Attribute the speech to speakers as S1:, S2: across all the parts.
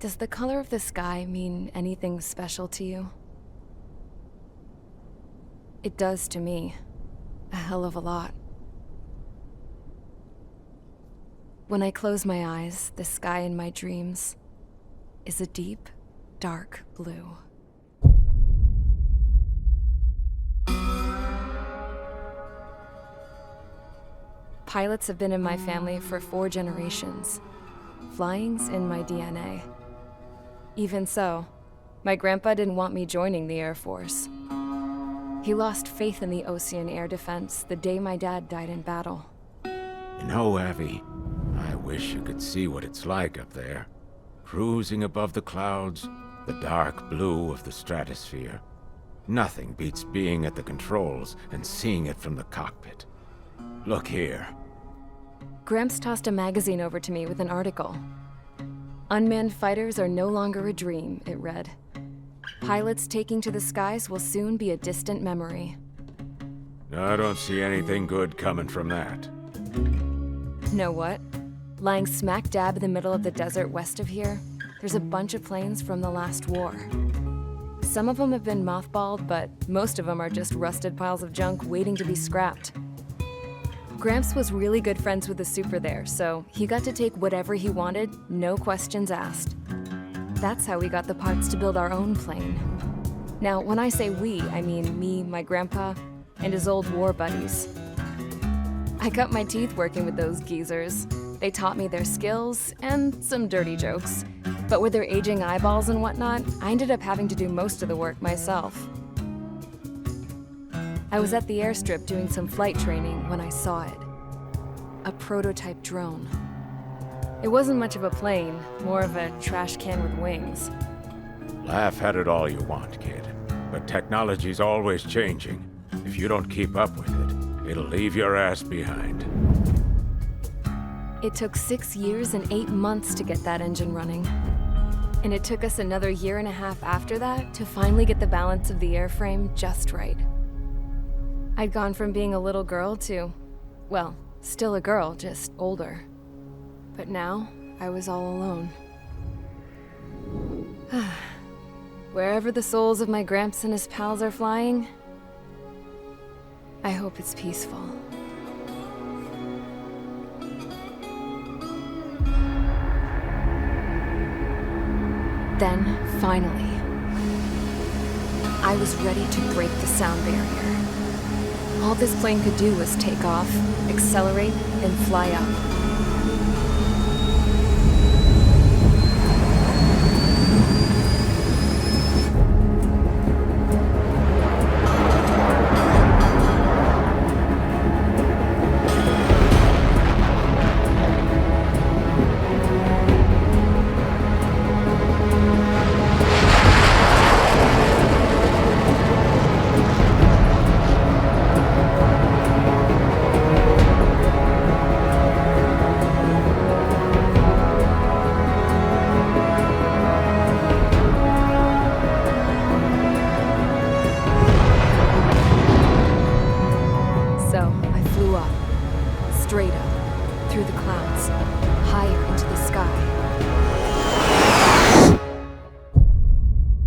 S1: Does the color of the sky mean anything special to you? It does to me. A hell of a lot. When I close my eyes, the sky in my dreams is a deep, dark blue. Pilots have been in my family for 4 generations. Flying's in my DNA. Even so, my grandpa didn't want me joining the Air Force. He lost faith in the Ocean Air Defense the day my dad died in battle.
S2: You know, Abby, I wish you could see what it's like up there. Cruising above the clouds, the dark blue of the stratosphere. Nothing beats being at the controls and seeing it from the cockpit. Look here.
S1: Gramps tossed a magazine over to me with an article. Unmanned fighters are no longer a dream, it read. Pilots taking to the skies will soon be a distant memory.
S2: I don't see anything good coming from that.
S1: Know what? Lying smack dab in the middle of the desert west of here, there's a bunch of planes from the last war. Some of them have been mothballed, but most of them are just rusted piles of junk waiting to be scrapped. Gramps was really good friends with the super there, so he got to take whatever he wanted, no questions asked. That's how we got the parts to build our own plane. Now, when I say we, I mean me, my grandpa, and his old war buddies. I cut my teeth working with those geezers. They taught me their skills and some dirty jokes. But with their aging eyeballs and whatnot, I ended up having to do most of the work myself. I was at the airstrip doing some flight training when I saw it. A prototype drone. It wasn't much of a plane, more of a trash can with wings.
S2: Laugh at it all you want, kid. But technology's always changing. If you don't keep up with it, it'll leave your ass behind.
S1: It took 6 years and 8 months to get that engine running. And it took us another 1.5 years after that to finally get the balance of the airframe just right. I'd gone from being a little girl to, well, still a girl, just older. But now, I was all alone. Wherever the souls of my Gramps and his pals are flying, I hope it's peaceful. Then, finally, I was ready to break the sound barrier. All this plane could do was take off, accelerate, and fly up. Straight up, through the clouds, higher into the sky.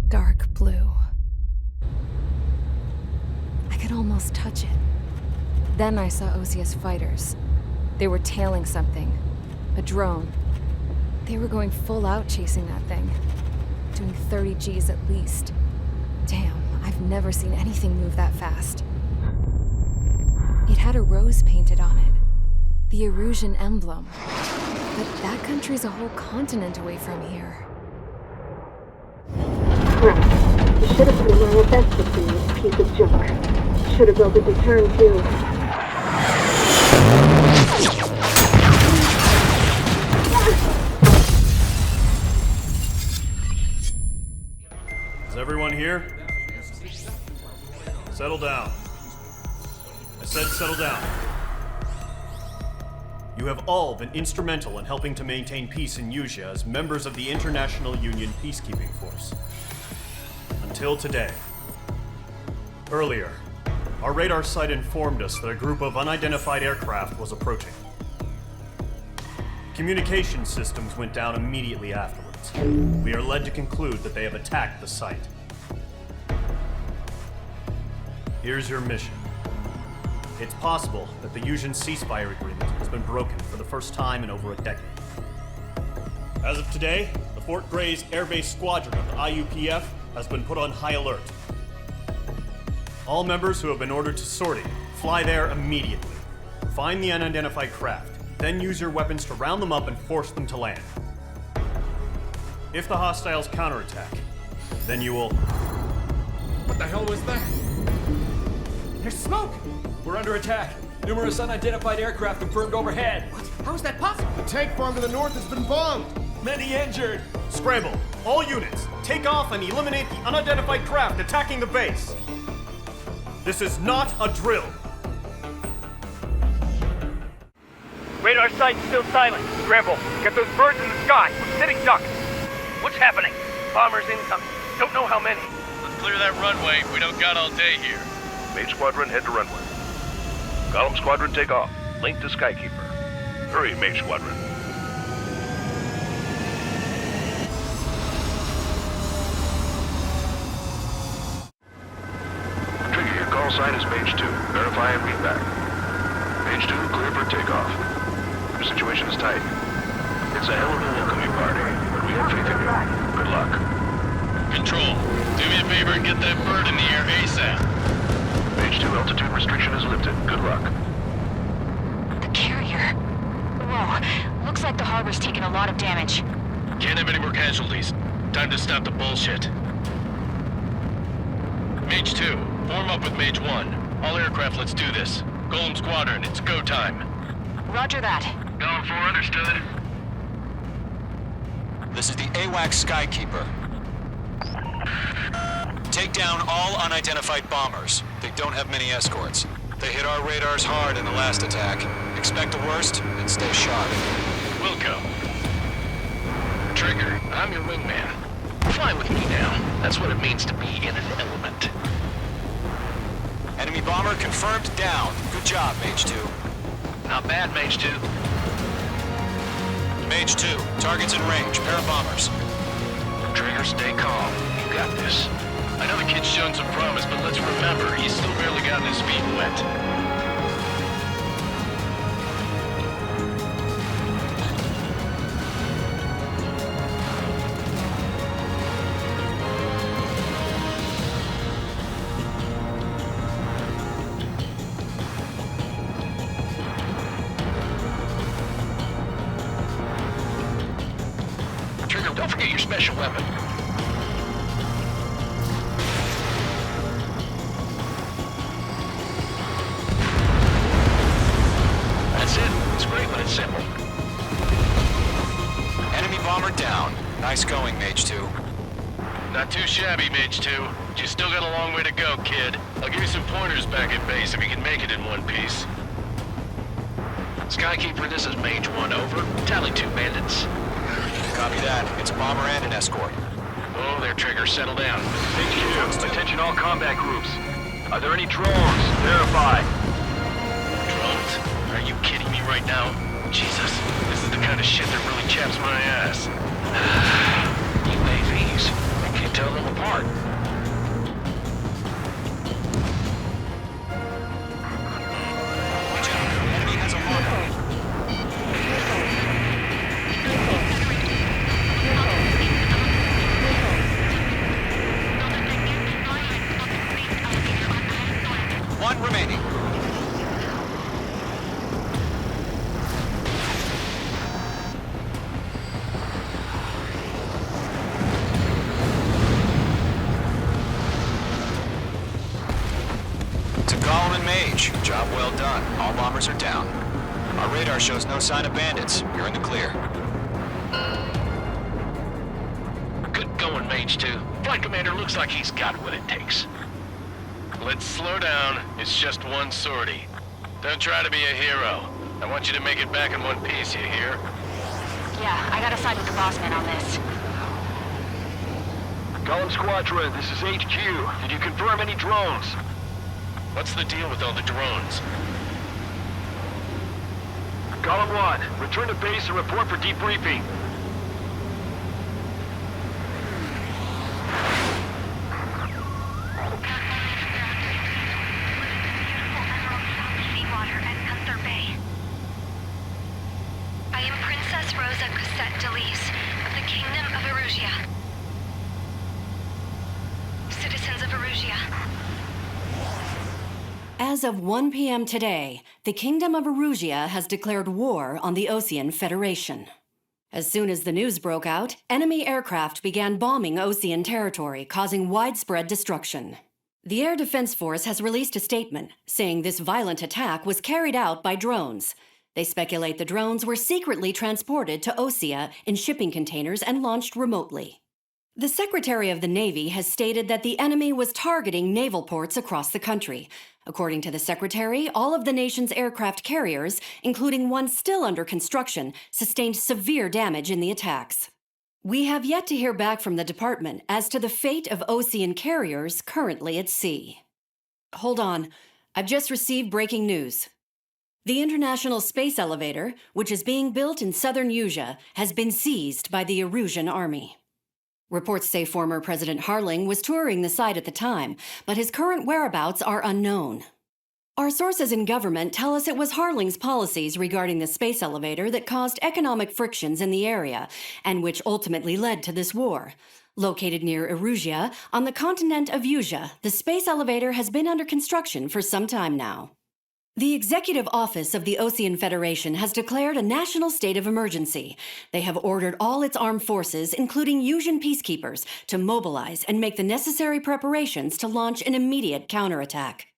S1: Dark blue. I could almost touch it. Then I saw OCS fighters. They were tailing something. A drone. They were going full out chasing that thing. Doing 30 Gs at least. Damn, I've never seen anything move that fast. It had a rose painted on it. The Erusian emblem. But that country's a whole continent away from here.
S3: Right. You should have put in my investment in this piece of junk. Should have built a deterrent too.
S4: Is everyone here? Settle down. I said settle down. You have all been instrumental in helping to maintain peace in Usea as members of the International Union Peacekeeping Force. Until today. Earlier, our radar site informed us that a group of unidentified aircraft was approaching. Communication systems went down immediately afterward. reports, we are led to conclude that they have attacked the site. Here's your mission. It's possible that the Yuuzhan ceasefire agreement has been broken for the first time in over a decade. As of today, the Fort Gray's Air Base Squadron of the IUPF has been put on high alert. All members who have been ordered to sortie, fly there immediately. Find the unidentified craft, then use your weapons to round them up and force them to land. If the hostiles counterattack, then you will...
S5: What the hell was that? There's smoke! We're under attack. Numerous unidentified aircraft confirmed overhead. What? How is that possible?
S6: The tank farm to the north has been bombed.
S5: Many injured.
S4: Scramble! All units, take off and eliminate the unidentified craft attacking the base! This is not a drill!
S7: Radar site's still silent. Scramble. Get those birds in the sky. We're sitting ducks. What's happening? Bombers incoming. Don't know how many.
S8: Let's clear that runway. We don't got all day here.
S9: Mage Squadron, head to runway. Column Squadron, take off. Link to Skykeeper. Hurry, Mage Squadron. Trigger, your call sign is Mage 2. Verify and read back. Mage 2, clear for takeoff. The situation is tight. It's a hell of a welcoming party, but we have faith in you. Good luck.
S8: Control, do me a favor and get that bird in the air ASAP.
S9: Mage 2, altitude restriction is lifted. Good luck.
S10: The carrier. Whoa, looks like the harbor's taken a lot of damage.
S8: Can't have any more casualties. Time to stop the bullshit. Mage 2, form up with Mage 1. All aircraft, let's do this. Golem Squadron, it's go time.
S10: Roger that.
S8: Going for, understood.
S11: This is the AWAC Skykeeper. Take down all unidentified bombers. They don't have many escorts. They hit our radars hard in the last attack. Expect the worst and stay sharp.
S8: Wilco. Trigger, I'm your wingman. Fly with me now. That's what it means to be in an element.
S11: Enemy bomber confirmed down. Good job, Mage 2.
S8: Not bad, Mage 2.
S11: Mage 2, targets in range. Pair of bombers.
S8: Trigger, stay calm. You got this. I know the kid's shown some promise, but let's remember, he's still barely gotten his feet wet. Trigger, don't forget your special weapon. Simple.
S11: Enemy bomber down. Nice going, Mage 2.
S8: Not too shabby, Mage 2. But you still got a long way to go, kid. I'll give you some pointers back at base if you can make it in one piece. Skykeeper, this is Mage 1, over. Tally 2 bandits.
S11: Copy that. It's bomber and an escort.
S8: Oh, there, Trigger. Settle down.
S9: Mage 2, attention all combat groups. Are there any drones? Verify.
S8: Drones? Are you kidding me right now? Jesus, this is the kind of shit that really chaps my ass. UAVs. I can't tell them apart.
S11: Watch out. Enemy has a marker. One remaining. Mage, job well done. All bombers are down. Our radar shows no sign of bandits. You're in the clear.
S8: Good going, Mage 2. Flight Commander looks like he's got what it takes. Let's slow down. It's just one sortie. Don't try to be a hero. I want you to make it back in one piece, you hear?
S10: Yeah, I gotta side with the boss man on this.
S9: Golem Squadron, this is HQ. Did you confirm any drones?
S8: What's the deal with all the drones?
S9: Column 1, return to base and report for debriefing.
S10: Erusia. Citizens of Erusia.
S12: As of 1 p.m. today, the Kingdom of Erusia has declared war on the Osean Federation. As soon as the news broke out, enemy aircraft began bombing Osean territory, causing widespread destruction. The Air Defense Force has released a statement saying this violent attack was carried out by drones. They speculate the drones were secretly transported to Osea in shipping containers and launched remotely. The Secretary of the Navy has stated that the enemy was targeting naval ports across the country. According to the Secretary, all of the nation's aircraft carriers, including one still under construction, sustained severe damage in the attacks. We have yet to hear back from the department as to the fate of Osean carriers currently at sea. Hold on, I've just received breaking news. The International Space Elevator, which is being built in southern Usea, has been seized by the Erusian army. Reports say former President Harling was touring the site at the time, but his current whereabouts are unknown. Our sources in government tell us it was Harling's policies regarding the space elevator that caused economic frictions in the area, and which ultimately led to this war. Located near Erusia, on the continent of Usea, the space elevator has been under construction for some time now. The Executive Office of the Osean Federation has declared a national state of emergency. They have ordered all its armed forces, including Usian peacekeepers, to mobilize and make the necessary preparations to launch an immediate counterattack.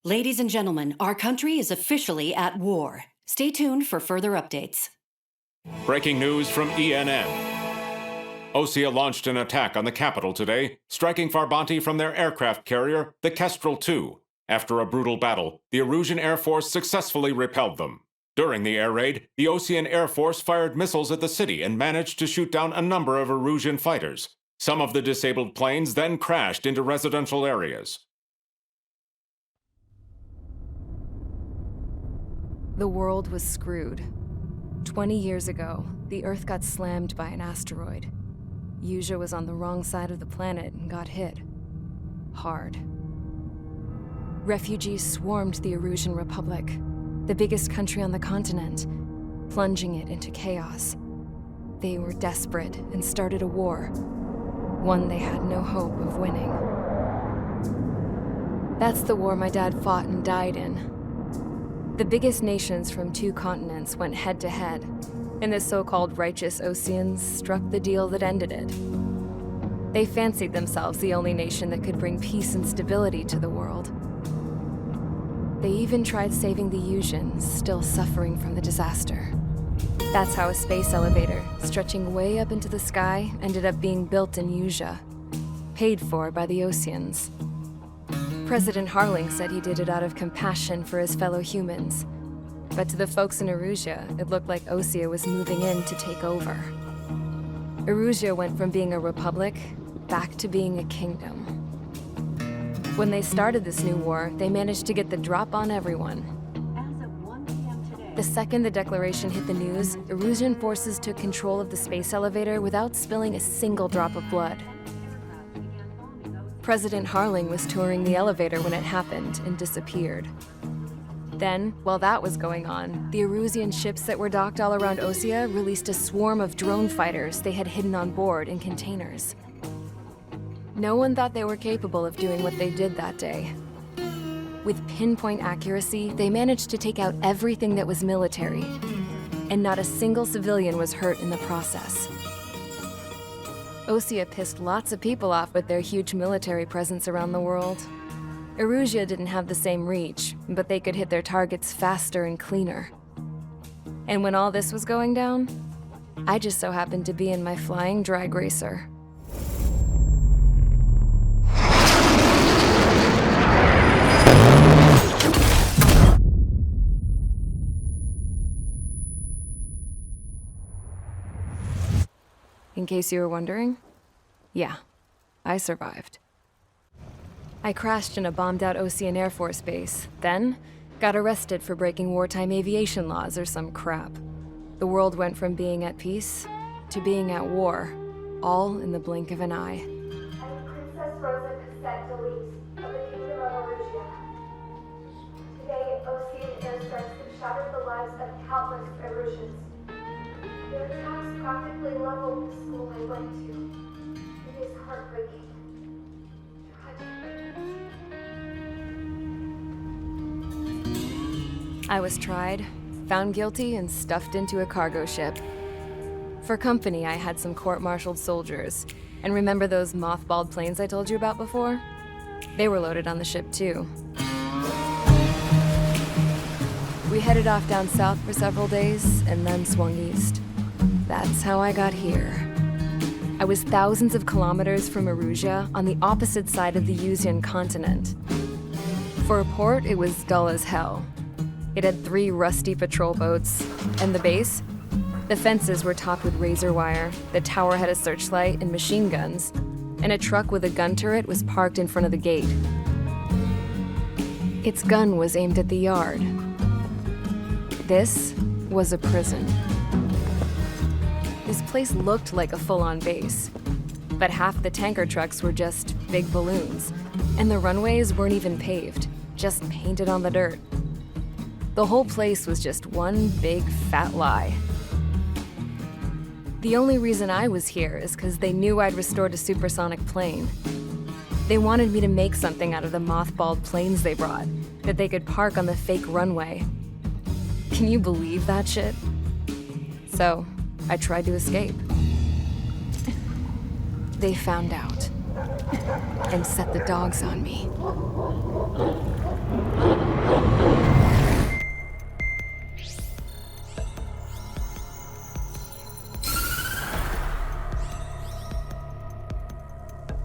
S12: Ladies and gentlemen, our country is officially at war. Stay tuned for further updates.
S13: Breaking news from ENN. Osea launched an attack on the capital today, striking Farbanti from their aircraft carrier, the Kestrel II. After a brutal battle, the Erusian Air Force successfully repelled them. During the air raid, the Osean Air Force fired missiles at the city and managed to shoot down a number of Erusian fighters. Some of the disabled planes then crashed into residential areas.
S1: The world was screwed. 20 years ago, the Earth got slammed by an asteroid. Usea was on the wrong side of the planet and got hit. Hard. Refugees swarmed the Erusian Republic, the biggest country on the continent, plunging it into chaos. They were desperate and started a war, one they had no hope of winning. That's the war my dad fought and died in. The biggest nations from 2 continents went head-to-head, and the so-called righteous Oseans struck the deal that ended it. They fancied themselves the only nation that could bring peace and stability to the world. They even tried saving the Usians, still suffering from the disaster. That's how a space elevator, stretching way up into the sky, ended up being built in Usea, paid for by the Oseans. President Harling said he did it out of compassion for his fellow humans, but to the folks in Erusia, it looked like Osea was moving in to take over. Erusia went from being a republic back to being a kingdom. When they started this new war, they managed to get the drop on everyone. The second the declaration hit the news, Erusian forces took control of the space elevator without spilling a single drop of blood. President Harling was touring the elevator when it happened and disappeared. Then, while that was going on, the Erusian ships that were docked all around Osea released a swarm of drone fighters they had hidden on board in containers. No one thought they were capable of doing what they did that day. With pinpoint accuracy, they managed to take out everything that was military, and not a single civilian was hurt in the process. Osea pissed lots of people off with their huge military presence around the world. Erusia didn't have the same reach, but they could hit their targets faster and cleaner. And when all this was going down, I just so happened to be in my flying drag racer. In case you were wondering, yeah, I survived. I crashed in a bombed-out Osean Air Force base, then got arrested for breaking wartime aviation laws or some crap. The world went from being at peace to being at war, all in the blink of an eye.
S3: Princess Rosa Cassette Delise of the Kingdom of Erusia. Today, Osean airstrikes have shattered the lives of countless Erusians. Their attacks practically leveled the school I went to.
S1: I was tried, found guilty, and stuffed into a cargo ship. For company, I had some court-martialed soldiers. And remember those mothballed planes I told you about before? They were loaded on the ship too. We headed off down south for several days, and then swung east. That's how I got here. I was thousands of kilometers from Erusia, on the opposite side of the Yuzian continent. For a port, it was dull as hell. It had 3 rusty patrol boats, and the base? The fences were topped with razor wire, the tower had a searchlight and machine guns, and a truck with a gun turret was parked in front of the gate. Its gun was aimed at the yard. This was a prison. This place looked like a full-on base, but half the tanker trucks were just big balloons, and the runways weren't even paved, just painted on the dirt. The whole place was just one big fat lie. The only reason I was here is because they knew I'd restored a supersonic plane. They wanted me to make something out of the mothballed planes they brought, that they could park on the fake runway. Can you believe that shit? So, I tried to escape. They found out and set the dogs on me.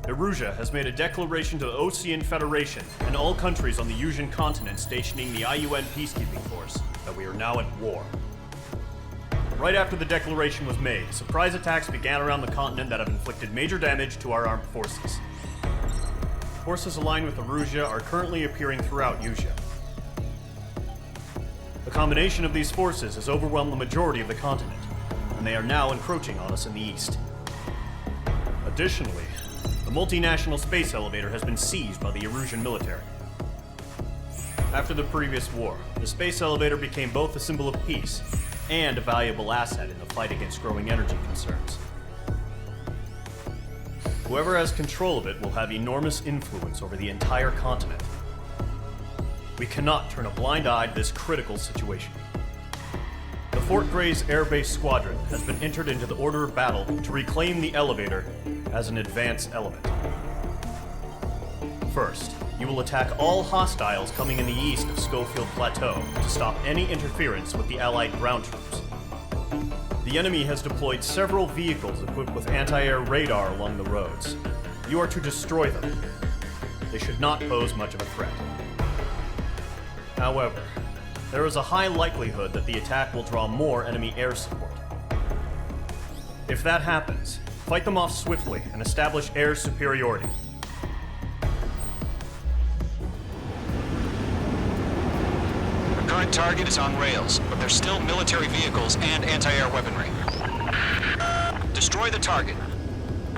S4: Erusia has made a declaration to the Osean Federation and all countries on the Yuzian continent stationing the IUN peacekeeping force that we are now at war. Right after the declaration was made, surprise attacks began around the continent that have inflicted major damage to our armed forces. Forces aligned with Erusia are currently appearing throughout Yusia. The combination of these forces has overwhelmed the majority of the continent, and they are now encroaching on us in the east. Additionally, the multinational space elevator has been seized by the Erusian military. After the previous war, the space elevator became both a symbol of peace and a valuable asset in the fight against growing energy concerns. Whoever has control of it will have enormous influence over the entire continent. We cannot turn a blind eye to this critical situation. The Fort Gray's Air Base Squadron has been entered into the order of battle to reclaim the elevator as an advance element. First, you will attack all hostiles coming in the east of Schofield Plateau to stop any interference with the Allied ground troops. The enemy has deployed several vehicles equipped with anti-air radar along the roads. You are to destroy them. They should not pose much of a threat. However, there is a high likelihood that the attack will draw more enemy air support. If that happens, fight them off swiftly and establish air superiority.
S11: The current target is on rails, but there's still military vehicles and anti-air weaponry. Destroy the target.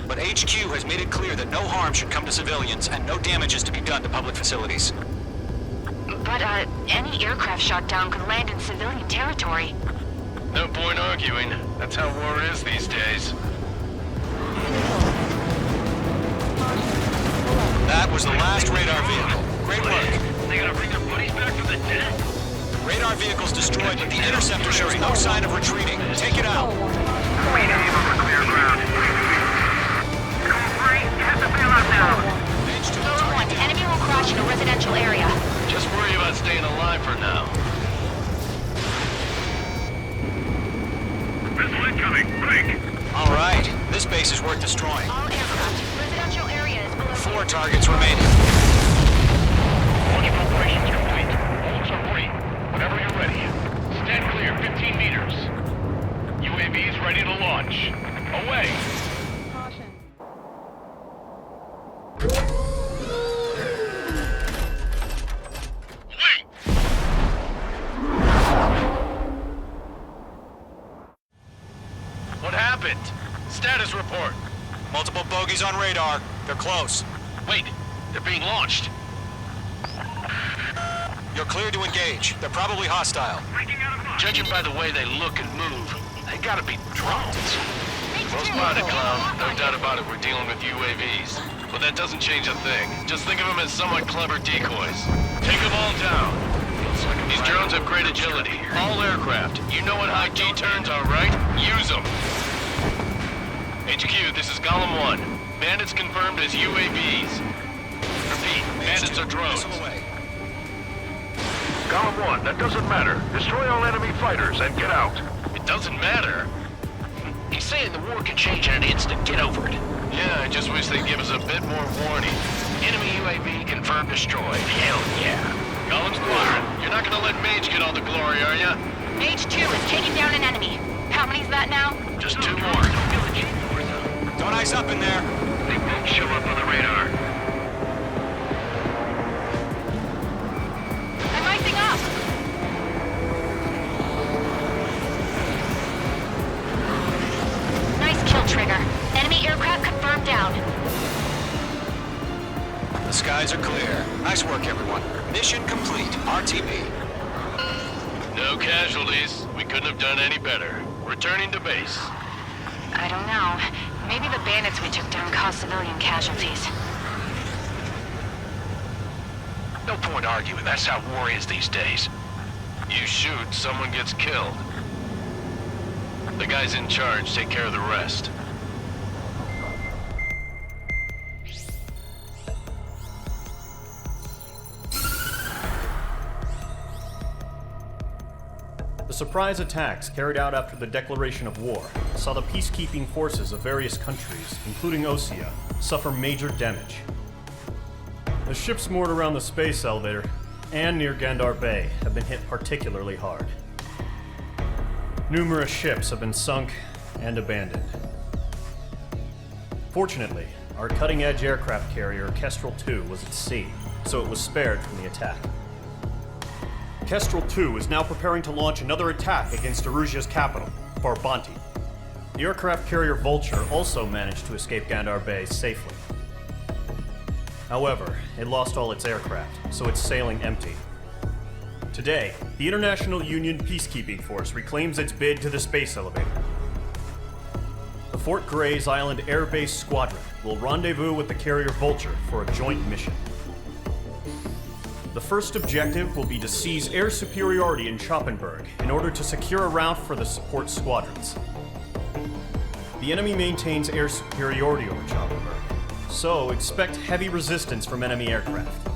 S11: But HQ has made it clear that no harm should come to civilians and no damage is to be done to public facilities.
S10: But, any aircraft shot down could land in civilian territory.
S8: No point arguing. That's how war is these days.
S11: That was the last radar vehicle. Great work.
S7: They gonna bring their buddies back from the dead?
S11: Radar vehicle's destroyed, but the interceptor shows no sign of retreating. Take it out.
S7: We need him over clear ground. Come free, you have to bail out now.
S10: Zone 1, enemy will crash in a residential area.
S8: Just worry about staying alive for now.
S7: Missile incoming, break.
S11: All right, this base is worth destroying.
S10: All aircraft, residential area is below.
S11: 4 targets remaining.
S7: Launch preparations complete. Bolts are free. Whenever you're ready. Stand clear, 15 meters. UAVs ready to launch. Away.
S8: What happened? Status report.
S11: Multiple bogies on radar. They're close.
S8: Wait, they're being launched.
S11: You're cleared to engage. They're probably hostile.
S8: Judging by the way they look and move, they gotta be drones. Well spotted, clown. No doubt about it, we're dealing with UAVs. But that doesn't change a thing. Just think of them as somewhat clever decoys. Take them all down. You'll These drones have great agility. All aircraft. You know what high G turns are, right? Use them. HQ, this is Golem 1. Bandits confirmed as UAVs. Repeat, bandits are drones.
S9: Golem 1, that doesn't matter. Destroy all enemy fighters and get out.
S8: It doesn't matter.
S11: He's saying the war can change in an instant. Get over it.
S8: Yeah, I just wish they'd give us a bit more warning.
S11: Enemy UAV confirmed destroyed. Hell yeah.
S8: Golem Squadron, you're not gonna let Mage get all the glory, are ya?
S10: Mage 2 is taking down an enemy. How many's that now?
S8: Just 2 more.
S11: Don't ice up in there.
S9: They won't show up on the radar.
S10: I'm icing up. Nice kill, Trigger. Enemy aircraft confirmed down.
S11: The skies are clear. Nice work, everyone. Mission complete. RTB.
S8: No casualties. We couldn't have done any better. Returning to base.
S10: I don't know. Maybe the bandits we took down caused civilian casualties.
S11: No point arguing. That's how war is these days.
S8: You shoot, someone gets killed. The guys in charge take care of the rest.
S4: The surprise attacks carried out after the declaration of war saw the peacekeeping forces of various countries, including Osea, suffer major damage. The ships moored around the space elevator and near Gandar Bay have been hit particularly hard. Numerous ships have been sunk and abandoned. Fortunately, our cutting-edge aircraft carrier Kestrel 2 was at sea, so it was spared from the attack. Kestrel 2 is now preparing to launch another attack against Erusia's capital, Farbanti. The aircraft carrier Vulture also managed to escape Gandar Bay safely. However, it lost all its aircraft, so it's sailing empty. Today, the International Union Peacekeeping Force reclaims its bid to the space elevator. The Fort Gray's Island Air Base Squadron will rendezvous with the carrier Vulture for a joint mission. The first objective will be to seize air superiority in Schoppenberg in order to secure a route for the support squadrons. The enemy maintains air superiority over Schoppenberg, so expect heavy resistance from enemy aircraft.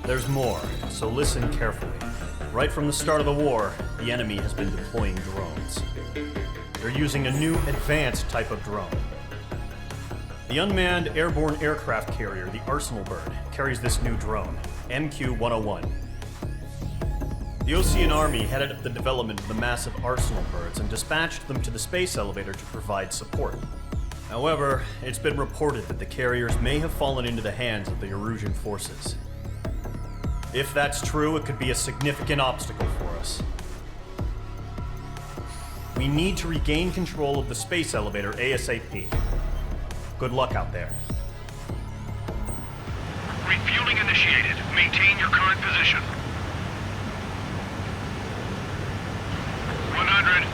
S4: There's more, so listen carefully. Right from the start of the war, the enemy has been deploying drones. They're using a new advanced type of drone. The unmanned airborne aircraft carrier, the Arsenal Bird, carries this new drone, MQ-101. The Osean Army headed up the development of the massive Arsenal Birds and dispatched them to the space elevator to provide support. However, it's been reported that the carriers may have fallen into the hands of the Erusian forces. If that's true, it could be a significant obstacle for us. We need to regain control of the space elevator ASAP. Good luck out there.
S9: Refueling initiated. Maintain your current position. 100.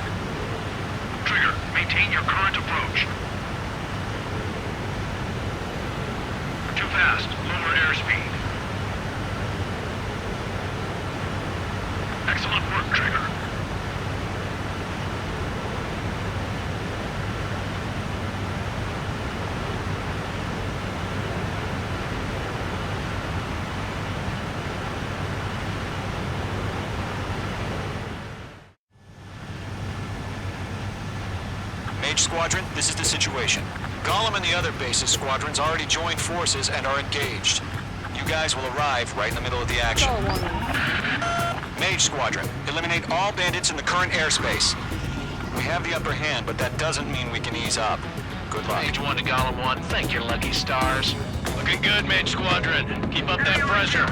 S9: Trigger, maintain your current approach. Too fast. Lower airspeed. Excellent work, Trigger.
S11: Mage Squadron, this is the situation. Golem and the other base's squadrons already joined forces and are engaged. You guys will arrive right in the middle of the action. Mage Squadron, eliminate all bandits in the current airspace. We have the upper hand, but that doesn't mean we can ease up. Good luck.
S8: Mage 1 to Golem 1, thank your lucky stars. Looking good, Mage Squadron. Keep up that pressure.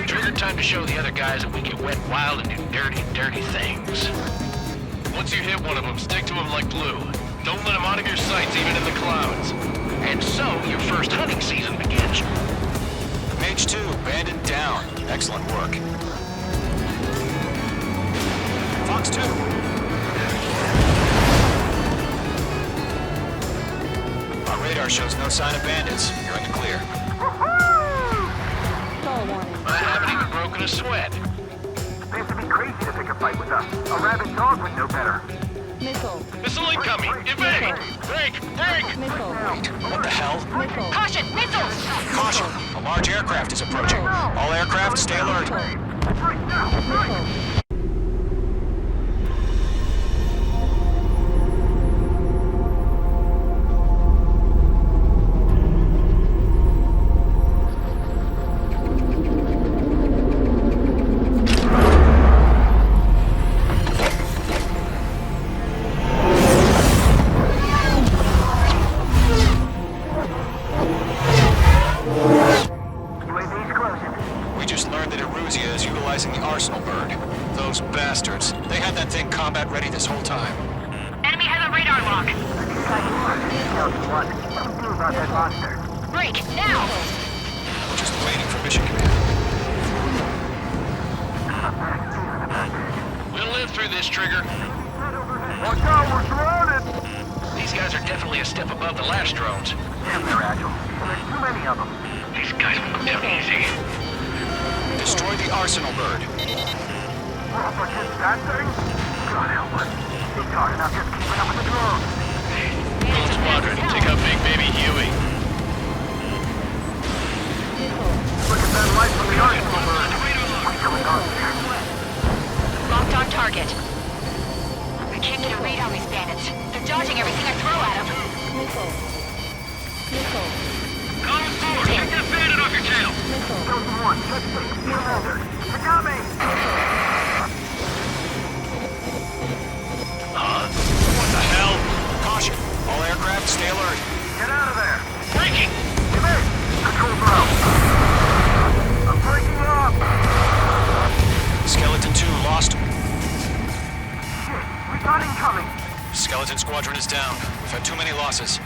S11: Trigger time to show the other guys that we get wet and wild and do dirty, dirty things.
S8: Once you hit one of them, stick to him like glue. Don't let him out of your sights, even in the clouds.
S11: And so, your first hunting season begins. Mage 2, bandit down. Excellent work. Fox 2. Our radar shows no sign of bandits. You're in the clear.
S8: I haven't even broken a sweat.
S7: crazy to pick a fight with us. A rabid dog would know better.
S1: Missile.
S8: Missile incoming! Evade! Break! Break!
S1: Missile.
S11: What the hell?
S1: Missile.
S10: Caution! Missiles!
S11: Caution! A large aircraft is approaching. All aircraft, stay alert. We just learned that Eruzia is utilizing the Arsenal bird. Those bastards. They had that thing combat ready this whole time.
S10: Enemy has a radar lock.
S7: What do you do about that monster?
S10: Break, now!
S11: Just waiting for mission command.
S8: We'll live through this, Trigger.
S7: Watch out, we're surrounded!
S8: These guys are definitely a step above the last drones.
S7: Damn, they're agile. There's too many of them.
S8: These guys will go down easy.
S11: Destroy the Arsenal bird.
S7: We're up against that thing? God help us. It's hard enough just keeping up with the drones.
S8: Gold Squadron, take out Big Baby Huey.
S7: Look at that light from the Arsenal bird. What's going on here?
S10: Locked on target. I can't get a read on these bandits. They're dodging everything I throw at them.
S1: Missile. Missile.
S8: Column 4, get that bandit off your tail.
S7: Chosen one, just take the commander. You got me!
S8: What the hell?
S11: Caution! All aircraft, stay alert.
S7: Get out of there!
S8: Breaking!
S7: Give in! Controls are out! I'm breaking up!
S11: Skeleton 2 lost.
S7: Shit, we got incoming!
S11: Skeleton Squadron is down. We've had too many losses.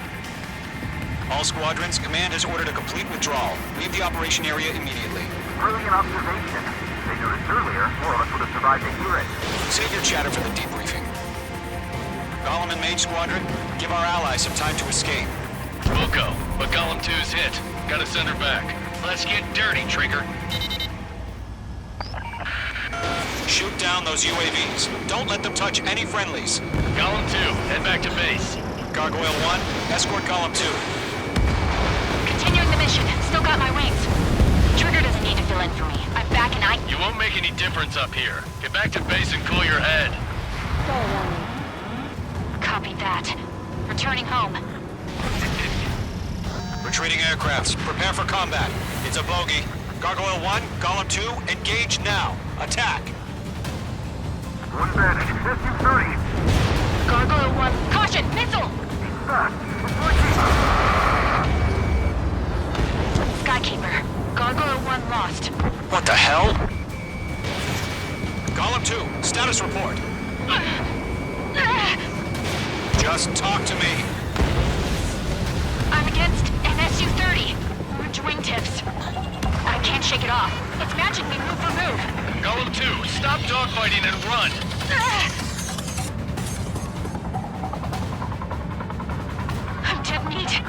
S11: All squadrons, command has ordered a complete withdrawal. Leave the operation area immediately.
S7: Brilliant observation. If they noticed earlier, more of us would have survived to hear it.
S11: Save your chatter for the debriefing. Golem and Mage Squadron, give our allies some time to escape.
S8: We'll go, but Golem 2's hit. Gotta send her back. Let's get dirty, Trigger.
S11: Shoot down those UAVs. Don't let them touch any friendlies.
S8: Golem 2, head back to base.
S11: Gargoyle 1, escort Golem 2.
S10: Continuing the mission. Still got my wings. Trigger doesn't need to fill in for me. I'm back and
S8: You won't make any difference up here. Get back to base and cool your head.
S10: Copy that. Returning home.
S11: Retreating aircrafts. Prepare for combat. It's a bogey. Gargoyle 1, Golem 2, engage now. Attack.
S7: One bandit, SU-30.
S10: Gargoyle 1, caution! Missile!
S7: He's fast. We're breaking.
S10: Skykeeper. Gargoyle 1 lost.
S11: What the hell? Golem 2, status report. Just talk to me.
S10: I'm against an SU-30. Wingtips. I can't shake it off. It's matching me move for move.
S8: Golem 2, stop dogfighting and run.
S10: I'm dead meat.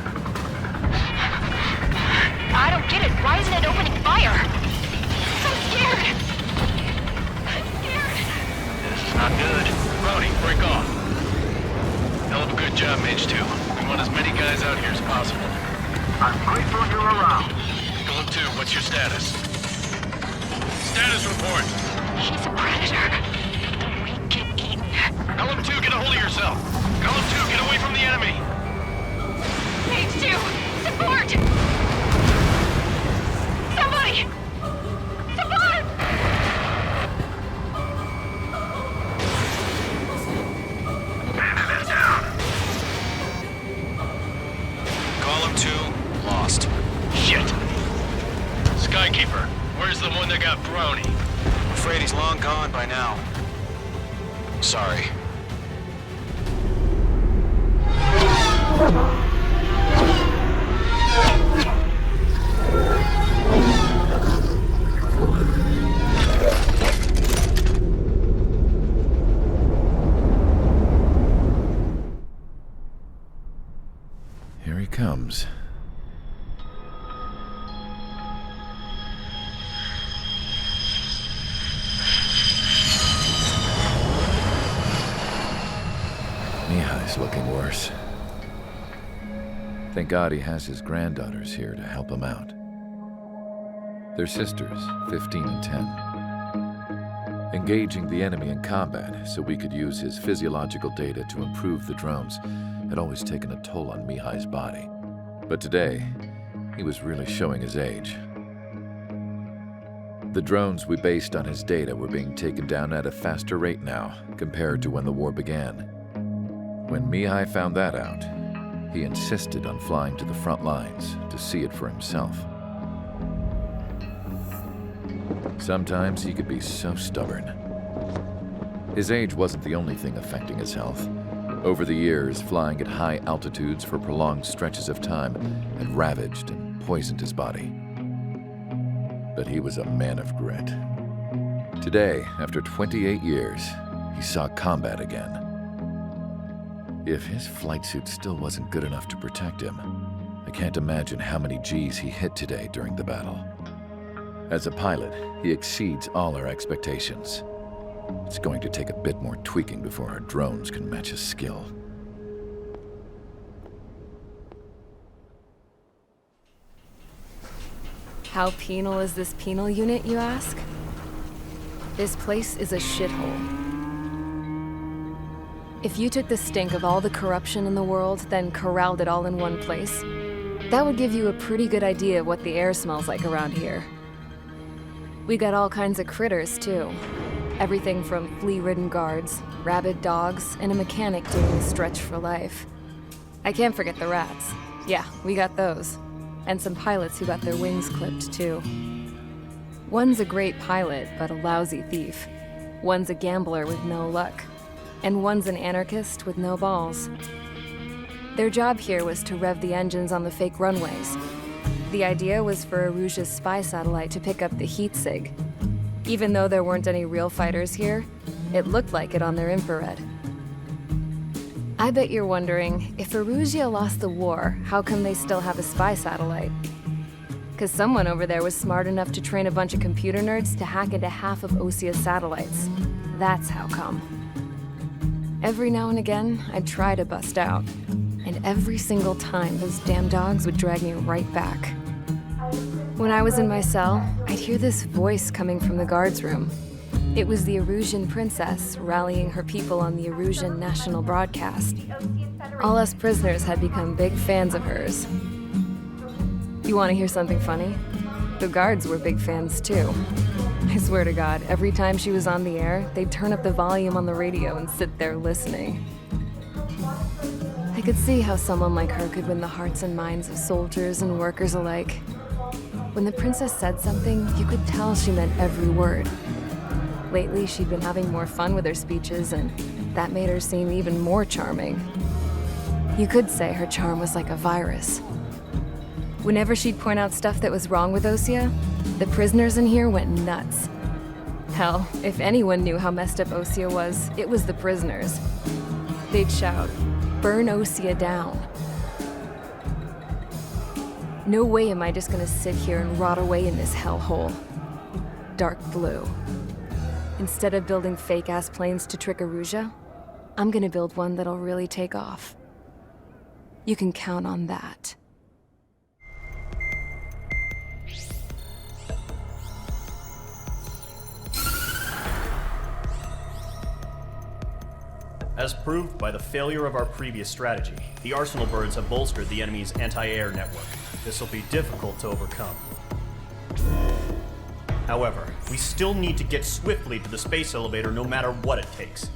S10: I don't get it. Why isn't it opening fire? I'm scared. I'm scared.
S8: This is not good. Brody, break off. Hell of a good job, Mage 2. We want as many guys out here as possible.
S7: I'm grateful you're around.
S8: Golem 2, what's your status? Status report.
S10: He's a predator. We get eaten.
S8: Golem 2, get a hold of yourself. Golem 2, get away from the enemy.
S10: Mage 2, support! Somebody! Support!
S8: Man down.
S11: Golem 2, lost.
S8: Shit. Skykeeper, where's the one that got Brownie?
S11: I'm afraid he's long gone by now. Sorry.
S14: Here he comes. Thank God he has his granddaughters here to help him out. They're sisters, 15 and 10. Engaging the enemy in combat so we could use his physiological data to improve the drones had always taken a toll on Mihai's body. But today, he was really showing his age. The drones we based on his data were being taken down at a faster rate now compared to when the war began. When Mihai found that out, he insisted on flying to the front lines to see it for himself. Sometimes he could be so stubborn. His age wasn't the only thing affecting his health. Over the years, flying at high altitudes for prolonged stretches of time had ravaged and poisoned his body. But he was a man of grit. Today, after 28 years, he saw combat again. If his flight suit still wasn't good enough to protect him, I can't imagine how many G's he hit today during the battle. As a pilot, he exceeds all our expectations. It's going to take a bit more tweaking before our drones can match his skill.
S1: How penal is this penal unit, you ask? This place is a shithole. If you took the stink of all the corruption in the world, then corralled it all in one place, that would give you a pretty good idea of what the air smells like around here. We got all kinds of critters, too. Everything from flea-ridden guards, rabid dogs, and a mechanic doing the stretch for life. I can't forget the rats. Yeah, we got those. And some pilots who got their wings clipped, too. One's a great pilot, but a lousy thief. One's a gambler with no luck. And one's an anarchist with no balls. Their job here was to rev the engines on the fake runways. The idea was for Aruja's spy satellite to pick up the heat sig. Even though there weren't any real fighters here, it looked like it on their infrared. I bet you're wondering, if Aruja lost the war, how come they still have a spy satellite? Because someone over there was smart enough to train a bunch of computer nerds to hack into half of Osia's satellites. That's how come. Every now and again, I'd try to bust out. And every single time, those damn dogs would drag me right back. When I was in my cell, I'd hear this voice coming from the guards room. It was the Erusian princess rallying her people on the Erusian national broadcast. All us prisoners had become big fans of hers. You want to hear something funny? The guards were big fans too. I swear to God, every time she was on the air, they'd turn up the volume on the radio and sit there listening. I could see how someone like her could win the hearts and minds of soldiers and workers alike. When the princess said something, you could tell she meant every word. Lately, she'd been having more fun with her speeches, and that made her seem even more charming. You could say her charm was like a virus. Whenever she'd point out stuff that was wrong with Osia, the prisoners in here went nuts. Hell, if anyone knew how messed up Osia was, it was the prisoners. They'd shout, "Burn Osia down." No way am I just gonna sit here and rot away in this hellhole. Dark blue. Instead of building fake-ass planes to trick Aruja, I'm gonna build one that'll really take off. You can count on that.
S4: As proved by the failure of our previous strategy, the Arsenal birds have bolstered the enemy's anti-air network. This will be difficult to overcome. However, we still need to get swiftly to the space elevator no matter what it takes.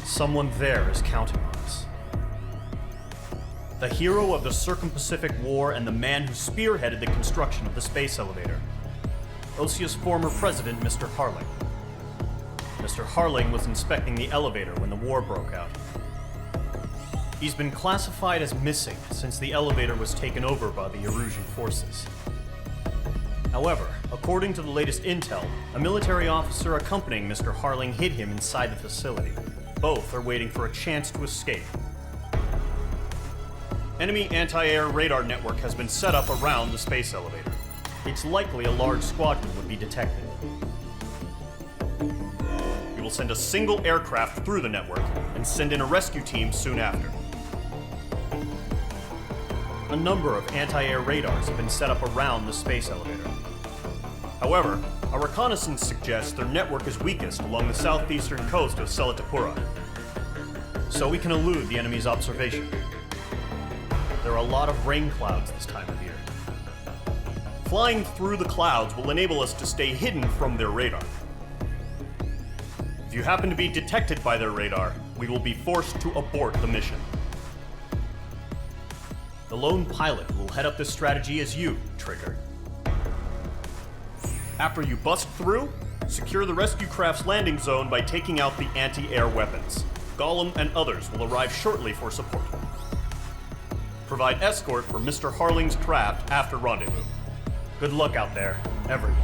S4: Someone there is counting on us. The hero of the Circum-Pacific War and the man who spearheaded the construction of the space elevator. Osia's former president, Mr. Harling. Mr. Harling was inspecting the elevator when the war broke out. He's been classified as missing since the elevator was taken over by the Erusian forces. However, according to the latest intel, a military officer accompanying Mr. Harling hid him inside the facility. Both are waiting for a chance to escape. Enemy anti-air radar network has been set up around the space elevator. It's likely a large squadron would be detected. We will send a single aircraft through the network and send in a rescue team soon after. a number of anti-air radars have been set up around the space elevator. However, our reconnaissance suggests their network is weakest along the southeastern coast of Selatapura, so we can elude the enemy's observation. There are a lot of rain clouds this time of year. Flying through the clouds will enable us to stay hidden from their radar. If you happen to be detected by their radar, we will be forced to abort the mission. The lone pilot will head up this strategy as you, Trigger. After you bust through, secure the rescue craft's landing zone by taking out the anti-air weapons. Gollum and others will arrive shortly for support. Provide escort for Mr. Harling's craft after rendezvous. Good luck out there, everyone.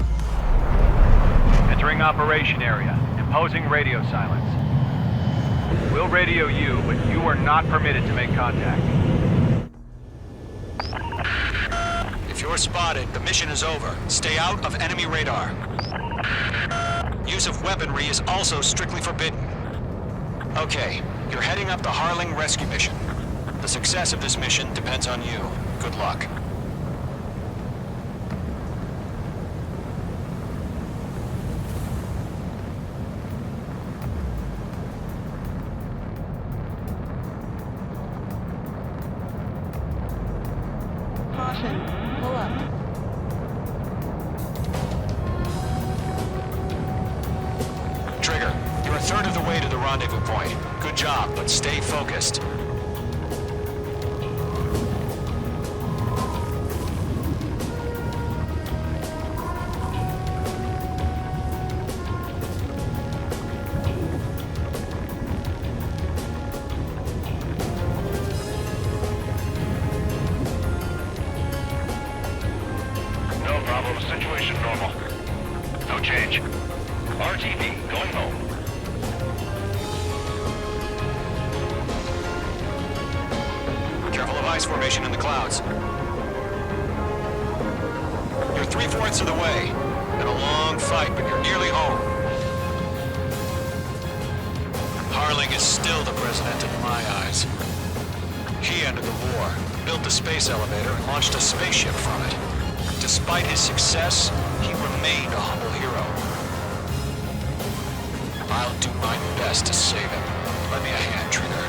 S7: Entering operation area. Imposing radio silence. We'll radio you, but you are not permitted to make contact.
S11: If you're spotted, the mission is over. Stay out of enemy radar. Use of weaponry is also strictly forbidden. Okay, you're heading up the Harling rescue mission. The success of this mission depends on you. Good luck.
S15: Caution, pull up.
S11: Trigger, you're a third of the way to the rendezvous point. Good job, but stay focused.
S9: No problem. Situation normal. No change. RTV, going home.
S11: Careful of ice formation in the clouds. You're 3/4 of the way. Been a long fight, but you're nearly home. Harling is still the president in my eyes. He ended the war, built the space elevator, and launched a spaceship from it. Despite his success, he remained a humble hero. I'll do my best to save him. Lend me a hand, Trigger.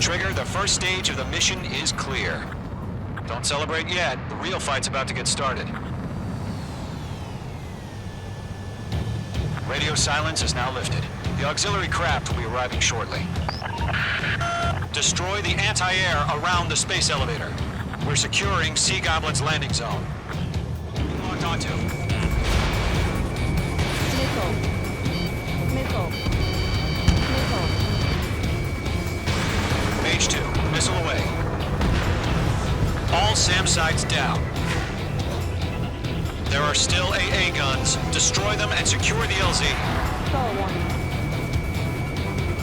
S11: Trigger, the first stage of the mission is clear. Don't celebrate yet. The real fight's about to get started. Radio silence is now lifted. The auxiliary craft will be arriving shortly. Destroy the anti-air around the space elevator. We're securing Sea Goblin's landing zone. Locked onto.
S15: Missile. Missile. Missile.
S11: Mage 2, missile away. All SAM sites down. There are still AA guns. Destroy them and secure the LZ.
S15: Stall warning.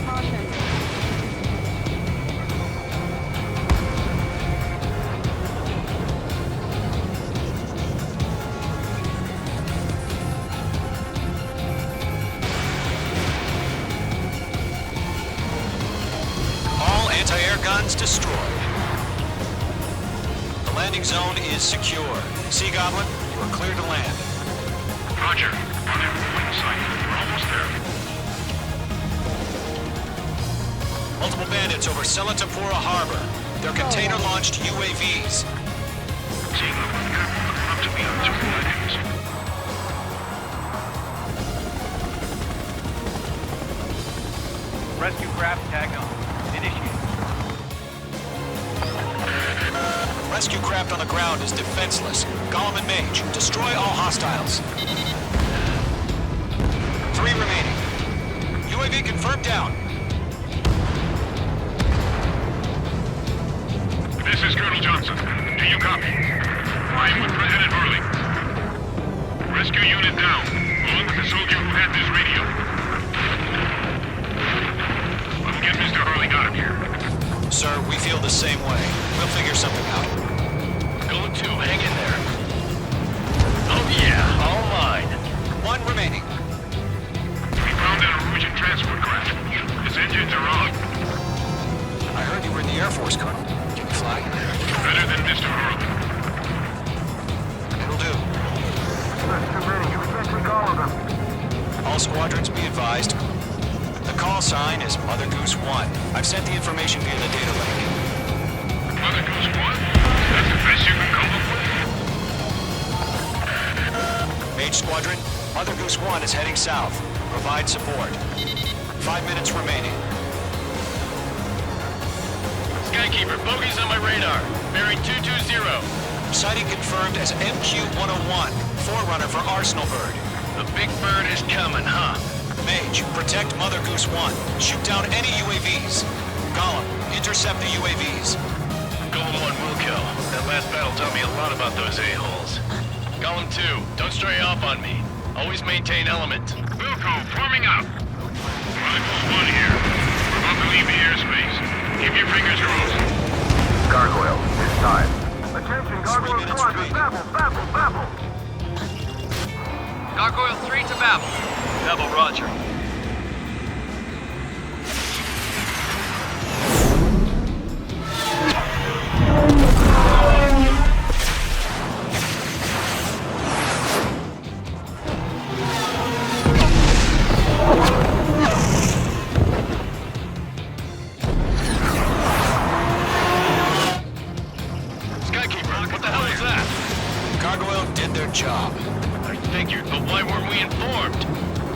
S15: Caution.
S11: All anti-air guns destroyed. The landing zone is secure. Sea Goblin, you are clear to land.
S9: Roger. Rendezvous in sight. We're almost there.
S11: Multiple bandits over Selatapura Harbor. They're container-launched UAVs.
S9: Seeing them with gap, coming up to me on 2 landings.
S7: Rescue craft tag on. Initiate.
S11: Rescue craft on the ground is defenseless. Gollum and Mage, destroy all hostiles. 3 remaining. UAV confirmed down.
S9: This is Colonel Johnson. Do you copy? I am with President Harling. Rescue unit down, along with the soldier who had this radio. I'll get Mr. Harling out of here.
S11: Sir, we feel the same way. We'll figure something out.
S9: Go to, hang in there. Oh yeah, all mine.
S11: 1 remaining.
S9: We found an Norwegian transport craft. It's Engines are on.
S11: I heard you were in the Air Force, Colonel. Can you fly?
S9: Better than Mr. Harlan.
S11: It'll do.
S9: There's too many. We can't take all of them.
S11: All squadrons be advised. The call sign is Mother Goose 1. I've sent the information via the data link.
S9: Mother Goose 1? That's the best you can come up with?
S11: Mage Squadron, Mother Goose 1 is heading south. Provide support. 5 minutes remaining.
S8: Skykeeper, bogeys on my radar. Bearing 220.
S11: Sighting confirmed as MQ-101, forerunner for Arsenal Bird.
S8: The big bird is coming, huh?
S11: Mage, protect Mother Goose 1. Shoot down any UAVs. Gollum, intercept the UAVs.
S8: Golem 1 will kill. That last battle taught me a lot about those a-holes. Golem 2, don't stray off on me. Always maintain element.
S9: Wilco, forming up. Mother Goose 1 here. We're about to leave the airspace. Keep your fingers crossed. Gargoyle, it's time. Attention, Gargoyle Squadron. Babble, babble, babble.
S7: Gargoyle 3 to Babel. Babel, roger.
S8: Skykeeper, what the hell was that?
S11: Gargoyle did their job.
S8: I figured, but why weren't we informed?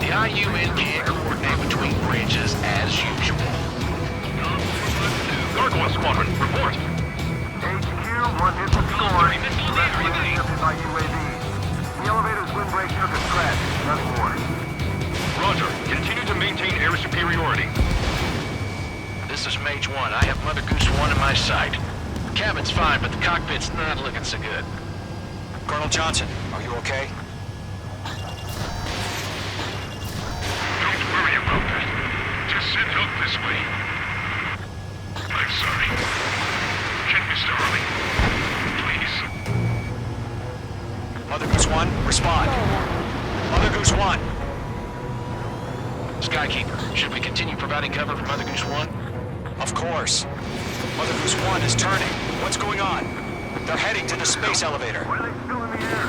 S8: The IUN can't coordinate between branches as usual.
S9: Gargoyle Squadron, report. HQ, one hit with score. The rest were intercepted by UAVs. The elevator's windbreak took a crash. Nothing more. Roger. Continue to maintain air superiority.
S8: This is Mage 1. I have Mother Goose 1 in my sight. The cabin's fine, but the cockpit's not looking so good.
S11: Colonel Johnson, are you okay?
S9: Don't worry about that. Just send help this way. I'm sorry. Check Mr. Harley. Please.
S11: Mother Goose 1, respond. Mother Goose 1.
S8: Skykeeper, should we continue providing cover for Mother Goose 1?
S11: Of course. Mother Goose 1 is turning. What's going on? They're heading to the space elevator.
S9: Why are they still in the air?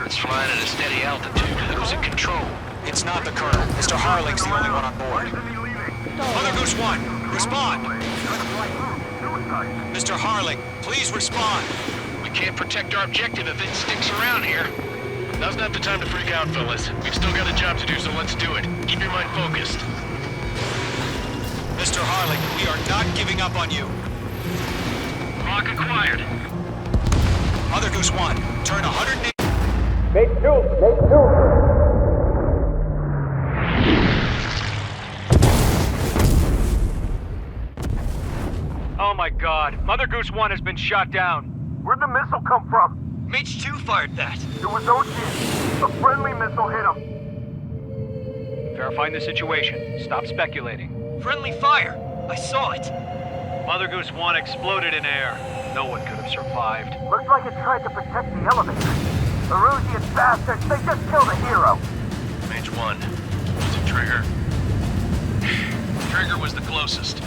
S8: It's flying at a steady altitude. Who's in control?
S11: It's not the Colonel. Mr. Harling's the only one on board. Mother Goose 1, respond! Mr. Harling, please respond!
S8: We can't protect our objective if it sticks around here. Now's not the time to freak out, fellas. We've still got a job to do, so let's do it. Keep your mind focused.
S11: Mr. Harling, we are not giving up on you.
S9: Lock acquired.
S11: Mother Goose 1, turn 180...
S7: Mage 2, Mage 2. Oh my god, Mother Goose 1 has been shot down.
S9: Where'd the missile come from?
S7: Mage 2 fired that.
S9: It was Ocean. A friendly missile hit him.
S7: Verifying the situation. Stop speculating. Friendly fire. I saw it. Mother Goose 1 exploded in air. No one could have survived.
S9: Looks like it tried to protect the elevator. Erusian bastards, they just killed a hero.
S8: Mage 1. Was it Trigger? Trigger was the closest.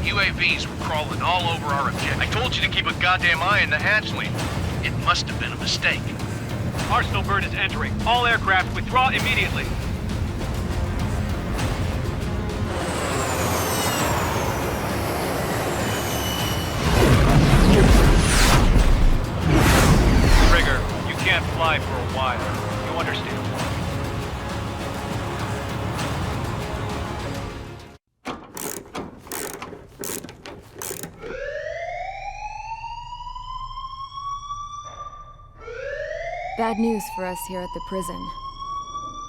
S8: UAVs were crawling all over our objective. I told you to keep a goddamn eye in the hatchling. It must have been a mistake.
S7: Arsenal Bird is entering. All aircraft withdraw immediately. Trigger, you can't fly for a while. You understand?
S1: Bad news for us here at the prison.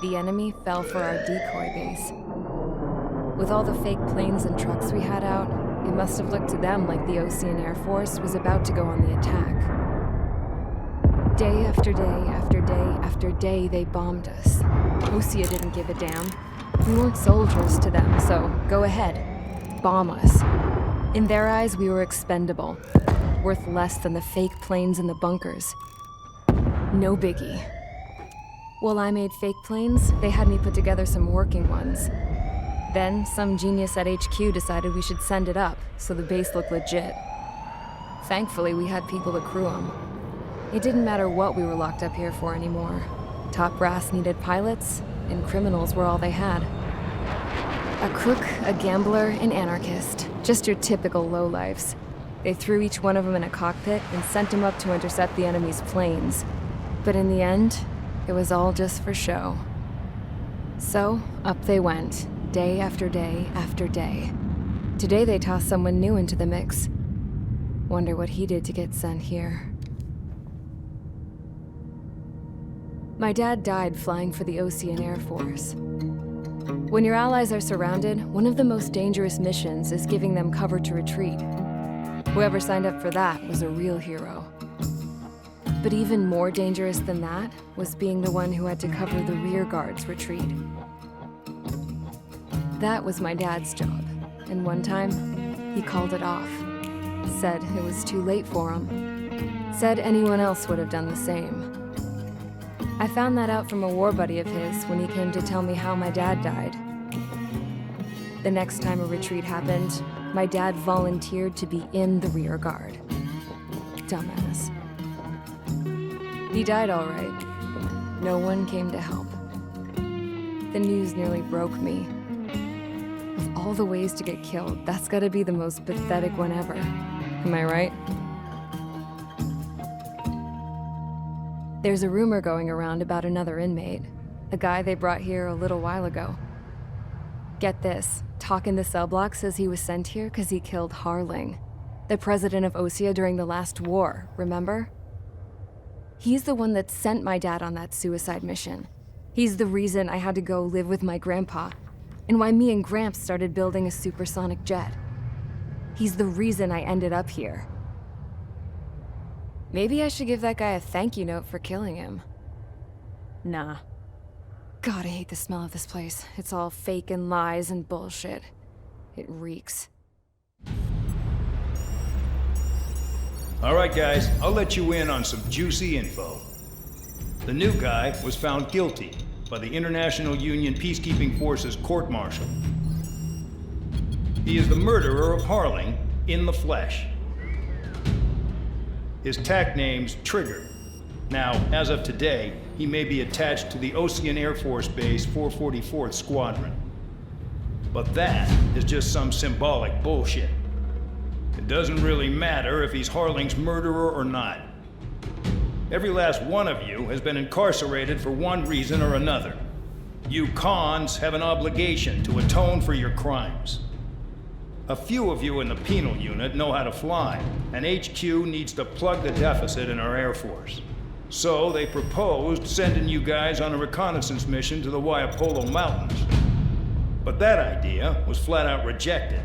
S1: The enemy fell for our decoy base. With all the fake planes and trucks we had out, it must have looked to them like the Ocean Air Force was about to go on the attack. Day after day after day after day, they bombed us. Osea didn't give a damn. We weren't soldiers to them, so go ahead. Bomb us. In their eyes, we were expendable. Worth less than the fake planes in the bunkers. No biggie. While I made fake planes, they had me put together some working ones. Then, some genius at HQ decided we should send it up, so the base looked legit. Thankfully, we had people to crew them. It didn't matter what we were locked up here for anymore. Top brass needed pilots, and criminals were all they had. A crook, a gambler, an anarchist. Just your typical lowlifes. They threw each one of them in a cockpit and sent them up to intercept the enemy's planes. But in the end, it was all just for show. So, up they went, day after day after day. Today they tossed someone new into the mix. Wonder what he did to get sent here. My dad died flying for the Ocean Air Force. When your allies are surrounded, one of the most dangerous missions is giving them cover to retreat. Whoever signed up for that was a real hero. But even more dangerous than that was being the one who had to cover the rear guard's retreat. That was my dad's job, and one time, he called it off. Said it was too late for him. Said anyone else would have done the same. I found that out from a war buddy of his when he came to tell me how my dad died. The next time a retreat happened, my dad volunteered to be in the rear guard. Dumbass. He died all right. No one came to help. The news nearly broke me. Of all the ways to get killed, that's gotta be the most pathetic one ever. Am I right? There's a rumor going around about another inmate, a guy they brought here a little while ago. Get this, talk in the cell block says he was sent here because he killed Harling, the president of Osea during the last war, remember? He's the one that sent my dad on that suicide mission. He's the reason I had to go live with my grandpa, and why me and Gramps started building a supersonic jet. He's the reason I ended up here. Maybe I should give that guy a thank you note for killing him. Nah. God, I hate the smell of this place. It's all fake and lies and bullshit. It reeks.
S16: All right, guys, I'll let you in on some juicy info. The new guy was found guilty by the International Union Peacekeeping Forces court-martial. He is the murderer of Harling in the flesh. His TAC name's Trigger. Now, as of today, he may be attached to the Ocean Air Force Base 444th Squadron. But that is just some symbolic bullshit. It doesn't really matter if he's Harling's murderer or not. Every last one of you has been incarcerated for one reason or another. You cons have an obligation to atone for your crimes. A few of you in the penal unit know how to fly, and HQ needs to plug the deficit in our Air Force. So they proposed sending you guys on a reconnaissance mission to the Waiapolo Mountains. But that idea was flat out rejected.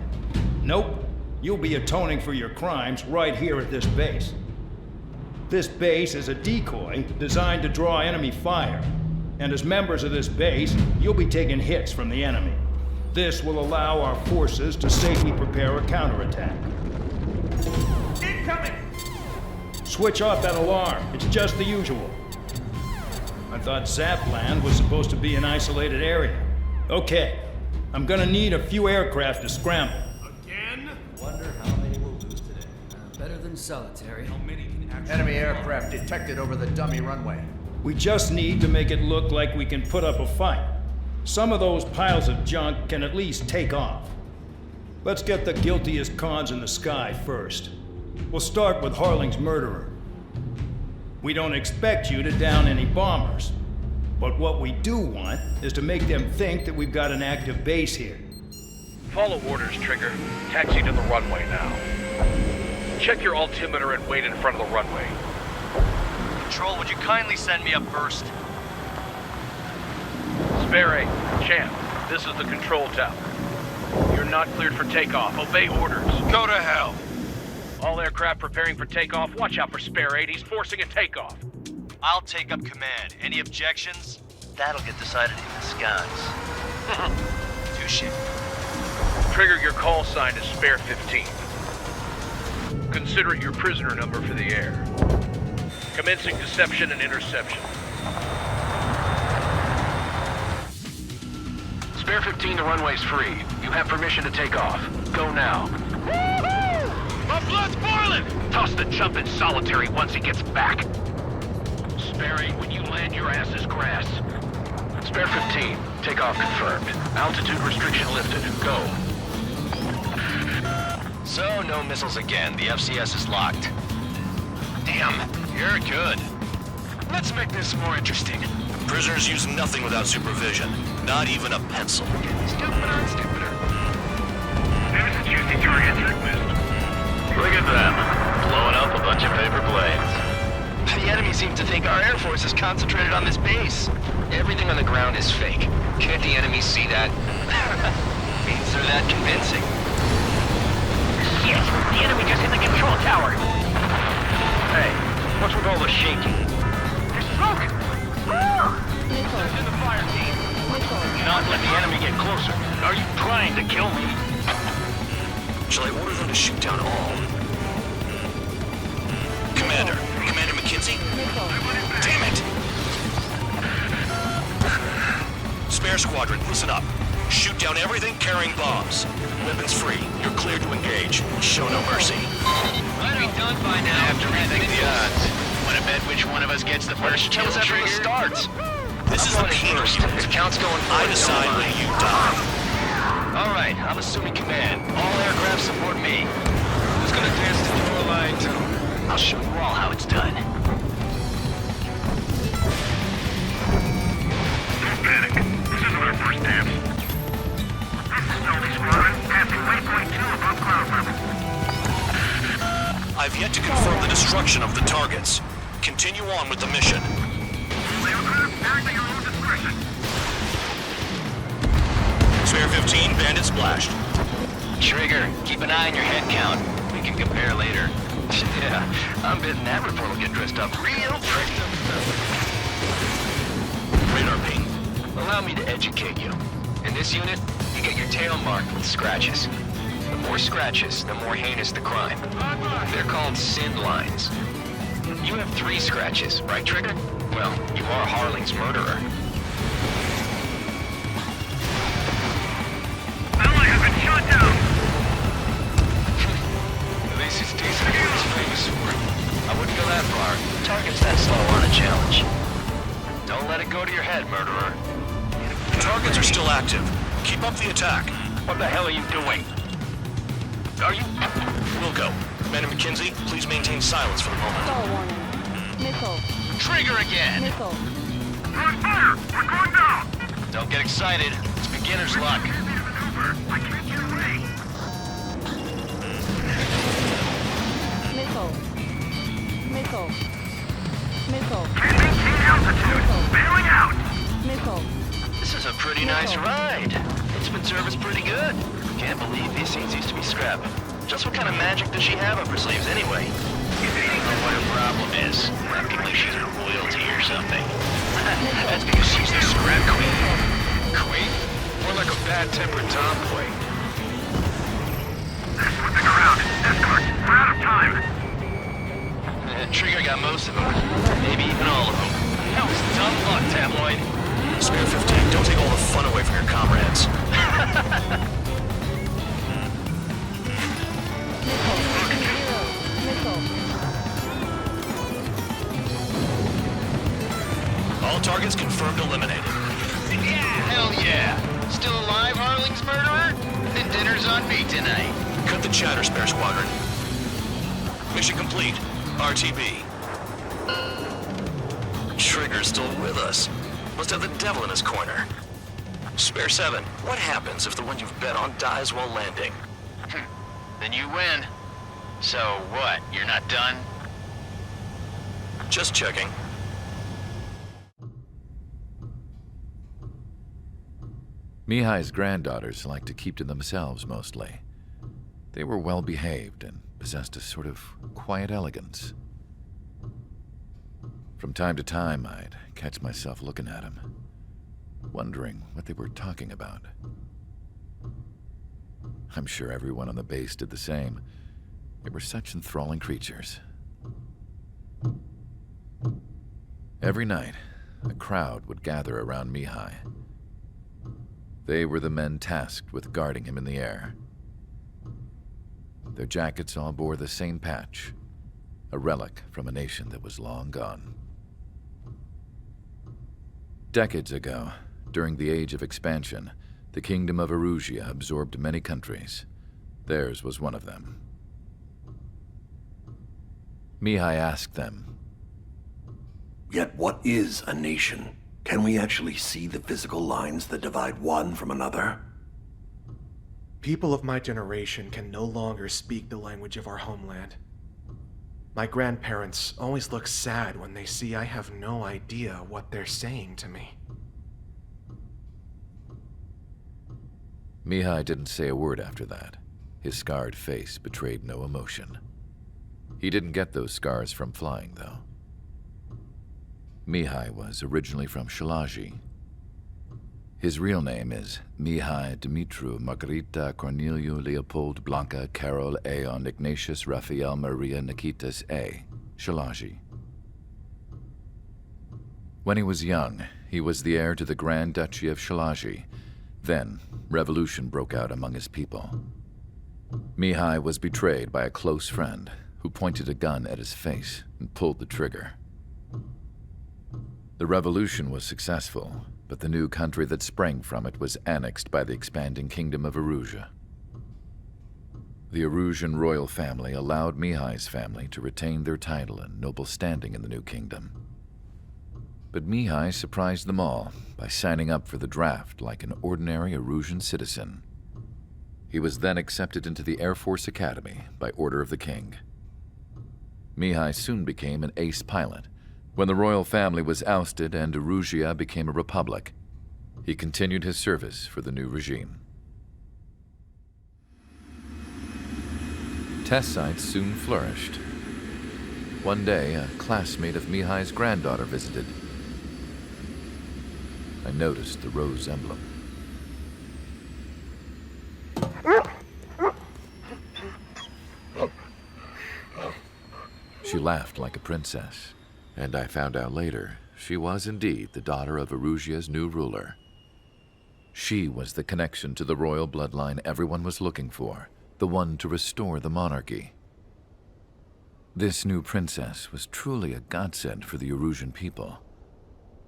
S16: Nope, you'll be atoning for your crimes right here at this base. This base is a decoy designed to draw enemy fire, and as members of this base, you'll be taking hits from the enemy. This will allow our forces to safely prepare a counterattack.
S17: Incoming!
S16: Switch off that alarm. It's just the usual. I thought Zapland was supposed to be an isolated area. Okay, I'm gonna need a few aircraft to scramble.
S17: Again?
S18: Wonder how many we'll lose today. Better than solitary.
S17: How many can actually...
S18: Enemy aircraft detected over the dummy runway.
S16: We just need to make it look like we can put up a fight. Some of those piles of junk can at least take off. Let's get the guiltiest cons in the sky first. We'll start with Harling's murderer. We don't expect you to down any bombers. But what we do want is to make them think that we've got an active base here.
S7: Follow orders, Trigger. Taxi to the runway now. Check your altimeter and wait in front of the runway.
S19: Control, would you kindly send me up first?
S7: Spare, Champ, this is the control tower. You're not cleared for takeoff. Obey orders.
S19: Go to hell.
S7: All aircraft preparing for takeoff. Watch out for Spare 8. He's forcing a takeoff.
S19: I'll take up command. Any objections? That'll get decided in the skies. Touche.
S7: Trigger, your call sign is Spare 15. Consider it your prisoner number for the air. Commencing deception and interception.
S9: Spare 15, the runway's free. You have permission to take off. Go now.
S8: My blood's boiling!
S9: Toss the jump in solitary once he gets back. Sperry, when you land, your ass is grass. Spare 15, takeoff confirmed. Altitude restriction lifted. Go.
S7: So, no missiles again. The FCS is locked. Damn, you're good.
S8: Let's make this more interesting. Prisoners use nothing without supervision. Not even a pencil.
S9: Stupider and stupider. There's a juicy target checklist.
S7: Look at them, blowing up a bunch of paper planes. The enemy seems to think our Air Force is concentrated on this base. Everything on the ground is fake. Can't the enemy see that? Means they're that convincing.
S9: Shit! The enemy just hit the control tower! Hey, what's with all the shaking? There's smoke!
S15: Missile.
S9: In the fire team!
S15: Missile.
S9: Not let the enemy get closer. Are you trying to kill me?
S8: Shall I order them to shoot down all? Commander McKenzie?
S15: Missile.
S8: Damn it! Spare squadron, listen up. Shoot down everything carrying bombs. Weapons free. You're cleared to engage. Show no mercy.
S7: Might be done by now. I have to rethink the odds. Want to bet which one of us gets the first kill trigger? Starts.
S8: This is the Peter unit.
S7: If counts going
S8: I decide when you die.
S7: All right, I'm assuming command. All aircraft support me. Who's gonna dance to the door line too? I'll show you all how it's done.
S9: Don't panic. This isn't our first dance. This is Snowy Squadron, passing waypoint 2 above cloud level.
S8: I've yet to confirm the destruction of the targets. Continue on with the mission.
S9: Aircraft, everything at your own discretion.
S8: Spare 15, bandit splashed.
S7: Trigger, keep an eye on your head count. We can compare later. Yeah, I'm betting that report will get dressed up real pretty.
S8: Radar ping.
S7: Allow me to educate you. In this unit, you get your tail marked with scratches. The more scratches, the more heinous the crime. They're called sin lines. You have 3 scratches, right, Trigger? Well, you are Harling's murderer.
S9: Ally has been shot down.
S7: At least it's decent what he's famous for. I wouldn't go that far. Target's that slow on a challenge. Don't let it go to your head, murderer.
S8: Targets are still active. Keep up the attack.
S9: What the hell are you doing? Are you?
S8: We'll go. Commander McKenzie, please maintain silence for the moment.
S15: Stall warning. Missile.
S7: Trigger again!
S15: Missile.
S9: We're on fire! We're going down!
S7: Don't get excited. It's beginner's luck.
S9: I can't get away.
S15: Missile. Missile. Missile.
S9: Can't maintain altitude. Bailing out.
S15: Missile.
S7: This is a pretty nice ride. It's been serviced pretty good. Can't believe these things used to be scrap. Just what kind of magic does she have up her sleeves anyway? I don't know what her problem is. Probably she's royalty or something. That's because she's the scrap queen. Queen? More like a bad-tempered tomboy.
S9: Switching around. Escort, we're out of time.
S7: Trigger got most of them. Maybe even all of them. That was dumb luck, tabloid.
S8: Spare 15, don't take all the fun away from your comrades. All targets confirmed eliminated.
S7: Yeah, hell yeah. Still alive, Harling's murderer? Then dinner's on me tonight.
S8: Cut the chatter, Spare Squadron. Mission complete. RTB. Trigger's still with us. Must have the devil in his corner. Spare 7, what happens if the one you've bet on dies while landing?
S7: Then you win. So what, you're not done?
S8: Just checking.
S14: Mihai's granddaughters liked to keep to themselves mostly. They were well behaved and possessed a sort of quiet elegance. From time to time, I'd catch myself looking at them, wondering what they were talking about. I'm sure everyone on the base did the same. They were such enthralling creatures. Every night, a crowd would gather around Mihai. They were the men tasked with guarding him in the air. Their jackets all bore the same patch, a relic from a nation that was long gone. Decades ago, during the Age of Expansion, the Kingdom of Erusia absorbed many countries. Theirs was one of them. Mihai asked them,
S17: "Yet what is a nation? Can we actually see the physical lines that divide one from another?"
S6: People of my generation can no longer speak the language of our homeland. My grandparents always look sad when they see I have no idea what they're saying to me.
S14: Mihai didn't say a word after that. His scarred face betrayed no emotion. He didn't get those scars from flying, though. Mihai was originally from Shalaji. His real name is Mihai Dumitru Margarita Corneliu Leopold Blanca Carol Aeon Ignatius Raphael Maria Nikitas A. Shalaji. When he was young, he was the heir to the Grand Duchy of Shalaji. Then, revolution broke out among his people. Mihai was betrayed by a close friend who pointed a gun at his face and pulled the trigger. The revolution was successful, but the new country that sprang from it was annexed by the expanding Kingdom of Erusia. The Erusian royal family allowed Mihai's family to retain their title and noble standing in the new kingdom. But Mihai surprised them all by signing up for the draft like an ordinary Erusian citizen. He was then accepted into the Air Force Academy by order of the king. Mihai soon became an ace pilot. When the royal family was ousted and Erusia became a republic, he continued his service for the new regime. Test sites soon flourished. One day, a classmate of Mihai's granddaughter visited. I noticed the rose emblem. She laughed like a princess, and I found out later she was indeed the daughter of Erusia's new ruler. She was the connection to the royal bloodline everyone was looking for, the one to restore the monarchy. This new princess was truly a godsend for the Erusian people.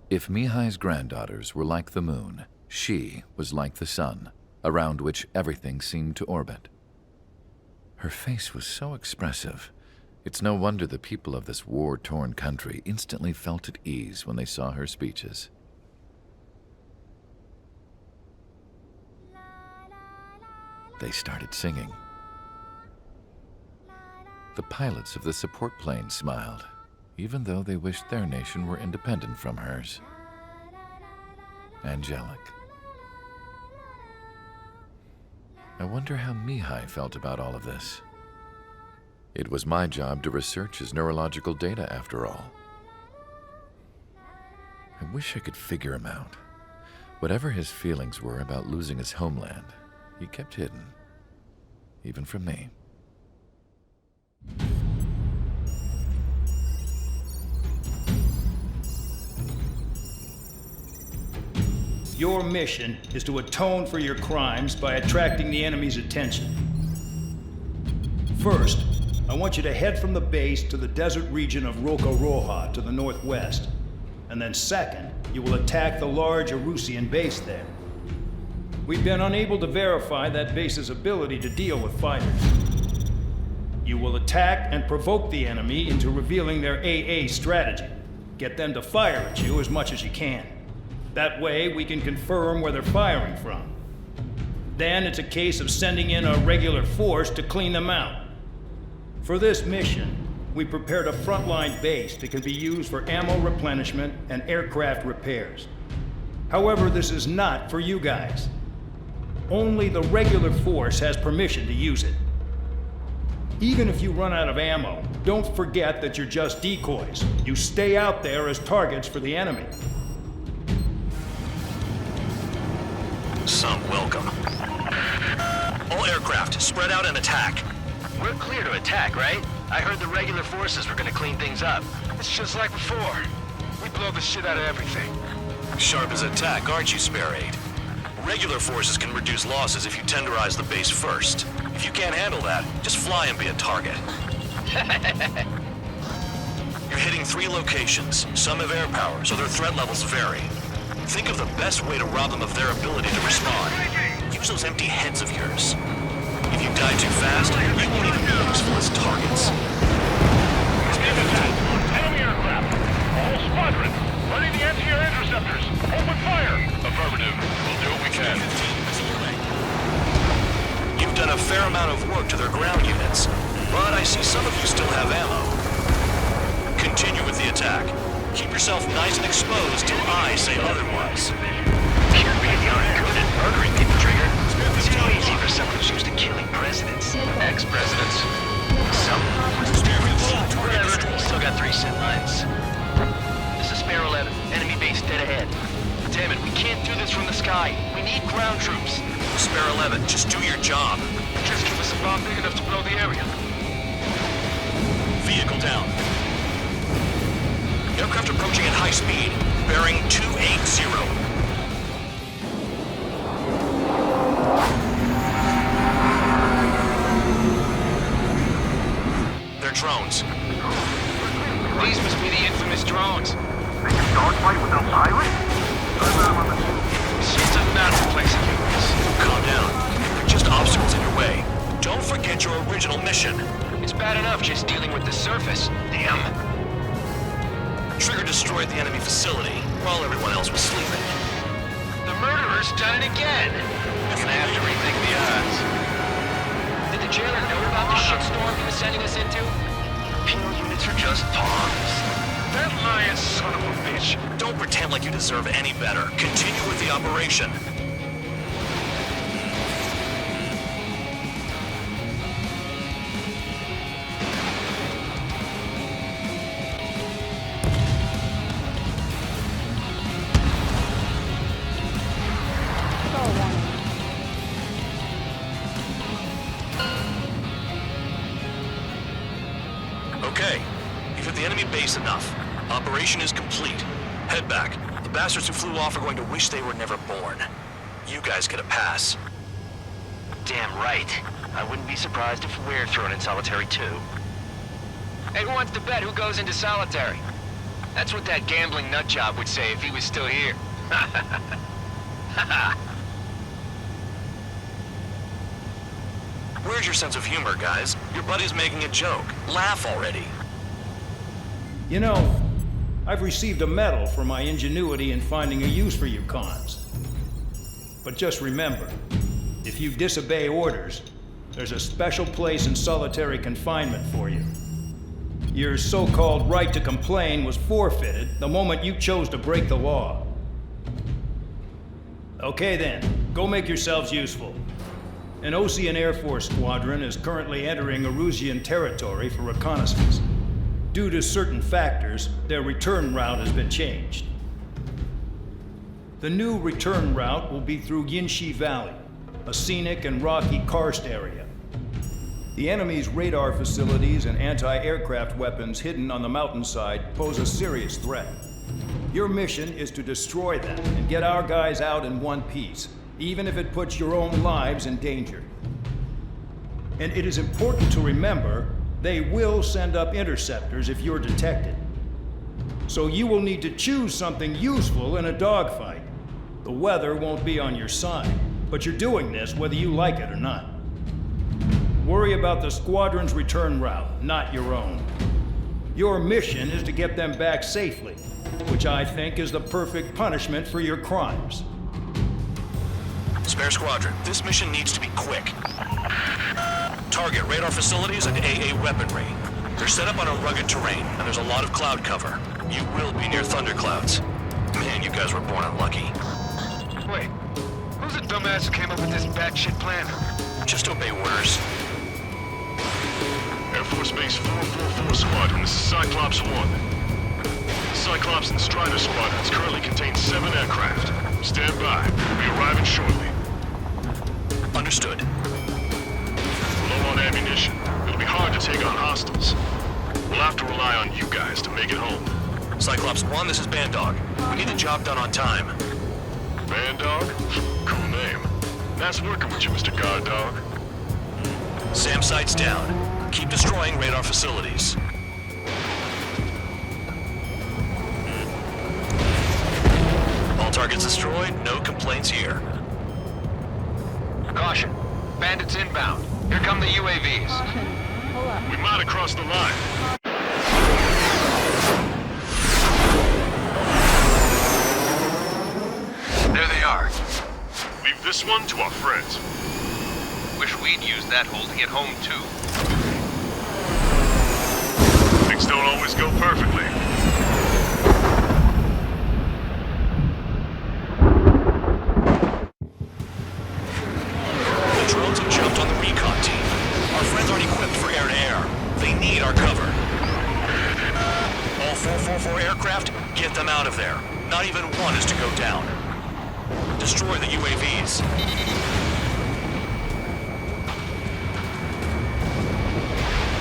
S14: If Mihai's granddaughters were like the moon, she was like the sun, around which everything seemed to orbit. Her face was so expressive. It's no wonder the people of this war-torn country instantly felt at ease when they saw her speeches. They started singing. The pilots of the support plane smiled, even though they wished their nation were independent from hers. Angelic. I wonder how Mihai felt about all of this. It was my job to research his neurological data, after all. I wish I could figure him out. Whatever his feelings were about losing his homeland, he kept hidden, even from me.
S16: Your mission is to atone for your crimes by attracting the enemy's attention. First, I want you to head from the base to the desert region of Roca-Roja to the northwest. And then second, you will attack the large Erusian base there. We've been unable to verify that base's ability to deal with fighters. You will attack and provoke the enemy into revealing their AA strategy. Get them to fire at you as much as you can. That way, we can confirm where they're firing from. Then it's a case of sending in a regular force to clean them out. For this mission, we prepared a frontline base that can be used for ammo replenishment and aircraft repairs. However, this is not for you guys. Only the regular force has permission to use it. Even if you run out of ammo, don't forget that you're just decoys. You stay out there as targets for the enemy.
S11: Some welcome. All aircraft, spread out and attack.
S19: We're clear to attack, right? I heard the regular forces were gonna clean things up.
S8: It's just like before. We blow the shit out of everything.
S11: Sharp as a tack, aren't you, Spare Aid? Regular forces can reduce losses if you tenderize the base first. If you can't handle that, just fly and be a target. You're hitting 3 locations. Some have air power, so their threat levels vary. Think of the best way to rob them of their ability to respond. Use those empty heads of yours. If you die too fast, you won't even be useful as targets.
S9: Enemy aircraft! All squadrons! Ready the anti-air interceptors! Open fire!
S11: Affirmative. We'll do what we can. You've done a fair amount of work to their ground units, but I see some of you still have ammo. Continue with the attack. Keep yourself nice and exposed till I say otherwise.
S7: You're being darn good at murdering people, Trigger. It's too easy for someone who's used to killing presidents. Ex-presidents. Some. Whatever. Still got 3 set lines. This is Spare 11. Enemy base dead ahead. Damn it, we can't do this from the sky. We need ground troops.
S11: Spare 11, just do your job.
S7: Just give us a bomb big enough to blow the area.
S11: Vehicle down. Aircraft approaching at high speed. Bearing 280. They're drones.
S7: These must be the infamous drones.
S9: They can dogfight without pilots?
S7: It's a massive place of humans.
S11: Calm down. They're just obstacles in your way. Don't forget your original mission.
S7: It's bad enough just dealing with the surface. Damn.
S11: Trigger destroyed the enemy facility while everyone else was sleeping.
S7: The murderer's done it again. We're gonna have to rethink the odds. Did the jailer know about the shitstorm he was sending us into?
S11: Penal units are just pawns.
S7: That lion son of a bitch.
S11: Don't pretend like you deserve any better. Continue with the operation. Okay, you've hit the enemy base enough. Operation is complete. Head back. The bastards who flew off are going to wish they were never born. You guys get a pass.
S7: Damn right. I wouldn't be surprised if we're thrown in solitary too. Hey, who wants to bet who goes into solitary? That's what that gambling nutjob would say if he was still here.
S11: Where's your sense of humor, guys? Your buddy's making a joke. Laugh already.
S16: You know, I've received a medal for my ingenuity in finding a use for you cons. But just remember, if you disobey orders, there's a special place in solitary confinement for you. Your so-called right to complain was forfeited the moment you chose to break the law. Okay then, go make yourselves useful. An Osean Air Force squadron is currently entering Erusian territory for reconnaissance. Due to certain factors, their return route has been changed. The new return route will be through Yinshi Valley, a scenic and rocky karst area. The enemy's radar facilities and anti-aircraft weapons hidden on the mountainside pose a serious threat. Your mission is to destroy them and get our guys out in one piece, even if it puts your own lives in danger. And it is important to remember, they will send up interceptors if you're detected. So you will need to choose something useful in a dogfight. The weather won't be on your side, but you're doing this whether you like it or not. Worry about the squadron's return route, not your own. Your mission is to get them back safely, which I think is the perfect punishment for your crimes.
S11: Spare Squadron, this mission needs to be quick. Target radar facilities and AA weaponry. They're set up on a rugged terrain, and there's a lot of cloud cover. You will be near thunderclouds. Man, you guys were born unlucky.
S7: Wait, who's the dumbass who came up with this batshit plan?
S11: Just obey orders.
S9: Air Force Base 444 Squadron, this is Cyclops 1. The Cyclops and Strider Squadrons currently contain 7 aircraft. Stand by. We'll be arriving shortly.
S11: Understood.
S9: We're low on ammunition. It'll be hard to take on hostiles. We'll have to rely on you guys to make it home.
S11: Cyclops 1, this is Bandog. We need the job done on time.
S9: Bandog? Cool name. Nice working with you, Mr. Guard Dog.
S11: SAM sights down. Keep destroying radar facilities. All targets destroyed, no complaints here.
S8: Caution. Bandits inbound. Here come the UAVs.
S15: Hold up.
S9: We might have crossed the line.
S8: There they are.
S9: Leave this one to our friends.
S8: Wish we'd used that hole to get home, too.
S9: Things don't always go perfectly.
S11: The drones have jumped on the recon team. Our friends aren't equipped for air-to-air. They need our cover. All 444 aircraft, get them out of there. Not even one is to go down. Destroy the UAVs.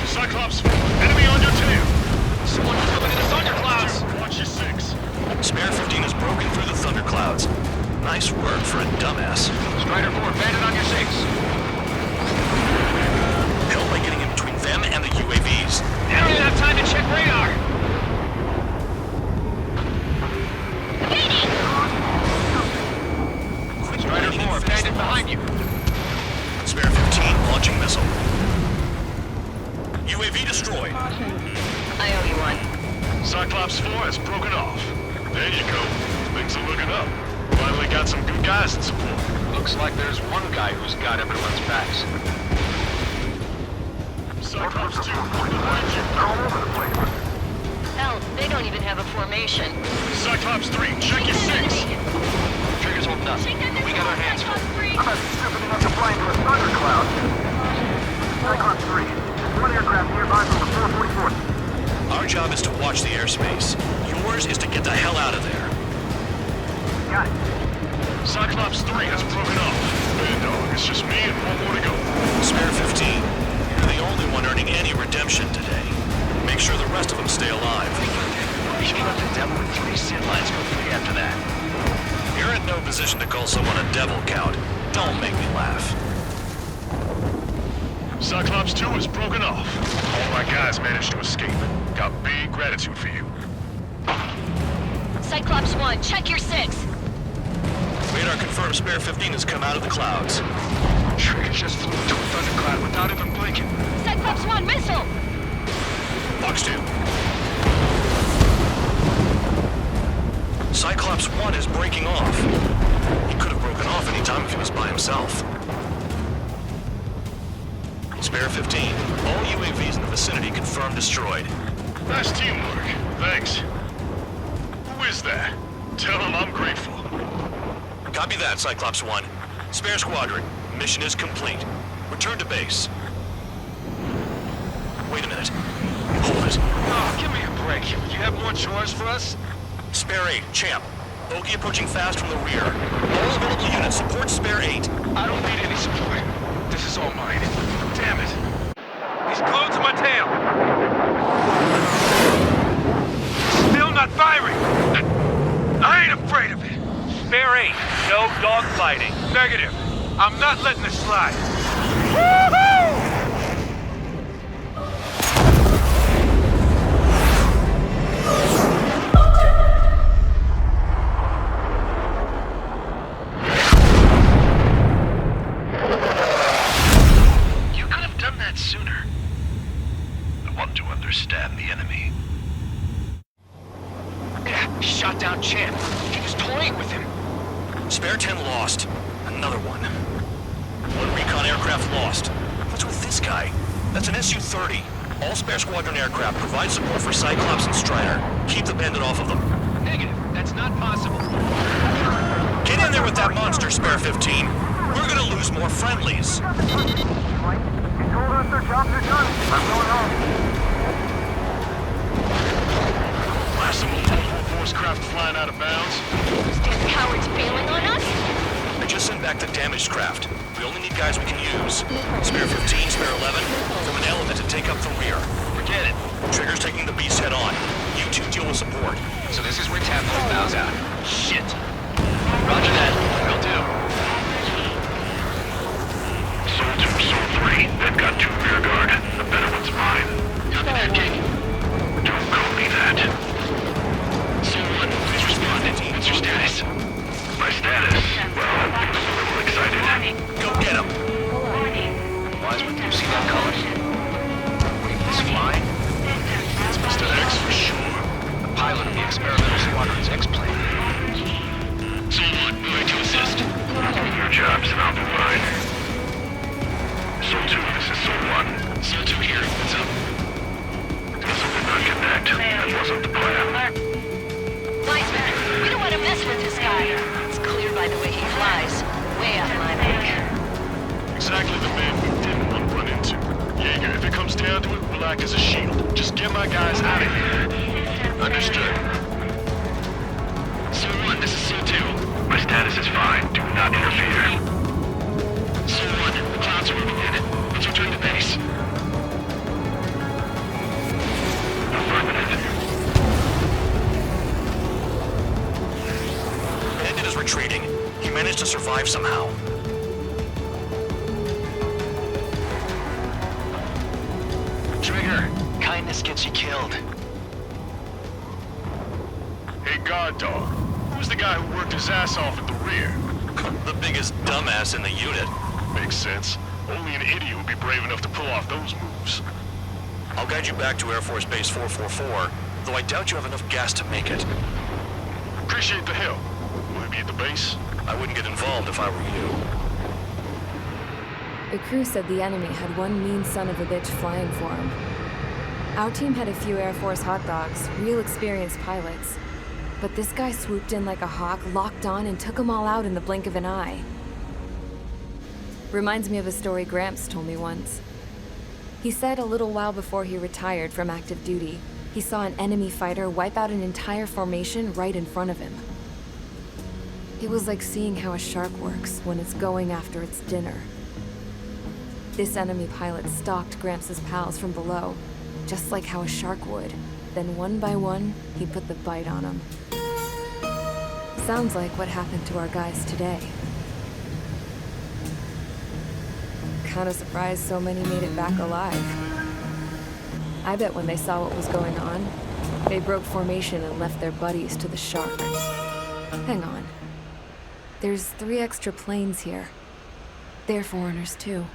S9: Cyclops, enemy on your tail.
S8: Someone coming in the thunderclouds.
S9: Watch your six.
S11: Spare 15 has broken through the thunderclouds. Nice work for a dumbass.
S8: Strider 4, bandit on your 6.
S11: Help by getting in between them and the UAVs.
S8: I don't even have time to check radar. Strider 4, bandit behind you.
S11: Spare 15 launching missile. UAV destroyed.
S10: I owe you one.
S9: Cyclops 4 has broken off. There you go. Things are looking up. Finally got some good guys in support.
S8: Looks like there's one guy who's got everyone's backs.
S9: Cyclops 2, behind you. They're all over the place.
S10: Hell, they don't even have a formation.
S9: Cyclops 3, check your 6.
S8: Trigger's holding up. We got our hands full.
S9: I'm not stripping enough to fly into a thundercloud. Cyclops 3, one aircraft nearby from the 444th.
S11: Our job is to watch the airspace. Yours is to get the hell out of there.
S9: Got it. Cyclops 3 has broken off. Bad dog, it's just me and one more to go.
S11: Spare 15. You're the only one earning any redemption today. Make sure the rest of them stay alive.
S19: We should let the devil with 3 sin lines go free after that.
S11: You're in no position to call someone a devil, Count. Don't make me laugh.
S9: Cyclops 2 has broken off. All my guys managed to escape. Got big gratitude for you.
S10: Cyclops 1, check your 6.
S11: Radar confirms Spare 15 has come out of the clouds.
S9: Trigger just flew into a thundercloud without even blinking.
S10: Cyclops 1, missile!
S11: Fox 2. Cyclops 1 is breaking off. He could have broken off any time if he was by himself. Spare 15. All UAVs in the vicinity confirmed destroyed.
S9: Nice teamwork. Thanks. Who is that? Tell him I'm grateful.
S11: Copy that, Cyclops 1. Spare Squadron. Mission is complete. Return to base. Wait a minute. Hold it.
S8: Oh, give me a break. You have more chores for us?
S11: Spare 8, Champ. Bogey approaching fast from the rear. All available units support Spare 8.
S8: I don't need any support. This is all mine. Damn it. He's glued to my tail. Still not firing. I ain't afraid of it. Spare 8, no dogfighting. Negative. I'm not letting this slide. Woohoo!
S9: You could have done that sooner. I want to understand the enemy.
S8: Shot down Champ. He was toying with him.
S11: Spare 10 lost. Another one. One recon aircraft lost. What's with this guy? That's an Su-30. All Spare Squadron aircraft provide support for Cyclops and Strider. Keep the bandit off of them.
S8: Negative. That's not possible.
S11: Get in there with that monster, Spare 15. We're gonna lose more friendlies.
S9: You told us their jobs are done. I'm going home. Last of the 444's craft flying out of bounds.
S10: These cowards bailing on us?
S11: I just sent back the damaged craft. We only need guys we can use. Spare 15, Spare 11, from an element to take up the rear.
S8: Forget it.
S11: Trigger's taking the beast head on. You two deal with support.
S8: So this is where Tadpole bows out. Shit. Roger that. Will do. exactly the man we didn't want to run into. Jaeger, if it comes down to it, we'll act as a shield. Just get my guys out of here. Understood. C1, this is C2. My status is fine. Do not interfere. C1, the clouds are moving in. Let's return to base. Affirmative.
S11: Bandit is retreating. He managed to survive somehow.
S7: Trigger, kindness gets you killed.
S8: Hey, guard dog. Who's the guy who worked his ass off at the rear?
S11: The biggest dumbass in the unit.
S8: Makes sense. Only an idiot would be brave enough to pull off those moves.
S11: I'll guide you back to Air Force Base 444, though I doubt you have enough gas to make it.
S8: Appreciate the help. Will he be at the base?
S11: I wouldn't get involved if I were you.
S1: The crew said the enemy had one mean son of a bitch flying for him. Our team had a few Air Force hot dogs, real experienced pilots. But this guy swooped in like a hawk, locked on, and took them all out in the blink of an eye. Reminds me of a story Gramps told me once. He said a little while before he retired from active duty, he saw an enemy fighter wipe out an entire formation right in front of him. It was like seeing how a shark works when it's going after its dinner. This enemy pilot stalked Gramps' pals from below, just like how a shark would. Then one by one, he put the bite on them. Sounds like what happened to our guys today. Kinda surprised so many made it back alive. I bet when they saw what was going on, they broke formation and left their buddies to the shark. Hang on. There's 3 extra planes here. They're foreigners too.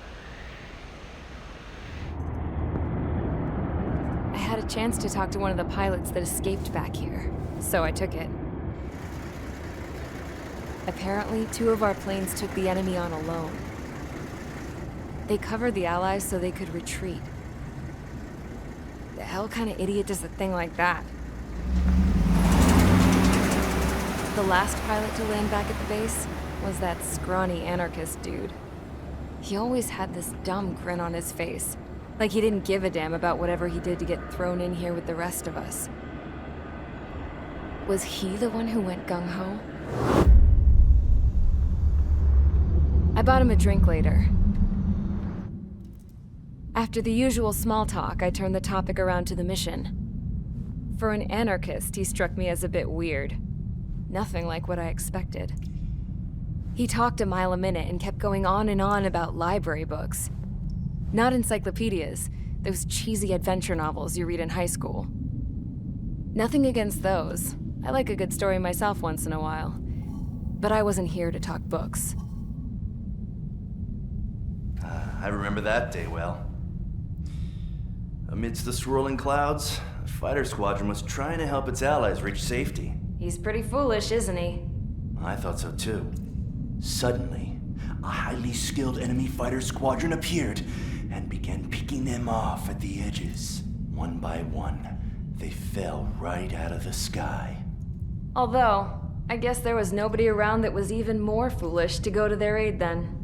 S1: I had a chance to talk to one of the pilots that escaped back here, so I took it. Apparently, 2 of our planes took the enemy on alone. They covered the Allies so they could retreat. The hell kind of idiot does a thing like that? The last pilot to land back at the base was that scrawny anarchist dude. He always had this dumb grin on his face, like he didn't give a damn about whatever he did to get thrown in here with the rest of us. Was he the one who went gung-ho? I bought him a drink later. After the usual small talk, I turned the topic around to the mission. For an anarchist, he struck me as a bit weird. Nothing like what I expected. He talked a mile a minute and kept going on and on about library books. Not encyclopedias, those cheesy adventure novels you read in high school. Nothing against those. I like a good story myself once in a while. But I wasn't here to talk books.
S19: I remember that day well. Amidst the swirling clouds, a fighter squadron was trying to help its allies reach safety.
S1: He's pretty foolish, isn't he?
S19: I thought so too. Suddenly, a highly skilled enemy fighter squadron appeared and began picking them off at the edges. One by one, they fell right out of the sky.
S1: Although, I guess there was nobody around that was even more foolish to go to their aid then.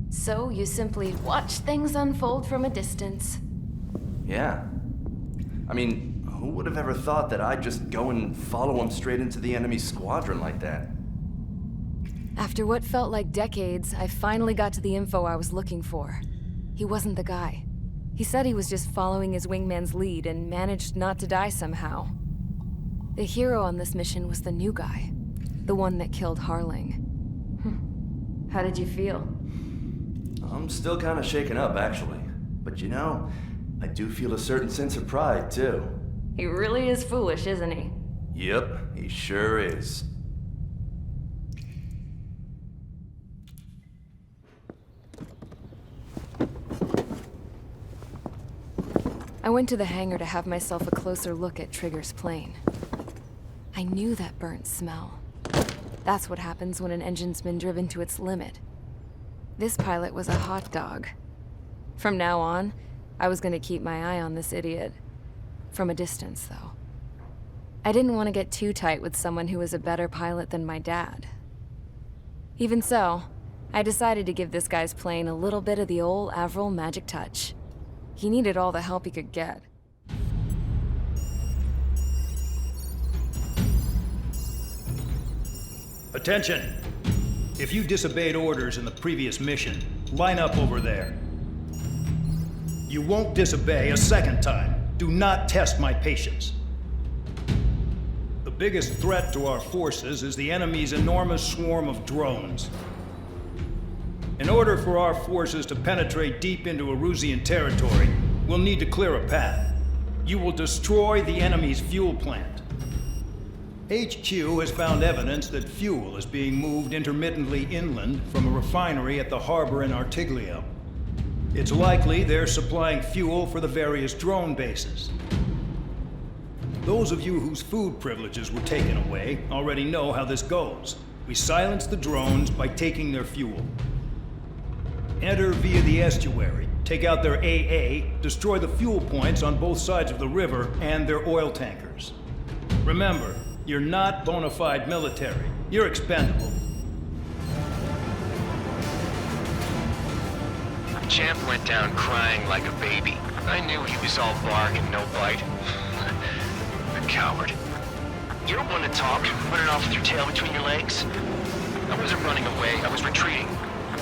S1: So you simply watch things unfold from a distance.
S19: Yeah. I mean, who would have ever thought that I'd just go and follow him straight into the enemy squadron like that?
S1: After what felt like decades, I finally got to the info I was looking for. He wasn't the guy. He said he was just following his wingman's lead and managed not to die somehow. The hero on this mission was the new guy. The one that killed Harling. How did you feel?
S19: I'm still kind of shaken up, actually. But you know, I do feel a certain sense of pride, too.
S1: He really is foolish, isn't he?
S19: Yep, he sure is.
S1: I went to the hangar to have myself a closer look at Trigger's plane. I knew that burnt smell. That's what happens when an engine's been driven to its limit. This pilot was a hot dog. From now on, I was gonna keep my eye on this idiot. From a distance, though. I didn't want to get too tight with someone who was a better pilot than my dad. Even so, I decided to give this guy's plane a little bit of the old Avril magic touch. He needed all the help he could get.
S16: Attention! If you disobeyed orders in the previous mission, line up over there. You won't disobey a second time. Do not test my patience. The biggest threat to our forces is the enemy's enormous swarm of drones. In order for our forces to penetrate deep into Erusian territory, we'll need to clear a path. You will destroy the enemy's fuel plant. HQ has found evidence that fuel is being moved intermittently inland from a refinery at the harbor in Artiglio. It's likely they're supplying fuel for the various drone bases. Those of you whose food privileges were taken away already know how this goes. We silence the drones by taking their fuel. Enter via the estuary, take out their AA, destroy the fuel points on both sides of the river and their oil tankers. Remember, you're not bona fide military. You're expendable.
S8: Champ went down crying like a baby. I knew he was all bark and no bite. The coward. You're one to talk, running off with your tail between your legs. I wasn't running away, I was retreating.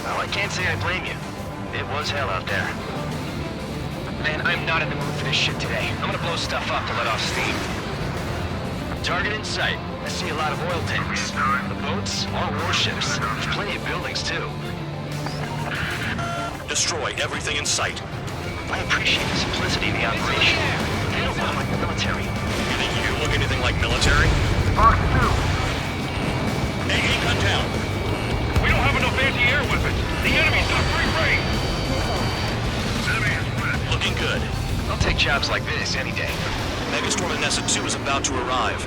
S8: Well, I can't say I blame you. It was hell out there. Man, I'm not in the mood for this shit today. I'm gonna blow stuff up to let off steam. Target in sight. I see a lot of oil tanks. The boats, all warships. There's plenty of buildings, too.
S9: Destroy everything in sight.
S8: I appreciate the simplicity of the operation. They don't look like the military.
S9: You think you look anything like military?
S3: Box 2.
S9: AA, gun down.
S5: We don't have enough anti-air weapons. The enemy's got free reign.
S9: Looking good.
S8: I'll take jobs like this any day.
S9: Megastorm Nessa 2 is about to arrive.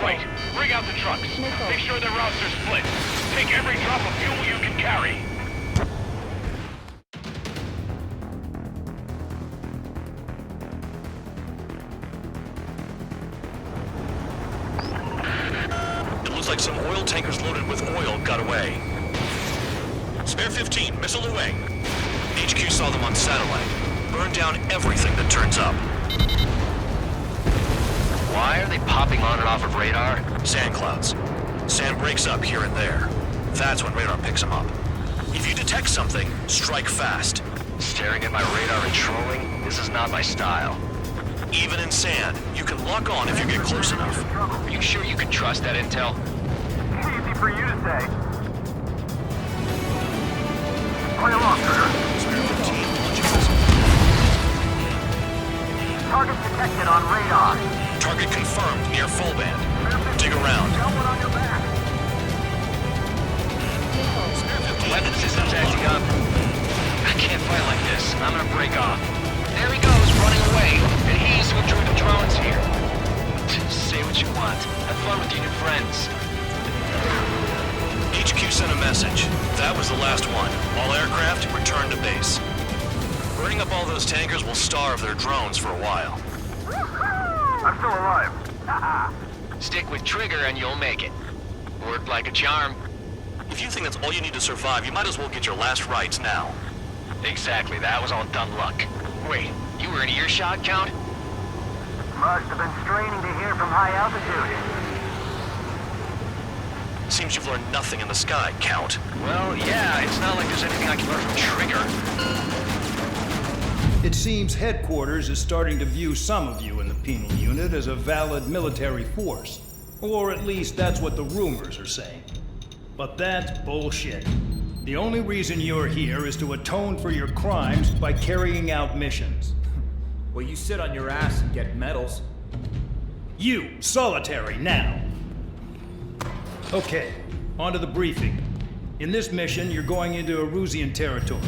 S5: Wait, bring out the trucks. Make sure their routes are split. Take every drop of fuel you can carry.
S9: It looks like some oil tankers loaded with oil got away. Spare 15, missile away. HQ saw them on satellite. Burn down everything that turns up.
S8: Why are they popping on and off of radar?
S9: Sand clouds. Sand breaks up here and there. That's when radar picks them up. If you detect something, strike fast.
S8: Staring at my radar and trolling? This is not my style.
S9: Even in sand, you can lock on if you get close enough.
S8: Are you sure you can trust that intel?
S3: Easy for you to say. Play along, Trigger.
S9: Spare 15 launching.
S3: Target detected on radar.
S9: Target confirmed near full band. Dig around.
S8: Weapon system's acting up. I can't fight like this. I'm gonna break off. There he goes, running away. And he's who drew the drones here. Say what you want. Have fun with your new friends.
S9: HQ sent a message. That was the last one. All aircraft return to base. Burning up all those tankers will starve their drones for a while.
S3: I'm still alive.
S8: Stick with Trigger and you'll make it. Worked like a charm.
S9: If you think that's all you need to survive, you might as well get your last rites now.
S8: Exactly, that was all dumb luck. Wait, you were in earshot, Count?
S3: Must have been straining to hear from high altitude.
S9: Seems you've learned nothing in the sky, Count.
S8: Well, yeah, it's not like there's anything I can learn from Trigger.
S16: It seems headquarters is starting to view some of you in the penal unit as a valid military force. Or at least that's what the rumors are saying. But that's bullshit. The only reason you're here is to atone for your crimes by carrying out missions.
S18: Well, you sit on your ass and get medals.
S16: You, solitary, now. Okay, on to the briefing. In this mission, you're going into Erusian territory.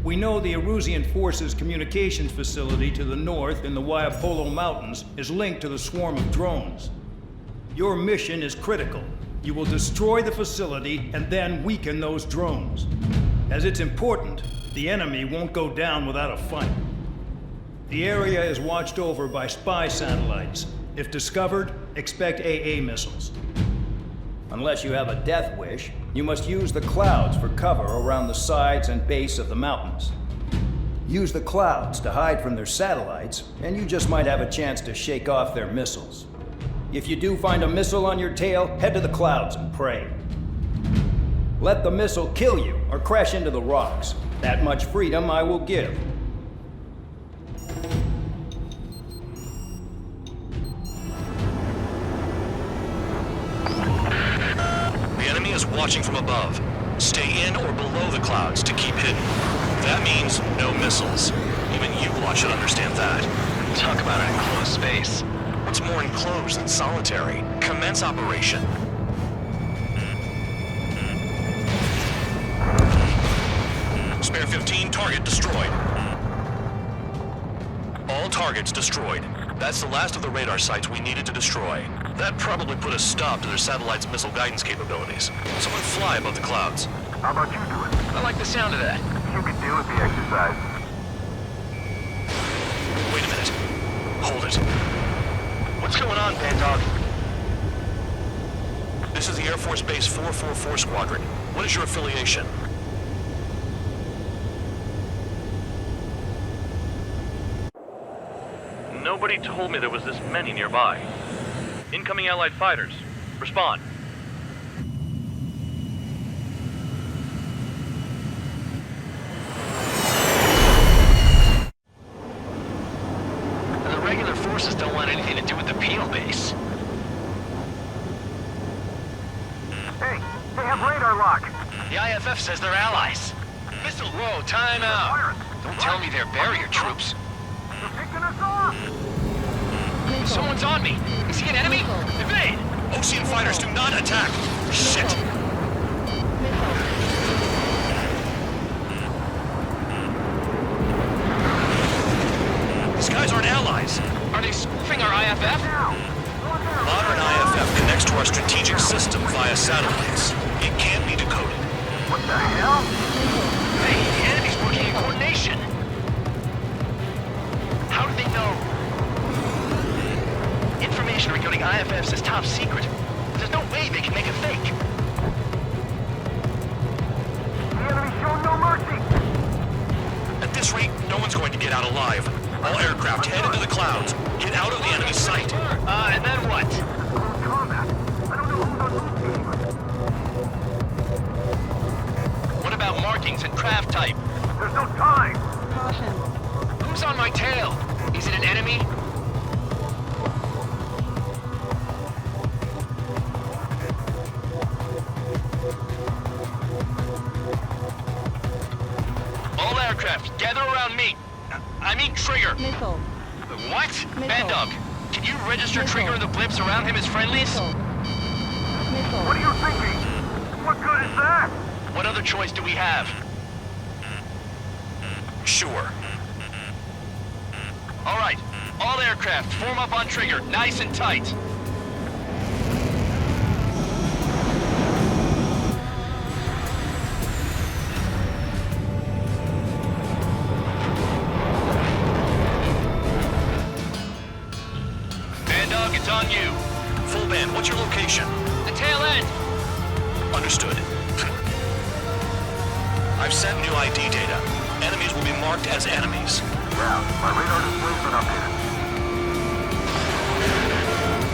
S16: We know the Erusian Forces communications facility to the north in the Waiapolo Mountains is linked to the swarm of drones. Your mission is critical. You will destroy the facility and then weaken those drones. As it's important, the enemy won't go down without a fight. The area is watched over by spy satellites. If discovered, expect AA missiles. Unless you have a death wish, you must use the clouds for cover around the sides and base of the mountains. Use the clouds to hide from their satellites, and you just might have a chance to shake off their missiles. If you do find a missile on your tail, head to the clouds and pray. Let the missile kill you or crash into the rocks. That much freedom I will give.
S11: The enemy is watching from above. Stay in or below the clouds to keep hidden. That means no missiles. Even you lot should understand that.
S7: Talk about an enclosed space.
S11: What's more enclosed than solitary? Commence operation. Spare 15, target destroyed. All targets destroyed. That's the last of the radar sites we needed to destroy. That probably put a stop to their satellite's missile guidance capabilities. Someone fly above the clouds.
S9: How about you do it?
S7: I like the sound of that.
S9: You can deal with the exercise.
S11: Wait a minute. Hold it.
S7: What's going on, Bandog?
S11: This is the Air Force Base 444 Squadron. What is your affiliation?
S20: Nobody told me there was this many nearby. Incoming Allied fighters. Respond.
S7: The regular forces don't want anything to do with the penal base.
S9: Hey, they have radar lock.
S7: The IFF says they're allies. Missile, whoa, time out. Don't tell me they're barrier troops.
S9: They're picking us off.
S7: Someone's on me. Is he an enemy? Evade!
S11: Ocean fighters do not attack! Shit! These guys aren't allies.
S7: Are they spoofing our IFF?
S11: Modern IFF connects to our strategic system via satellites. It can't be decoded.
S9: What the hell?
S7: Hey, the enemy's working in coordination. How do they know? Information regarding IFFs is top secret. There's no way they can make a fake.
S9: The enemy showed no mercy.
S11: At this rate, no one's going to get out alive. All aircraft head into the clouds. Get out of the enemy's sight.
S7: And then what? What about markings and craft type?
S9: There's no time.
S15: Caution.
S7: Who's on my tail? Is it an enemy? All aircraft, gather around me. I mean Trigger.
S15: Missile.
S7: What? Bandog, can you register Trigger and the blips around him as friendlies?
S15: Missile.
S9: What are you thinking? What good is that?
S7: What other choice do we have?
S11: Sure.
S7: All right, all aircraft, form up on Trigger, nice and tight. Bandog, it's on you.
S11: Full band, what's your location?
S7: The tail end.
S11: Understood. I've sent new ID data. Enemies will be marked as enemies.
S9: Yeah, my radar display's been updated.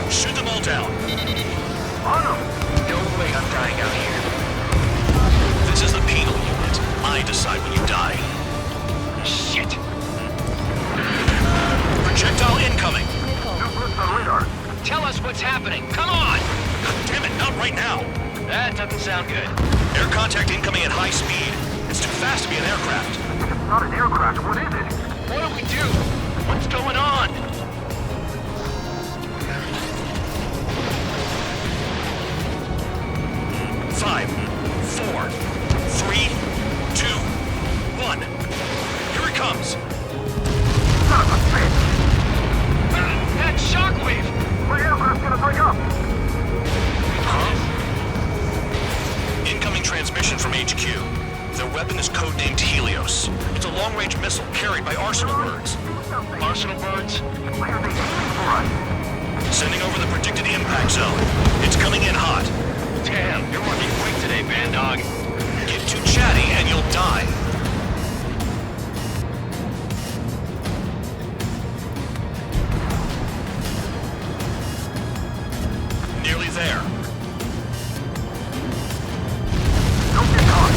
S11: Shoot them all down.
S9: On them!
S7: No way I'm dying out here.
S11: This is the penal unit. I decide when you die.
S7: Shit.
S11: Projectile incoming.
S9: New blips on radar.
S7: Tell us what's happening. Come on!
S11: Damn it, not right now.
S7: That doesn't sound good.
S11: Air contact incoming at high speed. It's too fast to be an aircraft.
S9: It's not an aircraft. What is it?
S7: What do we do? What's going on?
S11: Five, four, three, two, one. Here it comes.
S9: Son of a bitch!
S7: That shockwave!
S9: My aircraft's gonna break up!
S11: Incoming transmission from HQ. Their weapon is codenamed Helios. It's a long-range missile carried by Arsenal birds.
S7: Arsenal birds?
S9: Why are they aiming for us?
S11: Sending over the predicted impact zone. It's coming in hot.
S7: Damn, you're working quick today, band dog.
S11: Get too chatty and you'll die. Nearly there.
S7: Don't get caught.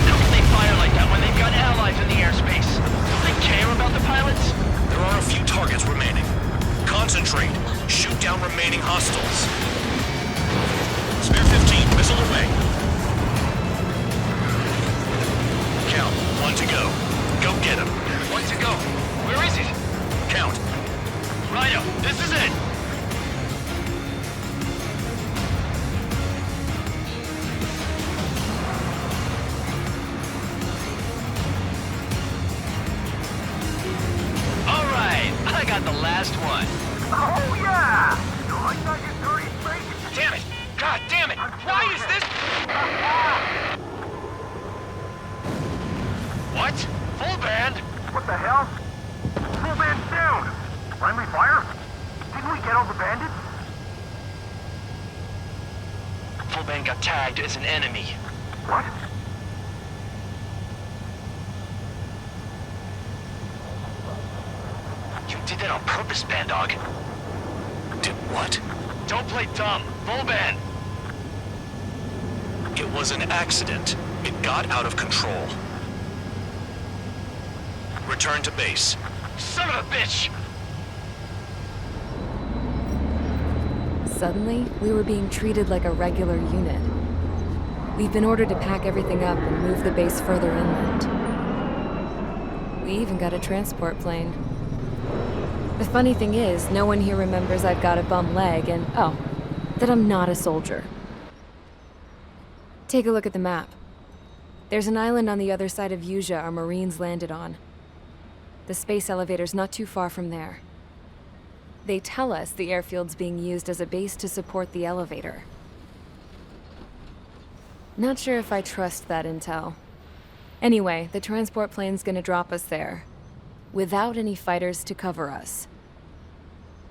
S7: How can they fire like that when they've got allies in the airspace? Do they care about the pilots?
S11: There are a few targets remaining. Concentrate. Shoot down remaining hostiles. Spare 15, missile away. Count. 1 to go. Go get him.
S7: 1 to go. Where is it?
S11: Count.
S7: Rhino, this is it. All right, I got the last one.
S9: Oh, yeah! You like that, you dirty freak?
S7: Damn it! God damn it! Why is this? What? Full band?
S9: What the hell? Full band's down! Friendly fire? Didn't we get all the bandits?
S7: Full band got tagged as an enemy.
S9: What?
S7: You did that on purpose, band dog.
S11: Did what?
S7: Don't play dumb. Full band.
S11: It was an accident. It got out of control. Return to base.
S7: Son of a bitch!
S1: Suddenly, we were being treated like a regular unit. We've been ordered to pack everything up and move the base further inland. We even got a transport plane. The funny thing is, no one here remembers I've got a bum leg and, oh, that I'm not a soldier. Take a look at the map. There's an island on the other side of Usea our Marines landed on. The space elevator's not too far from there. They tell us the airfield's being used as a base to support the elevator. Not sure if I trust that intel. Anyway, the transport plane's gonna drop us there, without any fighters to cover us.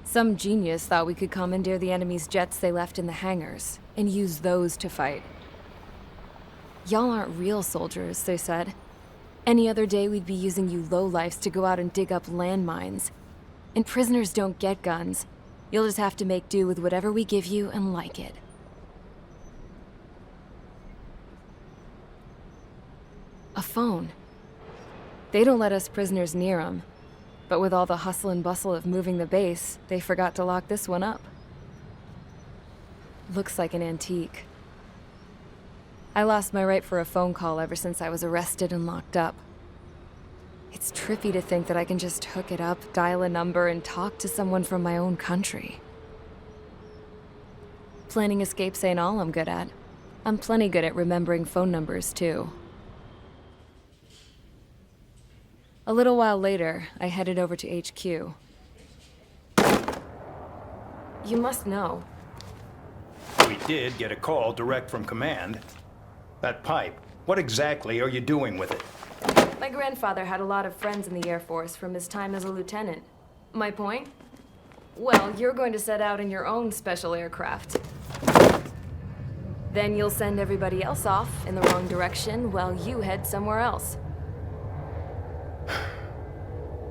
S1: Some genius thought we could commandeer the enemy's jets they left in the hangars, and use those to fight. Y'all aren't real soldiers, they said. Any other day we'd be using you lowlifes to go out and dig up landmines. And prisoners don't get guns. You'll just have to make do with whatever we give you and like it. A phone. They don't let us prisoners near them. But with all the hustle and bustle of moving the base, they forgot to lock this one up. Looks like an antique. I lost my right for a phone call ever since I was arrested and locked up. It's trippy to think that I can just hook it up, dial a number, and talk to someone from my own country. Planning escapes ain't all I'm good at. I'm plenty good at remembering phone numbers, too. A little while later, I headed over to HQ. You must know.
S16: We did get a call direct from command. That pipe, what exactly are you doing with it?
S1: My grandfather had a lot of friends in the Air Force from his time as a lieutenant. My point? Well, you're going to set out in your own special aircraft. Then you'll send everybody else off in the wrong direction while you head somewhere else.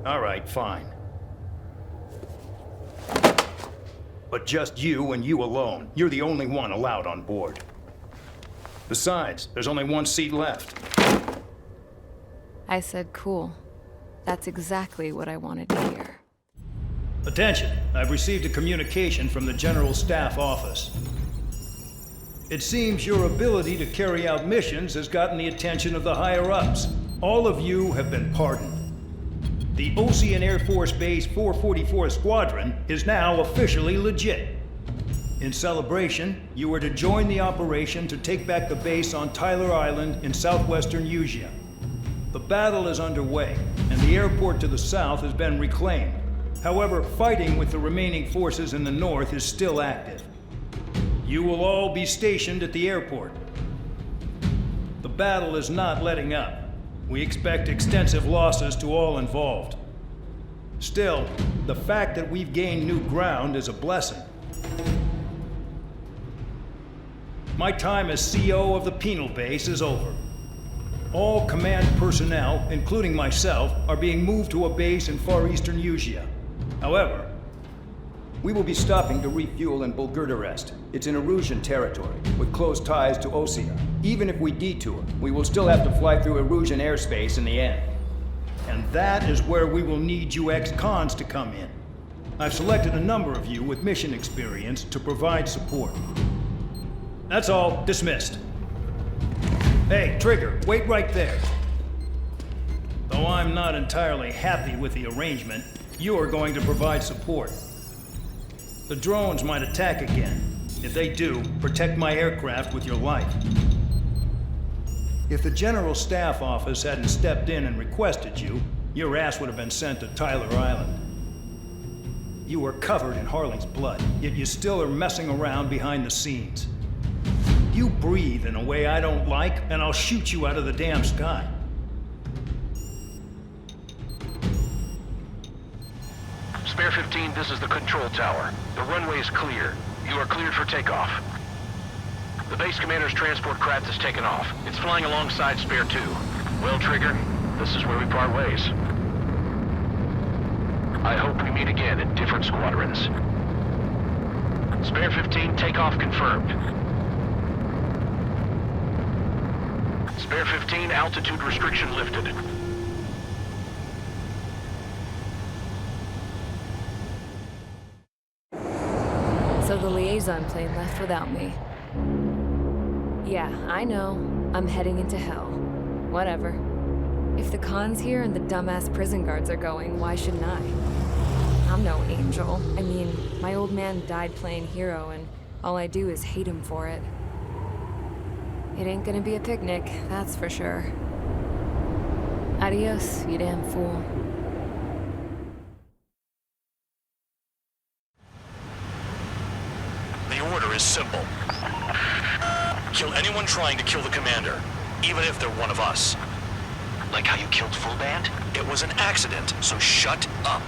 S16: All right, fine. But just you and you alone. You're the only one allowed on board. Besides, there's only one seat left.
S1: I said cool. That's exactly what I wanted to hear.
S16: Attention, I've received a communication from the General Staff Office. It seems your ability to carry out missions has gotten the attention of the higher-ups. All of you have been pardoned. The Ocean Air Force Base 444 Squadron is now officially legit. In celebration, you are to join the operation to take back the base on Tyler Island in southwestern Usea. The battle is underway, and the airport to the south has been reclaimed. However, fighting with the remaining forces in the north is still active. You will all be stationed at the airport. The battle is not letting up. We expect extensive losses to all involved. Still, the fact that we've gained new ground is a blessing. My time as CO of the penal base is over. All command personnel, including myself, are being moved to a base in far eastern Usia. However, we will be stopping to refuel in Bulgurdarest. It's in Erusian territory, with close ties to Osea. Even if we detour, we will still have to fly through Erusian airspace in the end. And that is where we will need you ex-cons to come in. I've selected a number of you with mission experience to provide support. That's all. Dismissed. Hey, Trigger, wait right there. Though I'm not entirely happy with the arrangement, you are going to provide support. The drones might attack again. If they do, protect my aircraft with your life. If the General Staff Office hadn't stepped in and requested you, your ass would have been sent to Tyler Island. You were covered in Harling's blood, yet you still are messing around behind the scenes. You breathe in a way I don't like, and I'll shoot you out of the damn sky.
S9: Spare 15, this is the control tower. The runway is clear. You are cleared for takeoff. The base commander's transport craft has taken off. It's flying alongside Spare 2. Well, Trigger, this is where we part ways. I hope we meet again in different squadrons. Spare 15, takeoff confirmed. Spare 15, altitude restriction lifted.
S1: So the liaison plane left without me. Yeah, I know. I'm heading into hell. Whatever. If the con's here and the dumbass prison guards are going, why shouldn't I? I'm no angel. I mean, my old man died playing hero, and all I do is hate him for it. It ain't gonna be a picnic, that's for sure. Adios, you damn fool.
S11: The order is simple. Kill anyone trying to kill the commander, even if they're one of us.
S7: Like how you killed Full Band?
S11: It was an accident, so shut up.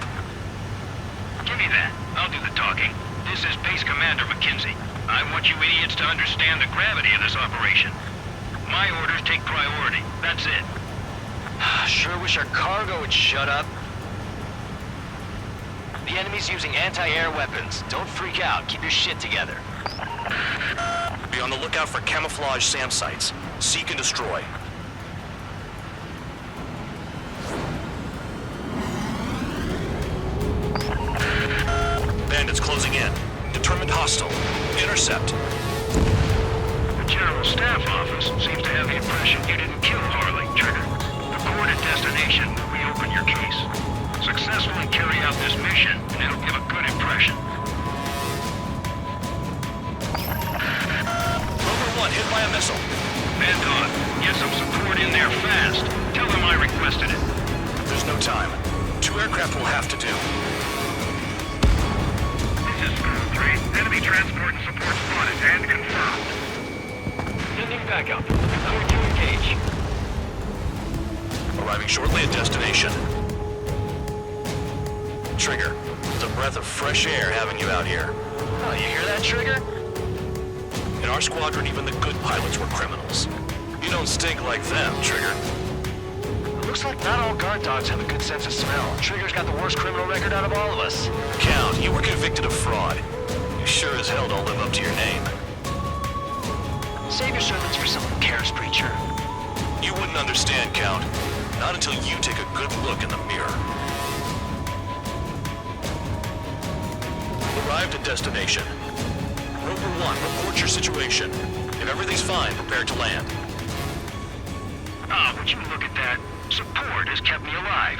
S8: Give me that. I'll do the talking. This is Base Commander McKenzie. I want you idiots to understand the gravity of this operation. My orders take priority. That's it.
S7: Sure wish our cargo would shut up. The enemy's using anti-air weapons. Don't freak out. Keep your shit together.
S11: Be on the lookout for camouflage SAM sites. Seek and destroy. Bandits closing in. Determined hostile. Intercept.
S8: The General Staff Office seems to have the impression you didn't kill Harley, Trigger. The coordinate destination will reopen your case. Successfully carry out this mission, and it'll give a good impression.
S11: Rover 1 hit by a missile.
S8: Man Dog, get some support in there fast. Tell them I requested it.
S11: There's no time. 2 aircraft will have to do.
S8: This is School 3. Enemy transport and support spotted and confirmed. Sending backup. Clear to engage.
S11: Arriving shortly at destination. Trigger, it's a breath of fresh air having you out here.
S7: Oh, you hear that, Trigger?
S11: In our squadron, even the good pilots were criminals. You don't stink like them, Trigger.
S7: Looks like not all guard dogs have a good sense of smell. Trigger's got the worst criminal record out of all of us.
S11: Count, you were convicted of fraud. You sure as hell don't live up to your name.
S7: Save your servants for someone who cares, Preacher.
S11: You wouldn't understand, Count. Not until you take a good look in the mirror. Arrived at destination. Rover 1, report your situation. If everything's fine, prepare to land.
S8: Ah, would you look at that? Support has kept me alive.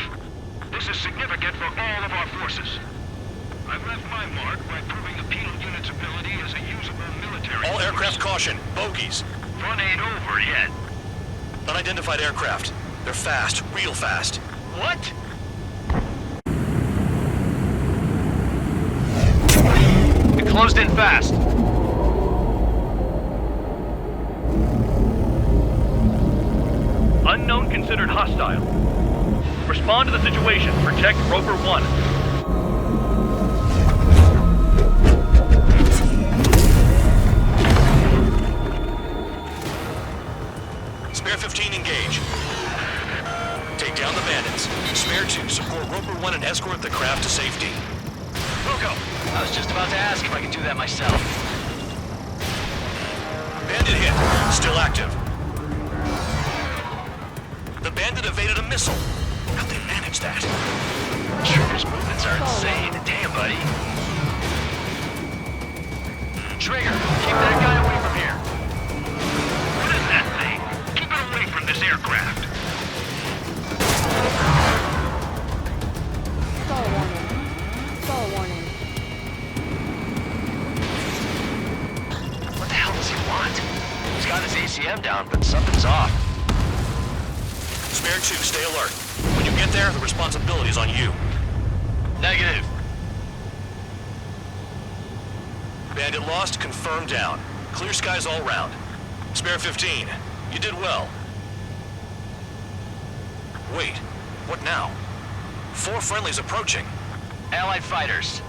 S8: This is significant for all of our forces. I've left my mark by proving the penal unit's ability as a usable military
S11: All aircraft
S8: force.
S11: caution, bogies.
S8: Fun ain't over yet.
S11: Unidentified aircraft. They're fast, real fast.
S8: What?
S7: It closed in fast.
S20: Unknown considered hostile. Respond to the situation. Protect Rover 1.
S11: Spare 15, engage. Take down the bandits. Spare 2, support Roper 1 and escort the craft to safety.
S7: Rocco, I was just about to ask if I could do that myself.
S11: Bandit hit. Still active. The bandit evaded a missile. How'd they manage that?
S7: Trigger's movements are insane. Damn, buddy. Trigger, keep that guy away from here.
S8: What is that thing? Keep it away from this aircraft.
S15: Stall warning. Stall warning.
S7: What the hell does he want? He's got his ACM down, but something's off.
S11: Spare 2, stay alert. When you get there, the responsibility is on you.
S7: Negative.
S11: Bandit lost, confirmed down. Clear skies all round. Spare 15. You did well. Wait, what now? 4 friendlies approaching.
S7: Allied fighters.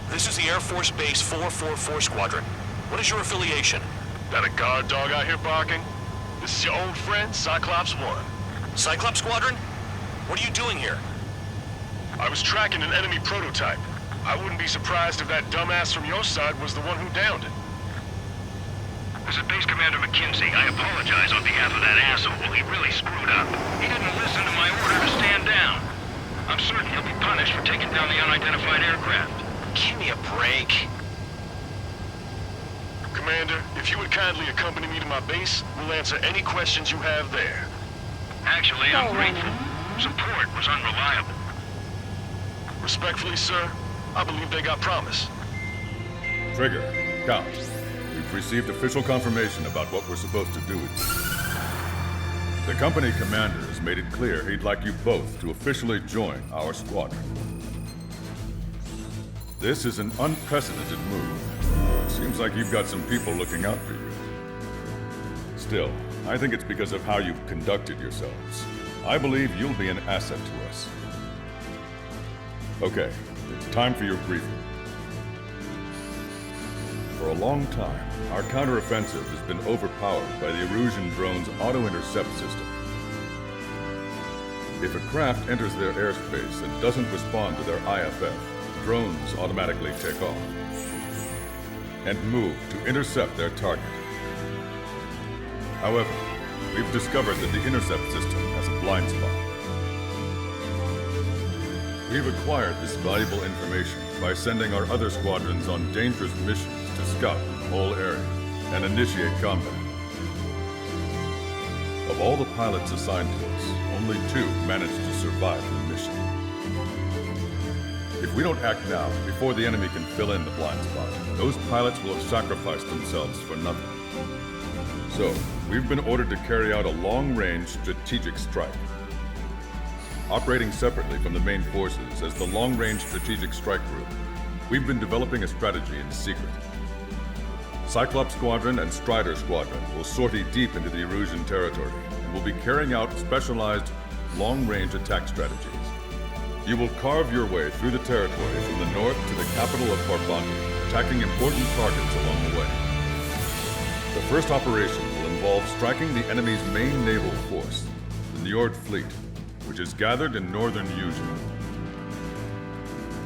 S11: This is the Air Force Base 444 Squadron. What is your affiliation?
S8: Got a guard dog out here barking? This is your old friend, Cyclops 1.
S11: Cyclops Squadron? What are you doing here?
S8: I was tracking an enemy prototype. I wouldn't be surprised if that dumbass from your side was the one who downed it. This is Base Commander McKinsey. I apologize on behalf of that asshole. He really screwed up. He didn't listen to my order to stand down. I'm certain he'll be punished for taking down the unidentified aircraft.
S7: Give me a break.
S8: Commander, if you would kindly accompany me to my base, we'll answer any questions you have there. Actually, I'm grateful. Support was unreliable. Respectfully, sir, I believe they got promise.
S21: Trigger, Count. We've received official confirmation about what we're supposed to do with you. The company commander has made it clear he'd like you both to officially join our squadron. This is an unprecedented move. Seems like you've got some people looking out for you. Still, I think it's because of how you've conducted yourselves. I believe you'll be an asset to us. Okay, it's time for your briefing. For a long time, our counteroffensive has been overpowered by the Erusian drone's auto-intercept system. If a craft enters their airspace and doesn't respond to their IFF, drones automatically take off and move to intercept their target. However, we've discovered that the intercept system has a blind spot. We've acquired this valuable information by sending our other squadrons on dangerous missions to scout the whole area and initiate combat. Of all the pilots assigned to us, only 2 managed to survive the mission. If we don't act now, before the enemy can fill in the blind spot, those pilots will have sacrificed themselves for nothing. So, we've been ordered to carry out a long-range strategic strike. Operating separately from the main forces as the Long-Range Strategic Strike Group, we've been developing a strategy in secret. Cyclops Squadron and Strider Squadron will sortie deep into the Erusian territory and will be carrying out specialized long-range attack strategies. You will carve your way through the territory from the north to the capital of Farbanti, attacking important targets along the way. The first operation will involve striking the enemy's main naval force, the Njord Fleet, which is gathered in northern Eugene.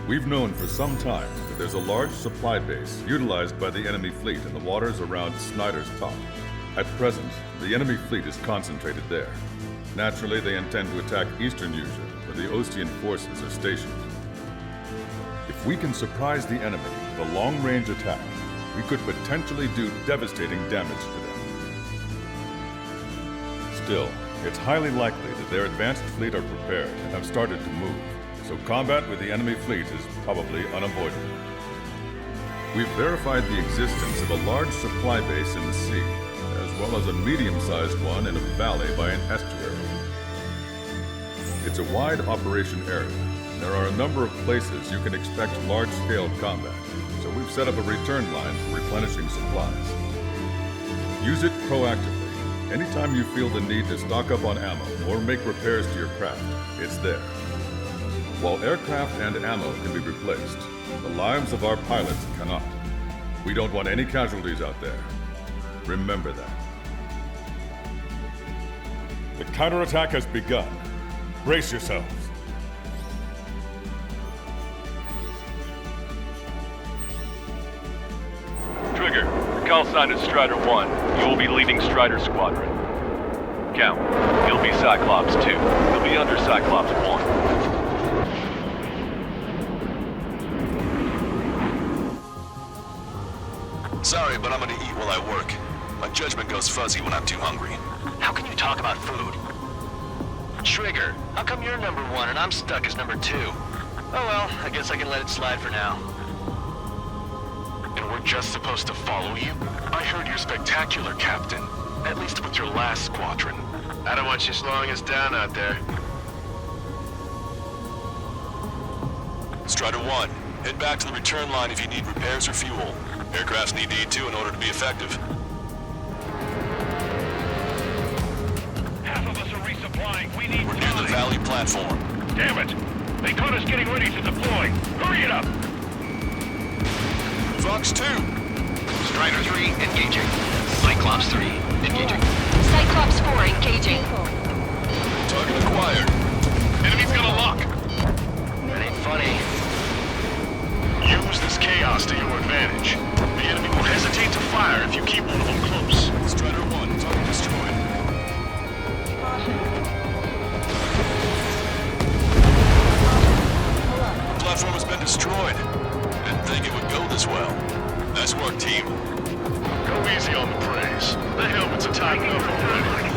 S21: We've known for some time that there's a large supply base utilized by the enemy fleet in the waters around Snyder's Top. At present, the enemy fleet is concentrated there. Naturally, they intend to attack eastern Eugene, where the Osean forces are stationed. If we can surprise the enemy with a long-range attack, we could potentially do devastating damage to them. Still, it's highly likely that their advanced fleet are prepared and have started to move, so combat with the enemy fleet is probably unavoidable. We've verified the existence of a large supply base in the sea, as well as a medium-sized one in a valley by an estuary. It's a wide operation area, and there are a number of places you can expect large-scale combat, so we've set up a return line for replenishing supplies. Use it proactively. Anytime you feel the need to stock up on ammo or make repairs to your craft, it's there. While aircraft and ammo can be replaced, the lives of our pilots cannot. We don't want any casualties out there. Remember that. The counterattack has begun. Brace yourselves.
S20: Trigger, your call sign is Strider 1. You will be leading Strider Squadron. Count, you'll be Cyclops 2. You'll be under Cyclops 1.
S11: Sorry, but I'm gonna eat while I work. My judgment goes fuzzy when I'm too hungry.
S7: How can you talk about food? Trigger, how come you're number 1 and I'm stuck as number 2? Oh well, I guess I can let it slide for now.
S8: And we're just supposed to follow you? I heard you're spectacular, Captain. At least with your last squadron. I don't want you slowing us down out there.
S11: Strider 1, head back to the return line if you need repairs or fuel. Aircrafts need to eat too in order to be effective.
S8: Half of us are resupplying. We need
S11: We're near the Valley platform.
S8: Damn it! They caught us getting ready to deploy. Hurry it up!
S11: Fox 2!
S7: Strider 3, engaging. Cyclops 3, engaging.
S10: Cyclops 4 engaging.
S11: Target acquired.
S8: Enemy's got a lock.
S7: That ain't funny.
S8: Use this chaos to your advantage. The enemy will hesitate to fire if you keep one of them close.
S11: Strider 1, target destroyed. The platform has been destroyed. Didn't think it would go this well. Nice work, team.
S8: Go easy on the praise. The helmets are tight enough already.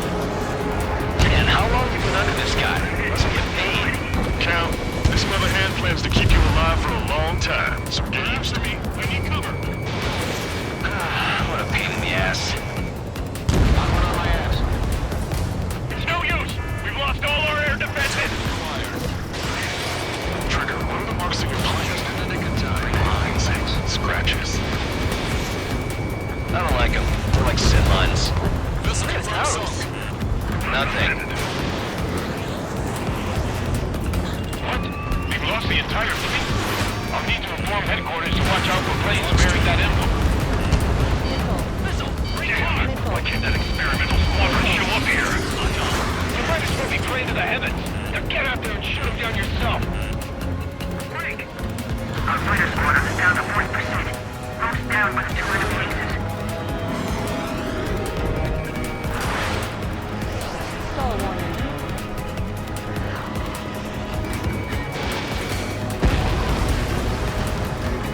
S7: Man, how long have you been under this guy? Must get paid.
S8: Count, this mother hand plans to keep you alive for a long time, so get used to me. I need cover.
S7: What a pain in the ass.
S8: It's no use. We've lost all our air defenses. Trigger, what are the marks of your plane? Just in the nick of time. Lines, scratches.
S7: I don't like them. They're like sin lines.
S11: Missile confirmed sunk.
S7: Nothing.
S8: What? We've lost the entire fleet? I'll need to inform headquarters to watch out for planes bearing that emblem. Missile! Yeah. Why can't that experimental squadron show up here? You might as well be praying to the heavens. Now get out there and shoot them down yourself. Right.
S3: Our fighter squadron is down to 40%. Most down with 200 cases.
S15: Stall warning.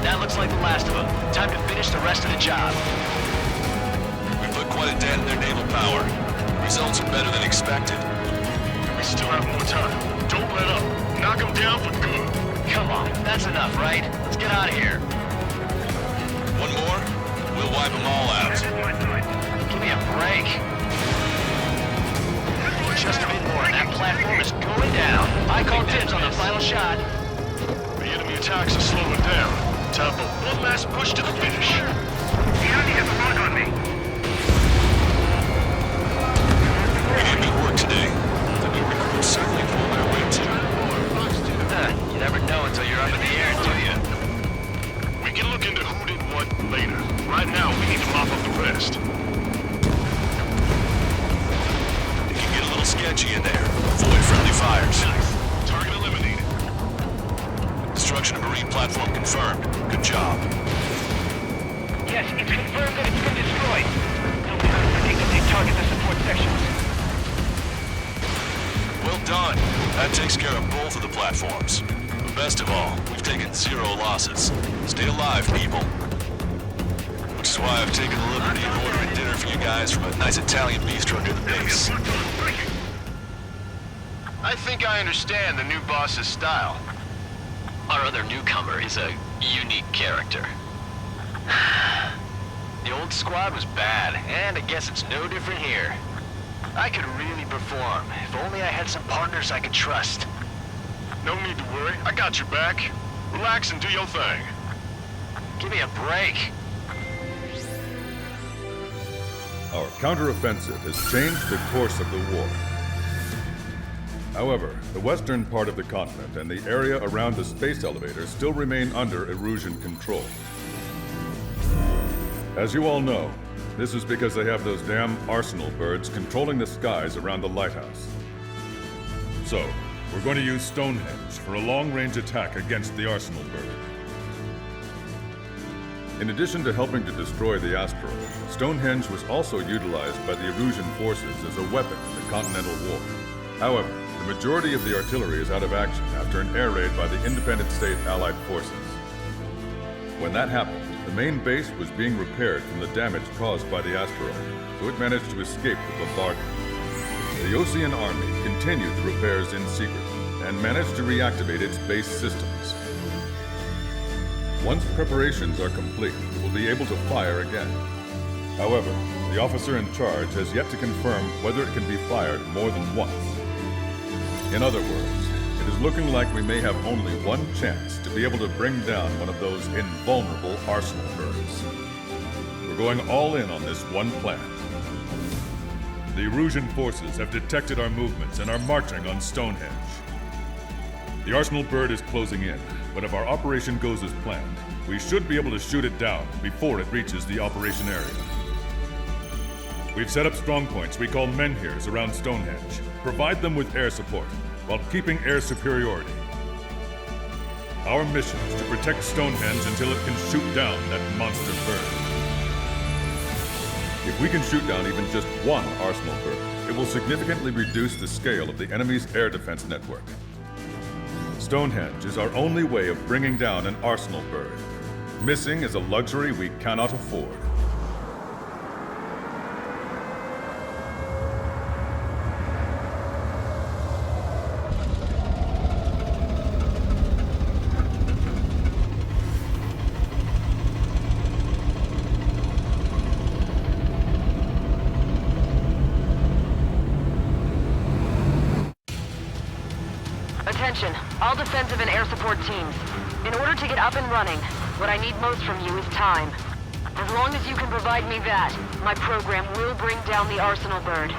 S7: That looks like the last of them. Time to finish the rest of the job.
S11: We put quite a dent in their naval power. Results are better than expected.
S8: We still have more time. Don't let up. Knock them down for good.
S7: Come on, that's enough, right? Let's get out of here.
S11: One more, we'll wipe them all out.
S7: Give me a break. Just a bit more, and that platform is going down. I call dibs on the final shot.
S8: The enemy attacks are slowing down. Time for one last push to the finish. The enemy has a lock on me.
S11: We did good work today. The new recruits certainly pulled their weight too.
S7: You never know until you're up in the air, do you?
S8: We can look into who did what later. Right now, we need to mop up the rest.
S11: It can get a little sketchy in there. Avoid friendly fires.
S8: Nice. Target eliminated.
S11: Destruction of marine platform confirmed. Good job.
S8: Yes, it's confirmed that it's been destroyed. Don't be predicting they target the support sections.
S11: Well done. That takes care of both of the platforms. But best of all, we've taken 0 losses. Stay alive, people. Which is why I've taken the liberty of ordering dinner for you guys from a nice Italian bistro near the base.
S8: I think I understand the new boss's style.
S7: Our other newcomer is a unique character. The old squad was bad, and I guess it's no different here. I could really perform, if only I had some partners I could trust.
S8: No need to worry, I got your back. Relax and do your thing.
S7: Give me a break.
S21: Our counteroffensive has changed the course of the war. However, the western part of the continent and the area around the space elevator still remain under Erusian control. As you all know, This is because they have those damn arsenal birds controlling the skies around the lighthouse. So, we're going to use Stonehenge for a long-range attack against the arsenal bird. In addition to helping to destroy the asteroid, Stonehenge was also utilized by the Erusian forces as a weapon in the Continental War. However, the majority of the artillery is out of action after an air raid by the independent state Allied forces. When that happened, the main base was being repaired from the damage caused by the asteroid, so it managed to escape the bombardment. The Osean Army continued the repairs in secret and managed to reactivate its base systems. Once preparations are complete, it will be able to fire again. However, the officer in charge has yet to confirm whether it can be fired more than once. In other words, it is looking like we may have only one chance to be able to bring down one of those invulnerable arsenal birds. We're going all in on this one plan. The Erusian forces have detected our movements and are marching on Stonehenge. The arsenal bird is closing in, but if our operation goes as planned, we should be able to shoot it down before it reaches the operation area. We've set up strongpoints we call menhirs around Stonehenge. Provide them with air support while keeping air superiority. Our mission is to protect Stonehenge until it can shoot down that monster bird. If we can shoot down even just one arsenal bird, it will significantly reduce the scale of the enemy's air defense network. Stonehenge is our only way of bringing down an arsenal bird. Missing is a luxury we cannot afford.
S2: Attention, all defensive and air support teams. In order to get up and running, what I need most from you is time. As long as you can provide me that, my program will bring down the arsenal bird.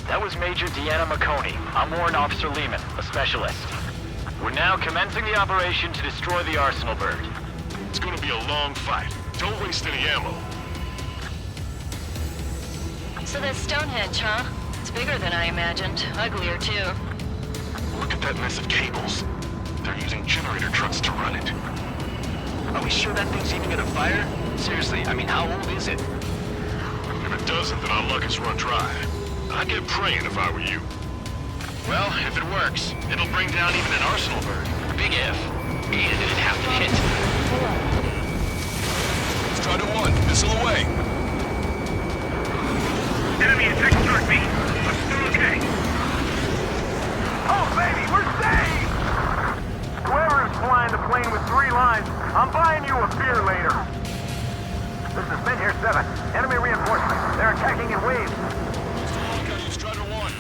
S7: That was Major Deanna McConey. I'm Warrant Officer Lehman, a specialist. We're now commencing the operation to destroy the arsenal bird.
S8: It's gonna be a long fight. Don't waste any ammo.
S10: So that's Stonehenge, huh? It's bigger than I imagined. Uglier, too.
S8: Look at that mess of cables. They're using generator trucks to run it.
S7: Are we sure that thing's even gonna fire? Seriously, I mean, how old is it?
S8: If it doesn't, then our luck is run dry. I'd get praying if I were you.
S7: Well, if it works, it'll bring down even an arsenal bird. Big if. And it'd have to hit.
S5: Strider 1, missile away.
S8: Enemy attack start me. I'm still okay.
S9: Oh, baby, we're saved! Whoever is flying the plane with 3 lines, I'm buying you a beer later. This is Menhir 7. Enemy reinforcements. They're attacking in waves.
S5: Strider 1.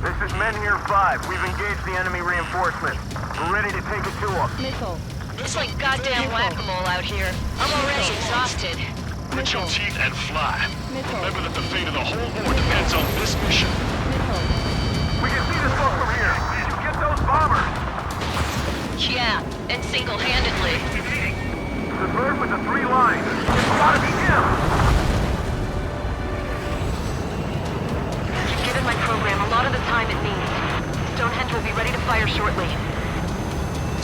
S9: This is Menhir 5. We've engaged the enemy reinforcements. We're ready to take it to them.
S15: Missile.
S10: It's like goddamn whack-a-mole out here. I'm already exhausted.
S8: Grit your teeth and fly.
S15: Missile.
S8: Remember that the fate of the whole war depends on this mission.
S9: We can see the smoke from here. Get those bombers.
S10: Yeah, and single-handedly.
S9: The bird with the 3 lines. It's gotta be him.
S2: You've given my program a lot of the time it needs. Stonehenge will be ready to fire shortly.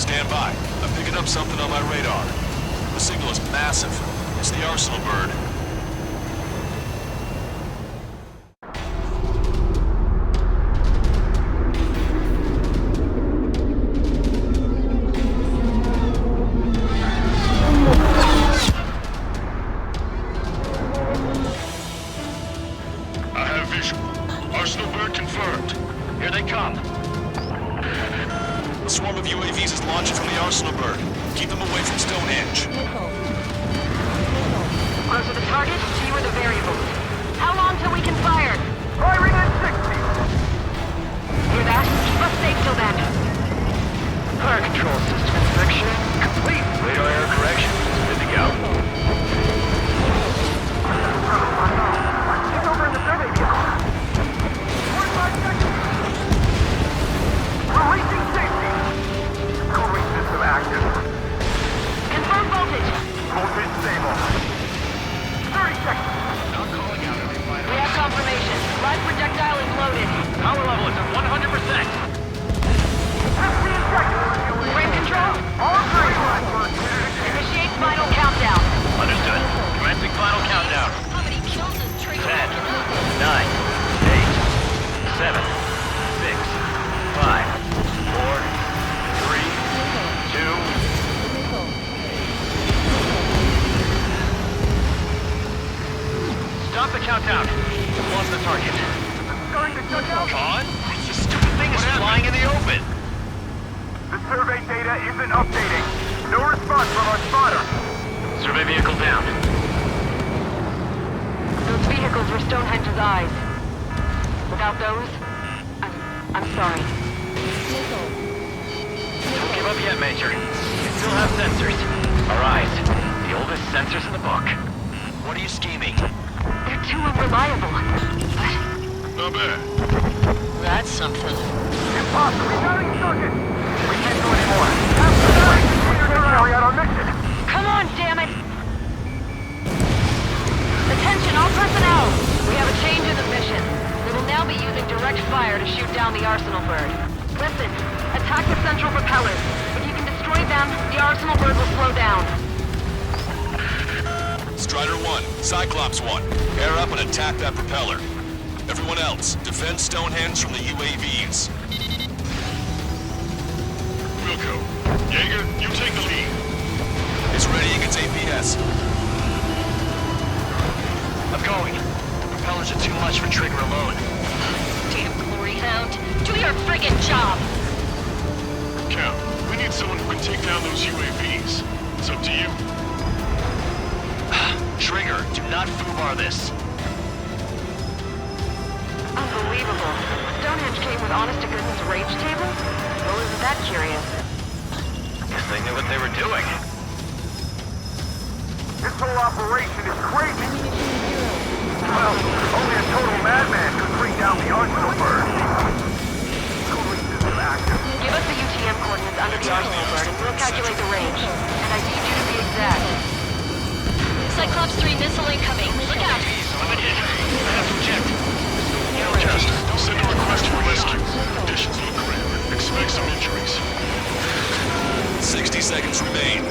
S5: Stand by. I'm picking up something on my radar. The signal is massive. It's the arsenal bird.
S8: I have visual. Arsenal bird confirmed. Here they come.
S5: A swarm of UAVs is launching from the arsenal bird. Keep them away from Stonehenge.
S2: Closer the target, fewer the variables. How long till we can fire?
S9: Firing at 60.
S2: Hear that? Keep us safe till then.
S7: Fire control system inspection complete. Radar air correction. Good to go.
S9: He's over in the survey vehicle. 45 seconds. We're reaching safety. Cooling system active.
S2: Confirm voltage.
S9: Voltage stable. 30
S2: Live projectile is loaded.
S8: Power level is at 100%.
S2: Frame control. All three. Initiate final countdown.
S8: Understood. Commencing final countdown.
S10: How many kills is Trigger
S8: 10, 9, 8,
S10: making?
S8: 7, 6, 5, 4, 3, 2. Stop the countdown. Lost the target.
S9: Going to shut down?
S8: Con? This stupid thing is flying in the open.
S9: The survey data isn't updating. No response from our spotter.
S8: Survey vehicle down.
S2: Those vehicles were Stonehenge's eyes. Without those, I'm sorry.
S8: Don't give up yet, Major. We still have sensors. Our eyes. The oldest sensors in the book. What are you scheming?
S2: They're too unreliable.
S8: Not bad.
S10: That's something.
S9: Impossible. Rerouting circuit. We can't do anymore. Continue to carry out our mission.
S2: Come on, damn it! Attention, all personnel! We have a change in the mission. We will now be using direct fire to shoot down the Arsenal bird. Listen, attack the central propellers. If you can destroy them, the Arsenal bird will slow down.
S11: Strider 1, Cyclops 1, air up and attack that propeller. Everyone else, defend Stonehenge from the UAVs.
S20: Wilco. Jaeger, you take the lead.
S11: It's ready against APS.
S8: I'm going. The propellers are too much for Trigger alone.
S10: Damn glory hound. Do your friggin' job.
S20: Cap, we need someone who can take down those UAVs. It's up to you.
S8: Trigger, do not foobar this.
S2: Unbelievable. Stonehenge came with honest-to-goodness rage tables? Well, isn't that curious?
S8: Guess they knew what they were doing.
S9: This whole operation is crazy. Well, only a total madman could bring down the Arsenal bird. Cooling system active.
S2: Give us the UTM coordinates under the Arsenal bird and we'll calculate the range. And I need you to be exact.
S10: Cyclops 3 missile incoming. Look out!
S8: I'm hit. I have to eject.
S20: Just send a request for rescue. Conditions look grim. Expect some injuries.
S11: 60 seconds remain.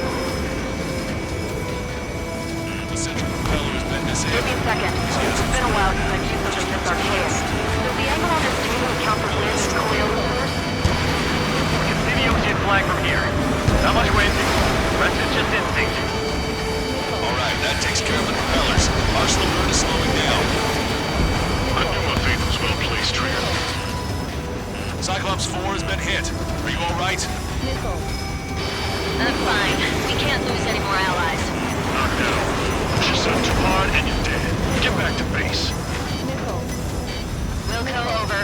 S11: The central propeller has been
S2: Give me
S11: disabled.
S2: a second. It's been a while since I've used something this archaic. Does the angle on this table account for wind and coilovers?
S8: You can see the ocean flag from here. Not much wind. The rest is just instinct.
S11: Alright, that takes care of the propellers. Arsenal bird is slowing down.
S20: I knew my faith was well placed, Trigger.
S11: Cyclops 4 has been hit. Are you alright?
S10: I'm fine. We can't lose any more allies.
S20: Not now. Push yourself too hard and you're dead. Get back to base.
S10: Wilco over.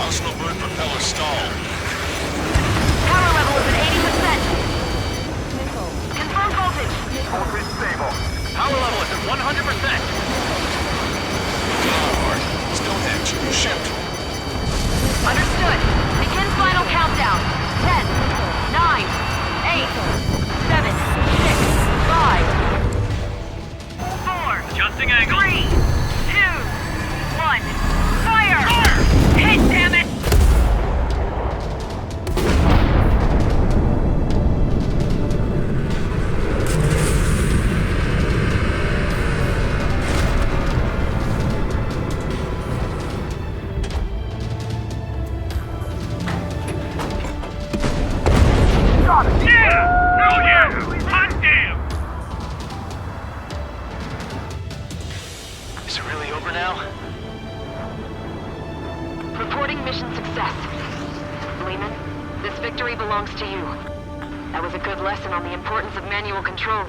S11: Arsenal bird propeller stalled.
S2: Power level is at 80%. Confirm voltage.
S9: Voltage stable.
S8: Power level is at 100%.
S11: Stonehenge, shift.
S2: Understood. Begin final countdown. 10, 9, 8, 7, 6, 5, 4,
S8: Adjusting angle.
S2: 3, 2, 1. Fire! Hit, damn it!
S8: Is it really over now?
S2: Reporting mission success. Lehman, this victory belongs to you. That was a good lesson on the importance of manual control.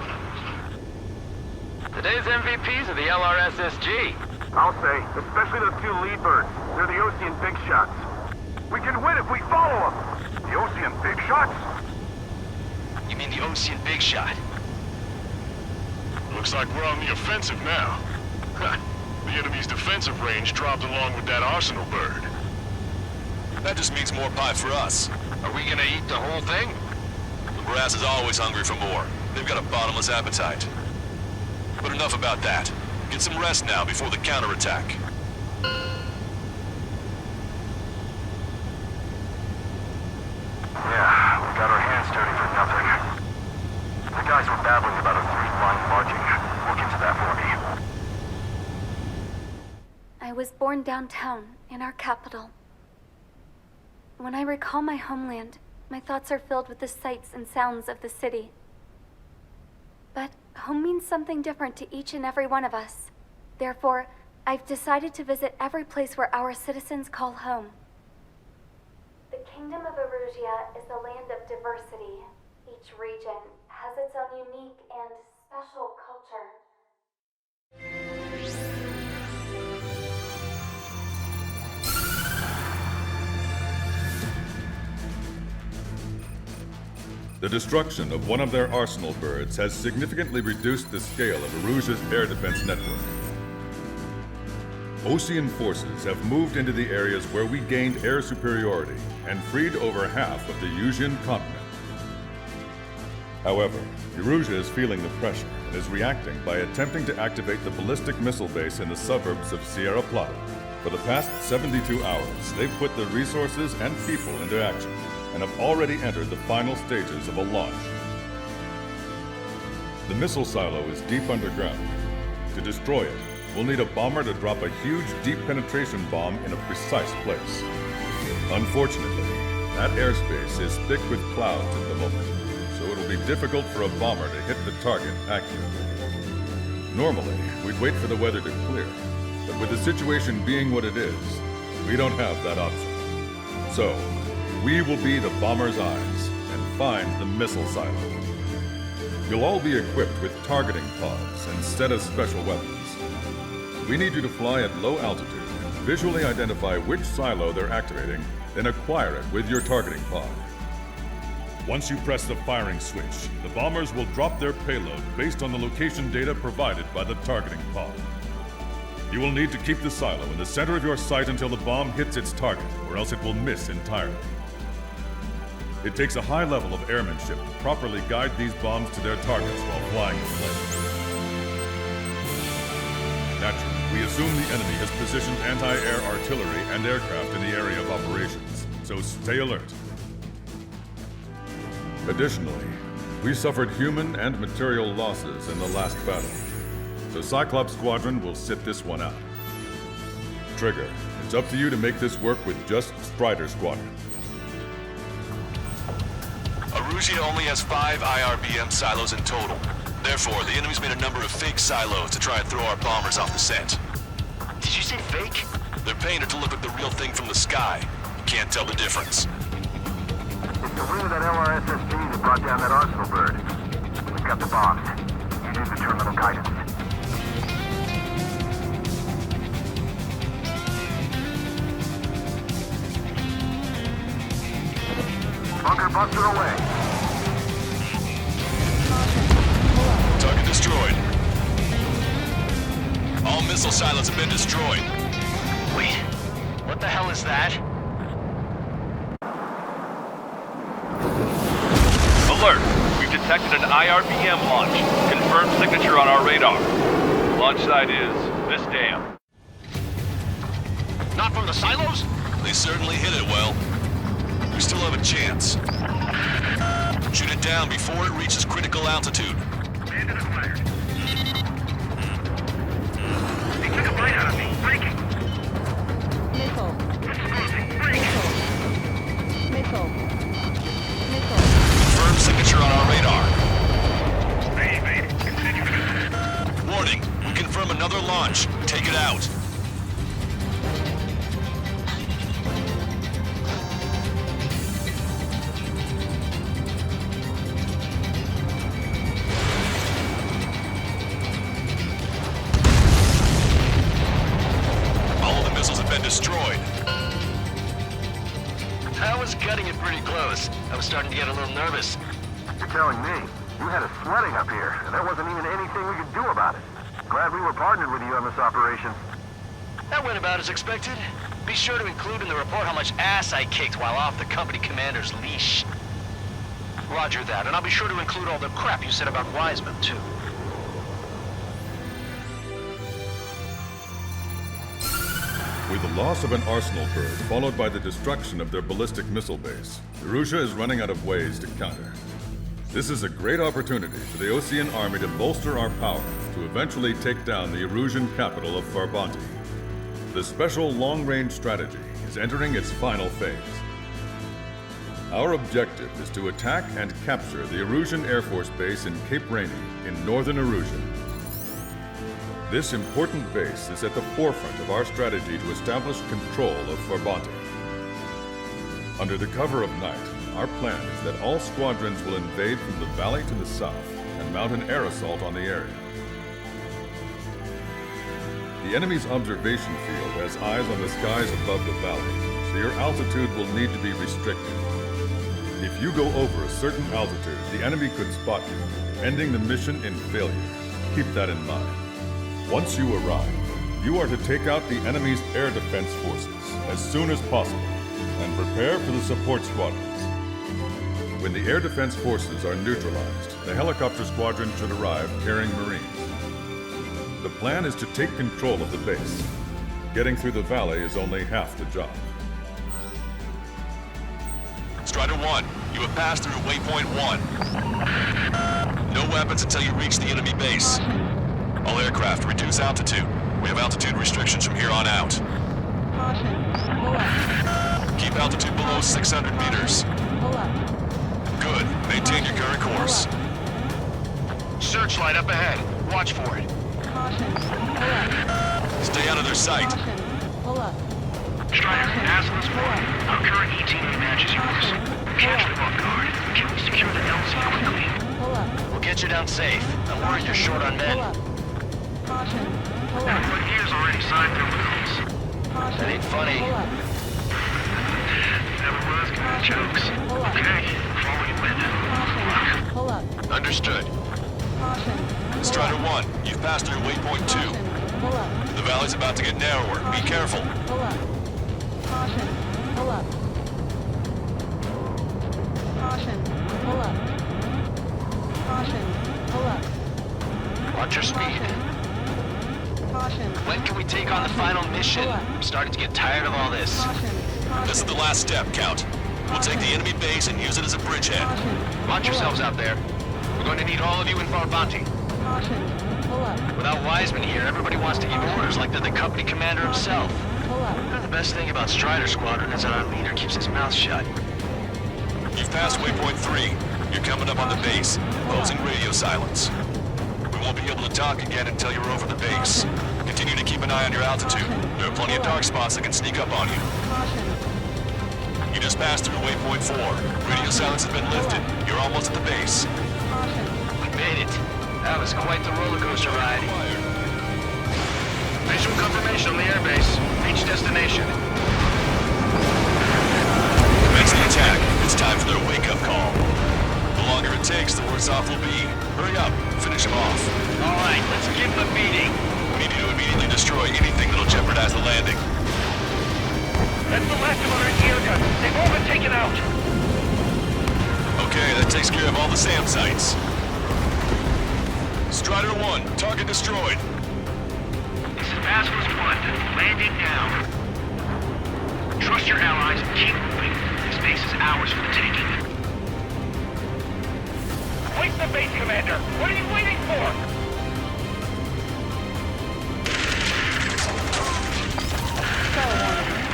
S8: Today's MVPs are the LRSSG.
S9: I'll say, especially those two lead birds. They're the Ocean big shots. We can win if we follow them. The Ocean big shots?
S8: You mean the Ocean Big Shot?
S20: Looks like we're on the offensive now. The enemy's defensive range dropped along with that Arsenal bird.
S11: That just means more pie for us.
S8: Are we gonna eat the whole thing?
S11: The brass is always hungry for more. They've got a bottomless appetite. But enough about that. Get some rest now before the counterattack.
S9: Yeah, we got our hands dirty for nothing. The guys were babbling about a three-line marching. Look into that for me.
S3: I was born downtown, in our capital. When I recall my homeland, my thoughts are filled with the sights and sounds of the city. But home means something different to each and every one of us. Therefore, I've decided to visit every place where our citizens call home. The Kingdom of Erusia is a land of diversity. Each region has its own unique and special culture.
S21: The destruction of one of their arsenal birds has significantly reduced the scale of Erusia's air defense network. Osean forces have moved into the areas where we gained air superiority and freed over half of the Yusian continent. However, Erusia is feeling the pressure and is reacting by attempting to activate the ballistic missile base in the suburbs of Sierra Plata. For the past 72 hours, they've put the resources and people into action and have already entered the final stages of a launch. The missile silo is deep underground. To destroy it, we'll need a bomber to drop a huge deep penetration bomb in a precise place. Unfortunately, that airspace is thick with clouds at the moment, so it'll be difficult for a bomber to hit the target accurately. Normally, we'd wait for the weather to clear, but with the situation being what it is, we don't have that option. So, we will be the bomber's eyes and find the missile silo. You'll all be equipped with targeting pods instead of special weapons. We need you to fly at low altitude, visually identify which silo they're activating, then acquire it with your targeting pod. Once you press the firing switch, the bombers will drop their payload based on the location data provided by the targeting pod. You will need to keep the silo in the center of your sight until the bomb hits its target, or else it will miss entirely. It takes a high level of airmanship to properly guide these bombs to their targets while flying the plane. Naturally, we assume the enemy has positioned anti-air artillery and aircraft in the area of operations, so stay alert. Additionally, we suffered human and material losses in the last battle, so Cyclops Squadron will sit this one out. Trigger, it's up to you to make this work with just Strider Squadron.
S11: Erusia only has 5 IRBM silos in total. Therefore, the enemy's made a number of fake silos to try and throw our bombers off the scent.
S7: Did you say fake?
S11: They're painted to look like the real thing from the sky. You can't tell the difference.
S9: It's the wing of that LRSSG that brought down that arsenal bird. We've got the bombs. You need the terminal guidance. Bunker buster away.
S11: Target destroyed. All missile silos have been destroyed.
S7: Wait, what the hell is that?
S20: Alert! We've detected an IRBM launch. Confirmed signature on our radar. Launch site is this dam.
S7: Not from the silos?
S11: They certainly hit it well. We still have a chance. Shoot it down before it reaches critical altitude.
S9: Bandit fired. They took a bite out of me. Breaking.
S15: Missile.
S9: Exposing. Breaking.
S15: Missile.
S11: Confirmed signature on our radar.
S9: Baby.
S11: Warning, we confirm another launch. Take it out. Destroyed.
S7: I was cutting it pretty close. I was starting to get a little nervous.
S9: You're telling me you had us sweating up here, and there wasn't even anything we could do about it. Glad we were partnered with you on this operation.
S7: That went about as expected. Be sure to include in the report how much ass I kicked while off the company commander's leash. Roger that, and I'll be sure to include all the crap you said about Wiseman, too.
S21: With the loss of an arsenal bird followed by the destruction of their ballistic missile base, Erussia is running out of ways to counter. This is a great opportunity for the Osean army to bolster our power to eventually take down the Erusian capital of Farbanti. The special long-range strategy is entering its final phase. Our objective is to attack and capture the Erusian Air Force Base in Cape Rainy in northern Erusia. This important base is at the forefront of our strategy to establish control of Farbanti. Under the cover of night, our plan is that all squadrons will invade from the valley to the south and mount an air assault on the area. The enemy's observation field has eyes on the skies above the valley, so your altitude will need to be restricted. If you go over a certain altitude, the enemy could spot you, ending the mission in failure. Keep that in mind. Once you arrive, you are to take out the enemy's air defense forces as soon as possible and prepare for the support squadrons. When the air defense forces are neutralized, the helicopter squadron should arrive carrying Marines. The plan is to take control of the base. Getting through the valley is only half the job.
S11: Strider 1, you have passed through waypoint 1. No weapons until you reach the enemy base. All aircraft, reduce altitude. We have altitude restrictions from here on out. Keep altitude below 600 meters. Good. Maintain your current course.
S8: Searchlight up ahead. Watch for it.
S11: Stay out of their sight.
S8: Strider, Aslan's one. Our current ETA matches yours. Catch them off guard. Can we secure the LZ quickly?
S7: We'll get you down safe. Don't worry, you're short on men.
S8: Everyone here's already signed their wills.
S7: That ain't funny.
S8: Never was good at jokes. Okay, follow you in.
S11: Understood. Strider 1, you've passed through waypoint 2. The valley's about to get narrower. Be careful.
S7: Watch your speed. When can we take on the final mission? I'm starting to get tired of all this.
S11: This is the last step, Count. We'll take the enemy base and use it as a bridgehead.
S7: Watch yourselves out there. We're going to need all of you in Farbanti. Without Wiseman here, everybody wants to give orders like they're the company commander himself. The best thing about Strider Squadron is that our leader keeps his mouth shut.
S11: You've passed waypoint 3. You're coming up on the base, posing radio silence. We won't be able to talk again until you're over the base. Continue to keep an eye on your altitude. There are plenty of dark spots that can sneak up on you. You just passed through waypoint 4. Radio silence has been lifted. You're almost at the base.
S7: We made it. That was quite the roller coaster ride.
S8: Visual confirmation on the airbase. Reach destination.
S11: Commence the attack. It's time for their wake-up call. The longer it takes, the worse off we'll be. Hurry up. Finish them off.
S7: All right, let's give them a beating.
S11: We need you to immediately destroy anything that'll jeopardize the landing.
S8: That's the last of our air guns. They've all been taken out.
S11: Okay, that takes care of all the SAM sites. Strider 1, target destroyed.
S8: This is Aslan's 1. Landing now. Trust your allies and keep moving. This base is ours for the taking. Place the base, Commander. What are you waiting for?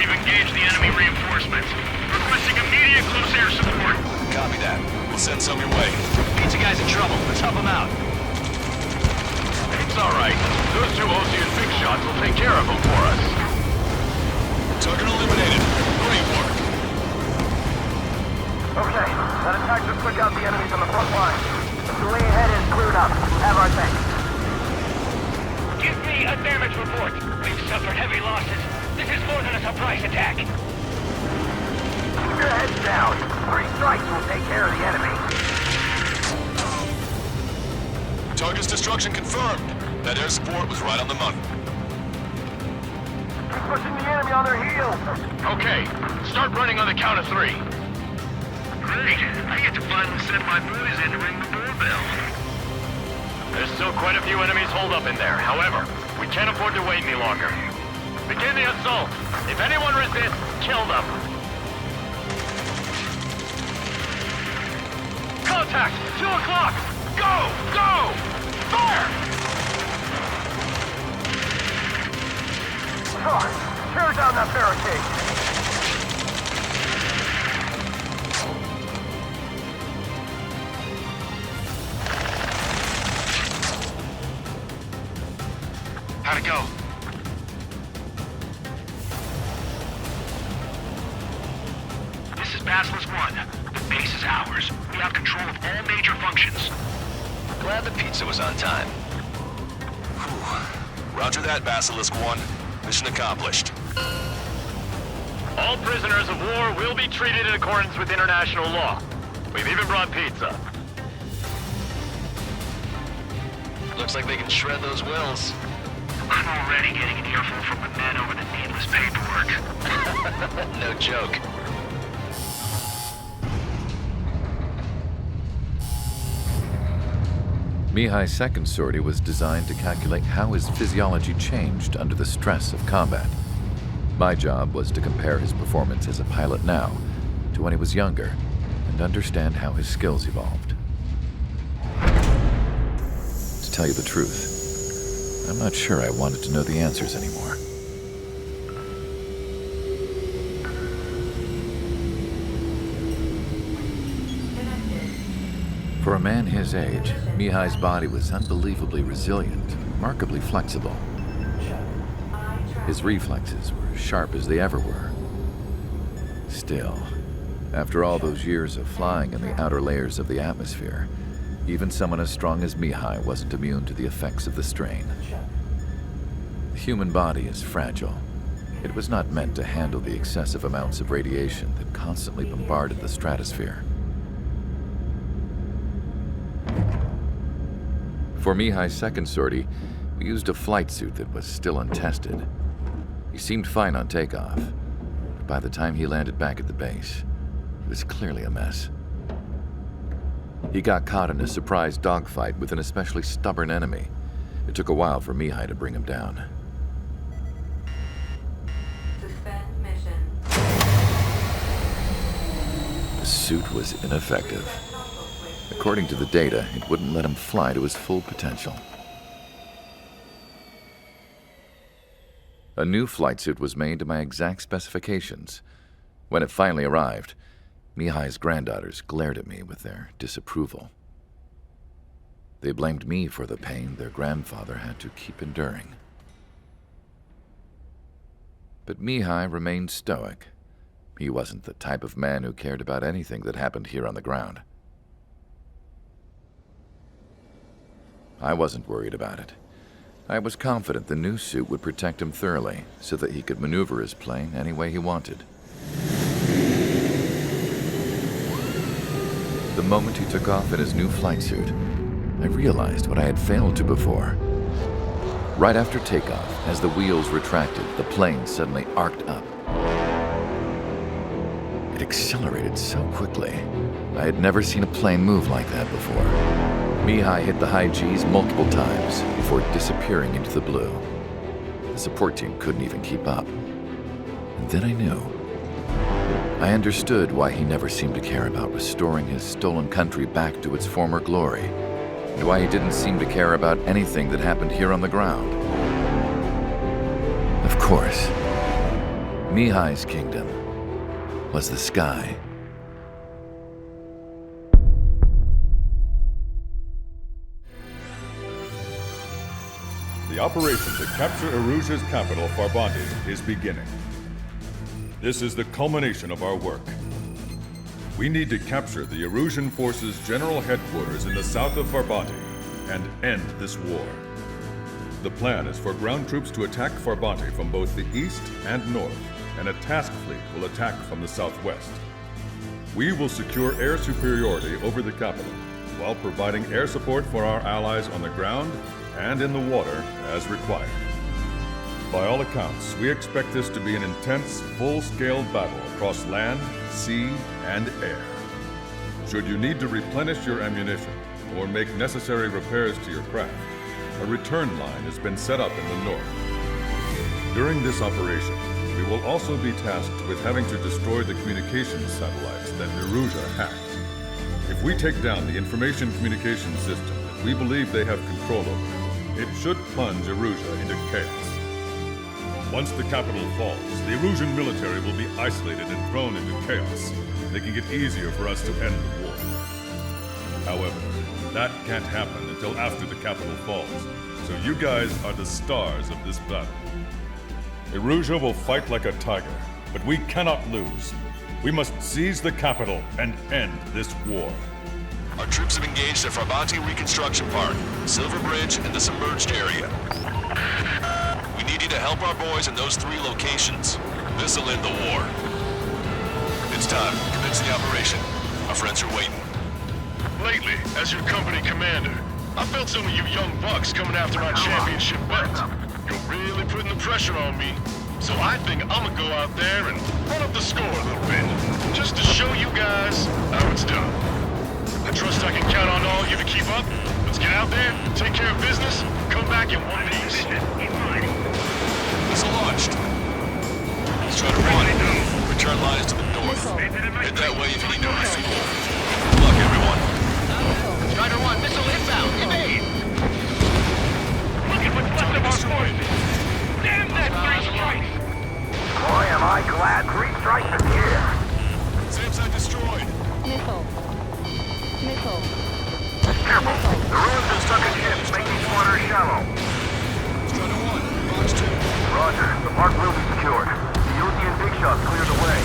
S8: We've engaged the enemy reinforcements. Requesting immediate close air support.
S11: Copy that. We'll send some your way.
S7: Pizza guy's in trouble. Let's help him out.
S8: It's all right. Those two Osean big shots will take care of them for us.
S11: Target eliminated. Great work.
S12: Okay, that attack just took out the enemies on the front line. The way ahead is cleared up. Have our thanks.
S8: Give me a damage report. We've suffered heavy losses. This is more than a surprise attack.
S12: Keep your heads down. 3 strikes will take care of the enemy.
S11: Target's destruction confirmed. That air support was right on the money.
S12: Keep pushing the enemy on their heels.
S8: Okay, start running on the count of 3. Great. I get to finally send my boys in to ring the doorbell. There's still quite a few enemies holed up in there. However, we can't afford to wait any longer. Begin the assault. If anyone resists, kill them. Contact! 2 o'clock! Go! Go! Fire!
S12: Tear down that barricade!
S8: How'd it go?
S7: This is Basilisk 1. The base is ours. We have control of all major functions.
S11: Glad the pizza was on time. Whew. Roger that, Basilisk 1. Mission accomplished.
S8: All prisoners of war will be treated in accordance with international law. We've even brought pizza.
S7: Looks like they can shred those wills. I'm already getting an earful from the men over the needless paperwork.
S11: No joke.
S14: Mihai's second sortie was designed to calculate how his physiology changed under the stress of combat. My job was to compare his performance as a pilot now to when he was younger and understand how his skills evolved. To tell you the truth, I'm not sure I wanted to know the answers anymore. For a man his age, Mihai's body was unbelievably resilient, remarkably flexible. His reflexes were as sharp as they ever were. Still, after all those years of flying in the outer layers of the atmosphere, even someone as strong as Mihai wasn't immune to the effects of the strain. The human body is fragile. It was not meant to handle the excessive amounts of radiation that constantly bombarded the stratosphere. For Mihai's second sortie, we used a flight suit that was still untested. He seemed fine on takeoff, but by the time he landed back at the base, he was clearly a mess. He got caught in a surprise dogfight with an especially stubborn enemy. It took a while for Mihai to bring him down.
S13: Suspend mission.
S14: The suit was ineffective. According to the data, it wouldn't let him fly to his full potential. A new flight suit was made to my exact specifications. When it finally arrived, Mihai's granddaughters glared at me with their disapproval. They blamed me for the pain their grandfather had to keep enduring. But Mihai remained stoic. He wasn't the type of man who cared about anything that happened here on the ground. I wasn't worried about it. I was confident the new suit would protect him thoroughly so that he could maneuver his plane any way he wanted. The moment he took off in his new flight suit, I realized what I had failed to before. Right after takeoff, as the wheels retracted, the plane suddenly arced up. It accelerated so quickly. I had never seen a plane move like that before. Mihai hit the high G's multiple times before disappearing into the blue. The support team couldn't even keep up. And then I knew. I understood why he never seemed to care about restoring his stolen country back to its former glory, and why he didn't seem to care about anything that happened here on the ground. Of course, Mihai's kingdom was the sky.
S21: The operation to capture Erusia's capital, Farbanti, is beginning. This is the culmination of our work. We need to capture the Erusian forces' general headquarters in the south of Farbanti and end this war. The plan is for ground troops to attack Farbanti from both the east and north, and a task fleet will attack from the southwest. We will secure air superiority over the capital, while providing air support for our allies on the ground and in the water as required. By all accounts, we expect this to be an intense, full-scale battle across land, sea, and air. Should you need to replenish your ammunition or make necessary repairs to your craft, a return line has been set up in the north. During this operation, we will also be tasked with having to destroy the communications satellites that Nerusia hacked. If we take down the information communication system that we believe they have control over, it should plunge Erusia into chaos. Once the capital falls, the Erusian military will be isolated and thrown into chaos, making it easier for us to end the war. However, that can't happen until after the capital falls, so you guys are the stars of this battle. Erusia will fight like a tiger, but we cannot lose. We must seize the capital and end this war.
S4: Our troops have engaged at Farbanti Reconstruction Park, Silver Bridge, and the submerged area. We need you to help our boys in those 3 locations. This'll end the war. It's time. Commence the operation. Our friends are waiting.
S8: Lately, as your company commander, I felt some of you young bucks coming after my championship belt. You're really putting the pressure on me. So I think I'm gonna go out there and run up the score a little bit, just to show you guys how it's done. I trust I can count on all you to keep up. Let's get out there, take care of business, come back in one piece.
S4: Missile launched. Strider 1, return lines to the north. Head that way if you need to refuel. Good luck, everyone.
S8: Strider 1, missile inbound, evade! Look at what's left of our forces! Damn that 3 strikes!
S12: Boy, am I glad 3 strikes are here!
S4: SAMSite destroyed!
S15: Missile. Missile.
S12: Careful! The ruins are stuck in ships, making these waters shallow.
S4: Strider 1, launch 2.
S12: Roger, the park will be secured. The European big shots cleared the way.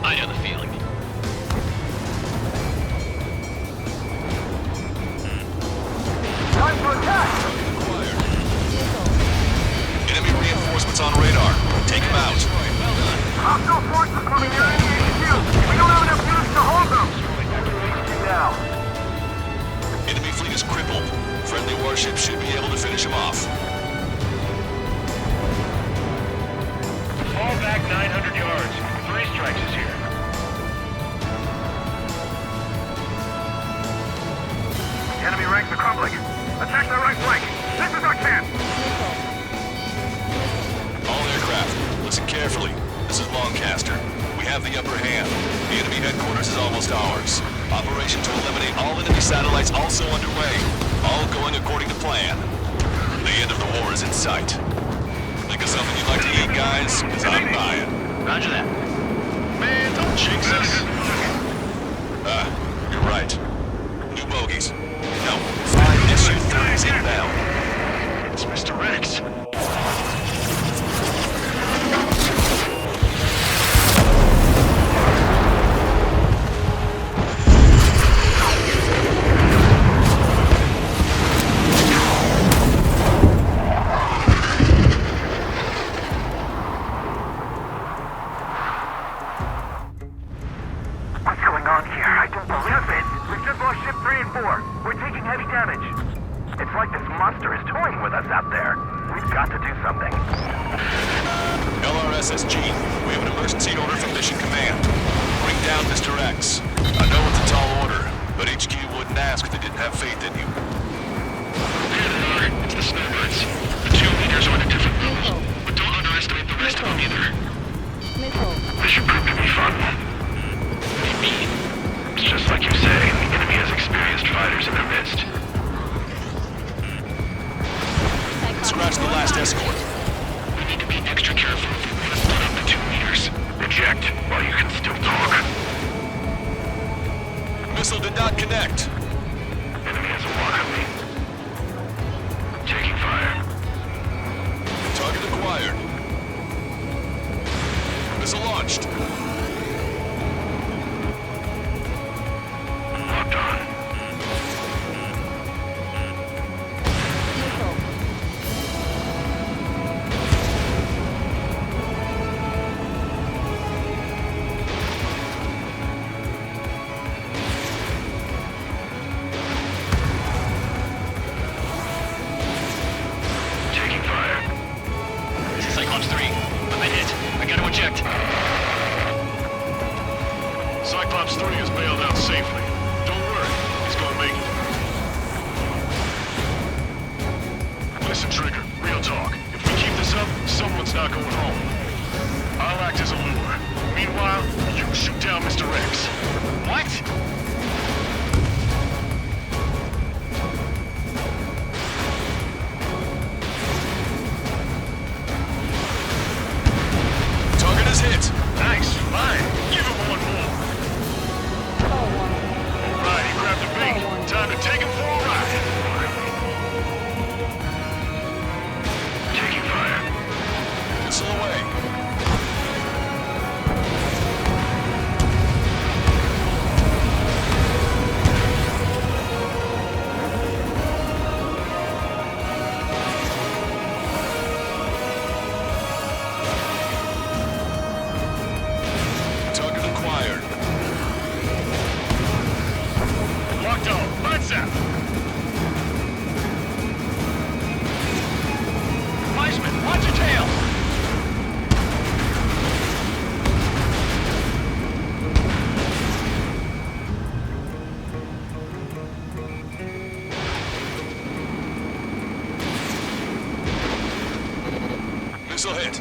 S8: I know the feeling.
S12: Time for attack!
S4: Enemy reinforcements on radar. Take them out.
S12: Hostile forces coming near the HQ! We don't have enough units to hold them! Now.
S4: Enemy fleet is crippled. Friendly warships should be able to finish them off.
S8: Fall back 900 yards. 3 strikes is here.
S12: The enemy ranks are crumbling. Attack their right flank. This is our chance.
S4: All aircraft, listen carefully. This is Lancaster. We have the upper hand. The enemy headquarters is almost ours. Operation to eliminate all enemy satellites also underway. All going according to plan. The end of the war is in sight. Think of something you'd like to eat, guys? Because I'm buying.
S8: Roger that. Man, don't jinx us.
S4: You're right. New bogies. No, 5 SU-30s inbound.
S8: It's Mr. Rex.
S12: What's going on here? I don't believe it. We've just lost ship 3 and 4. We're taking heavy damage. It's like this monster is toying with us out there. We've got to do something.
S4: LRSSG, we have an emergency order from Mission Command. Bring down Mr. X. I know it's a tall order, but HQ wouldn't ask if they didn't have faith in you.
S8: It's the snowbirds. The 2 leaders are on a different level, but don't underestimate the rest of them either. This should prove to be fun. What do you mean? It's just like you say, the enemy has experienced fighters in their midst.
S4: Scratch the last escort.
S8: We need to be extra careful. Let's split up the 2 leaders. Eject while you can still talk.
S4: Missile did not connect.
S8: Enemy has a lock on me. Taking fire.
S4: Target acquired. Missile launched.
S8: Locked on. Taking fire. This is Cyclops 3. I'm in it. I gotta eject. act as a lure. Meanwhile, you shoot down Mr. X. What?
S4: Hit.
S8: Nice, fine. Give him one more. Alright, he grabbed the bait. Time to take him for a ride. Taking fire.
S4: Missile away.
S8: Weisman, watch your tail!
S4: Missile hit.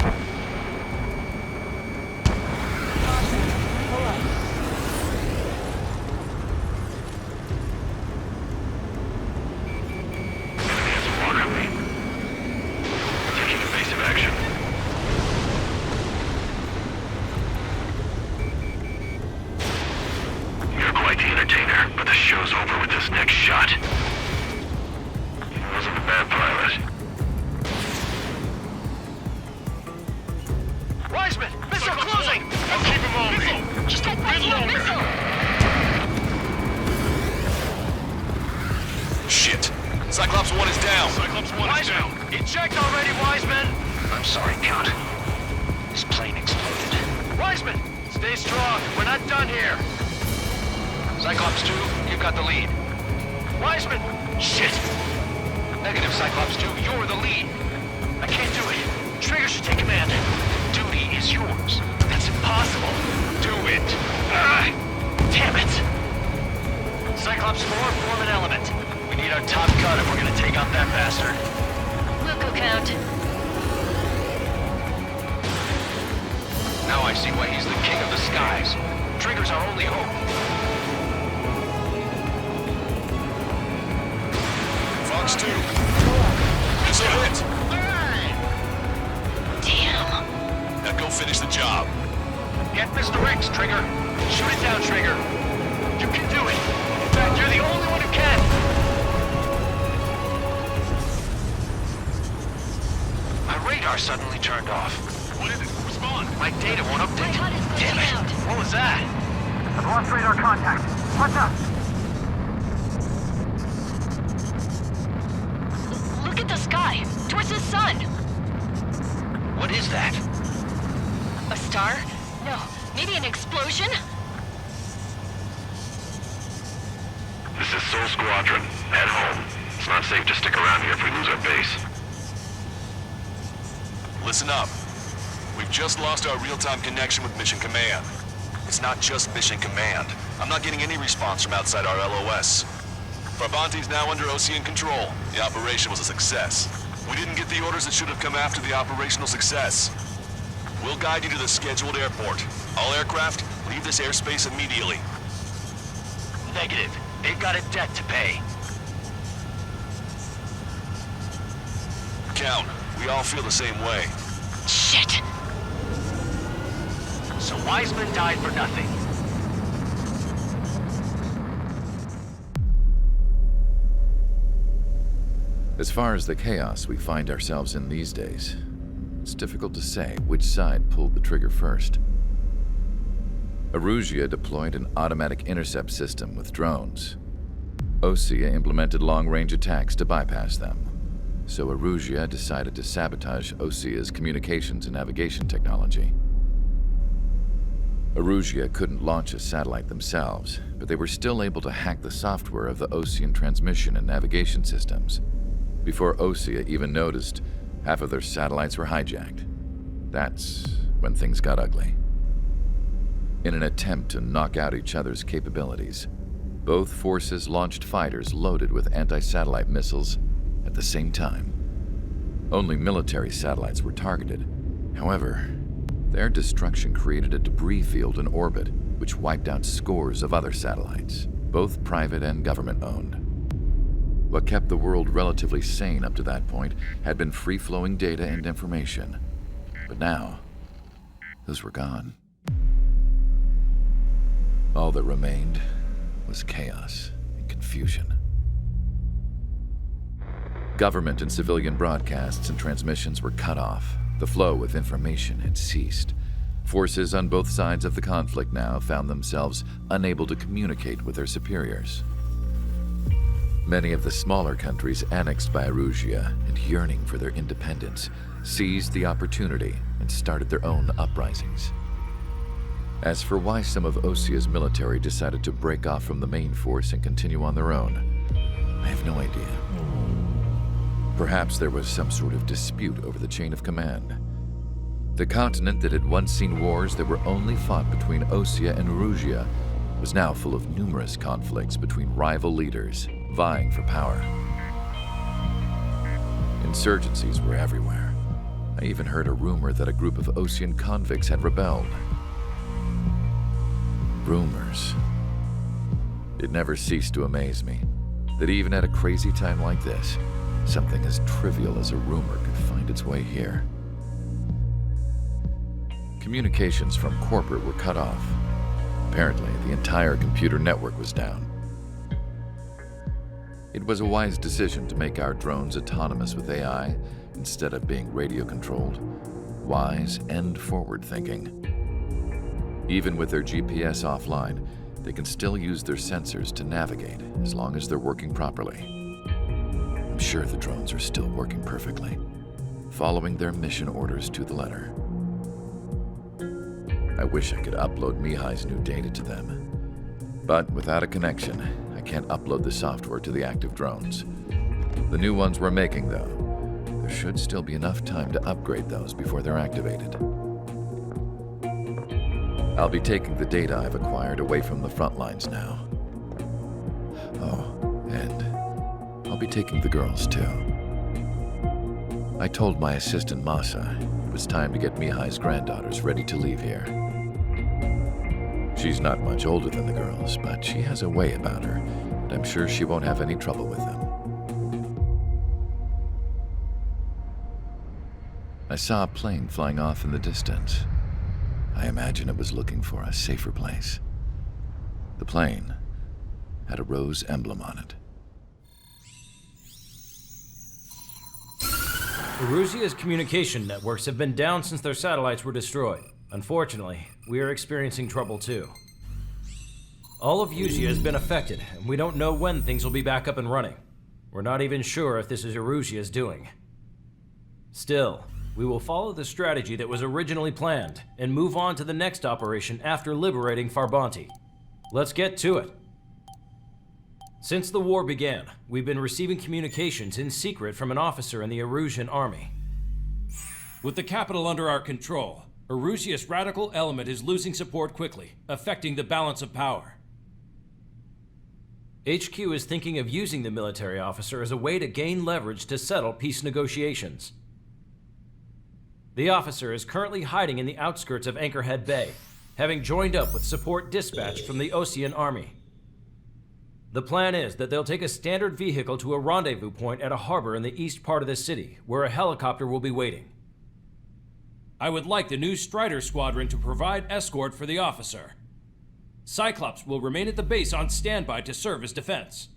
S4: Shit. Cyclops 1 is down.
S8: Cyclops 1 is down.
S7: Eject already, Wiseman! I'm sorry, Count. His plane exploded.
S8: Wiseman, stay strong. We're not done here.
S7: Cyclops 2, you got the lead.
S8: Wiseman!
S7: Shit! Negative, Cyclops 2, you're the lead.
S8: I can't do it. Trigger should take command.
S7: Duty is yours.
S8: That's impossible.
S7: Do it.
S8: Damn it! Cyclops 4, form an element. We need our top gun if we're gonna take out that bastard.
S10: We'll go count.
S7: Now I see why he's the king of the skies. Trigger's our only hope.
S4: Fox 2. Missile hit.
S10: Damn.
S4: Now go finish the job.
S8: Get Mr. X, Trigger. Shoot it down, Trigger. You can do it. In fact, you're the only one who can.
S7: My radar suddenly turned off.
S8: What is it? Respond.
S7: My data won't update.
S10: Damn it.
S8: What was that?
S12: I've lost radar contact. What's up?
S10: Look at the sky. Towards the sun.
S7: What is that?
S10: A star? No. Maybe an explosion?
S9: This is Soul Squadron. Head home. It's not safe to stick around here if we lose our base.
S4: Listen up. We've just lost our real-time connection with Mission Command. It's not just Mission Command. I'm not getting any response from outside our LOS. Farbanti's now under Ocean control. The operation was a success. We didn't get the orders that should have come after the operational success. We'll guide you to the scheduled airport. All aircraft, leave this airspace immediately.
S8: Negative. They've got a debt to pay.
S4: Count, we all feel the same way.
S10: Shit.
S8: So Wiseman died for nothing.
S14: As far as the chaos we find ourselves in these days, it's difficult to say which side pulled the trigger first. Arusia deployed an automatic intercept system with drones. Osea implemented long-range attacks to bypass them. So Arusia decided to sabotage Osea's communications and navigation technology. Arusia couldn't launch a satellite themselves, but they were still able to hack the software of the Osean transmission and navigation systems. Before Osea even noticed, half of their satellites were hijacked. That's when things got ugly. In an attempt to knock out each other's capabilities, both forces launched fighters loaded with anti-satellite missiles at the same time. Only military satellites were targeted. However, Their destruction created a debris field in orbit, which wiped out scores of other satellites, both private and government-owned. What kept the world relatively sane up to that point had been free-flowing data and information. But now, those were gone. All that remained was chaos and confusion. Government and civilian broadcasts and transmissions were cut off. The flow of information had ceased. Forces on both sides of the conflict now found themselves unable to communicate with their superiors. Many of the smaller countries annexed by Erusia and yearning for their independence seized the opportunity and started their own uprisings. As for why some of Osia's military decided to break off from the main force and continue on their own, I have no idea. Perhaps there was some sort of dispute over the chain of command. The continent that had once seen wars that were only fought between Osia and Erusia was now full of numerous conflicts between rival leaders vying for power. Insurgencies were everywhere. I even heard a rumor that a group of Osian convicts had rebelled. Rumors. It never ceased to amaze me that even at a crazy time like this, something as trivial as a rumor could find its way here. Communications from corporate were cut off. Apparently, the entire computer network was down. It was a wise decision to make our drones autonomous with AI instead of being radio-controlled. Wise and forward-thinking. Even with their GPS offline, they can still use their sensors to navigate as long as they're working properly. I'm sure the drones are still working perfectly, following their mission orders to the letter. I wish I could upload Mihai's new data to them. But without a connection, I can't upload the software to the active drones. The new ones we're making, though, there should still be enough time to upgrade those before they're activated. I'll be taking the data I've acquired away from the front lines now. Oh, and I'll be taking the girls, too. I told my assistant Masa it was time to get Mihai's granddaughters ready to leave here. She's not much older than the girls, but she has a way about her, and I'm sure she won't have any trouble with them. I saw a plane flying off in the distance. I imagine it was looking for a safer place. The plane had a rose emblem on it.
S17: Erusia's communication networks have been down since their satellites were destroyed. Unfortunately, we are experiencing trouble too. All of Erusia has been affected, and we don't know when things will be back up and running. We're not even sure if this is Erusia's doing. Still, we will follow the strategy that was originally planned and move on to the next operation after liberating Farbanti. Let's get to it. Since the war began, we've been receiving communications in secret from an officer in the Erusian army.
S22: With the capital under our control, Erusia's radical element is losing support quickly, affecting the balance of power.
S17: HQ is thinking of using the military officer as a way to gain leverage to settle peace negotiations. The officer is currently hiding in the outskirts of Anchorhead Bay, having joined up with support dispatched from the Osean army. The plan is that they'll take a standard vehicle to a rendezvous point at a harbor in the east part of the city, where a helicopter will be waiting.
S22: I would like the new Strider Squadron to provide escort for the officer. Cyclops will remain at the base on standby to serve as defense.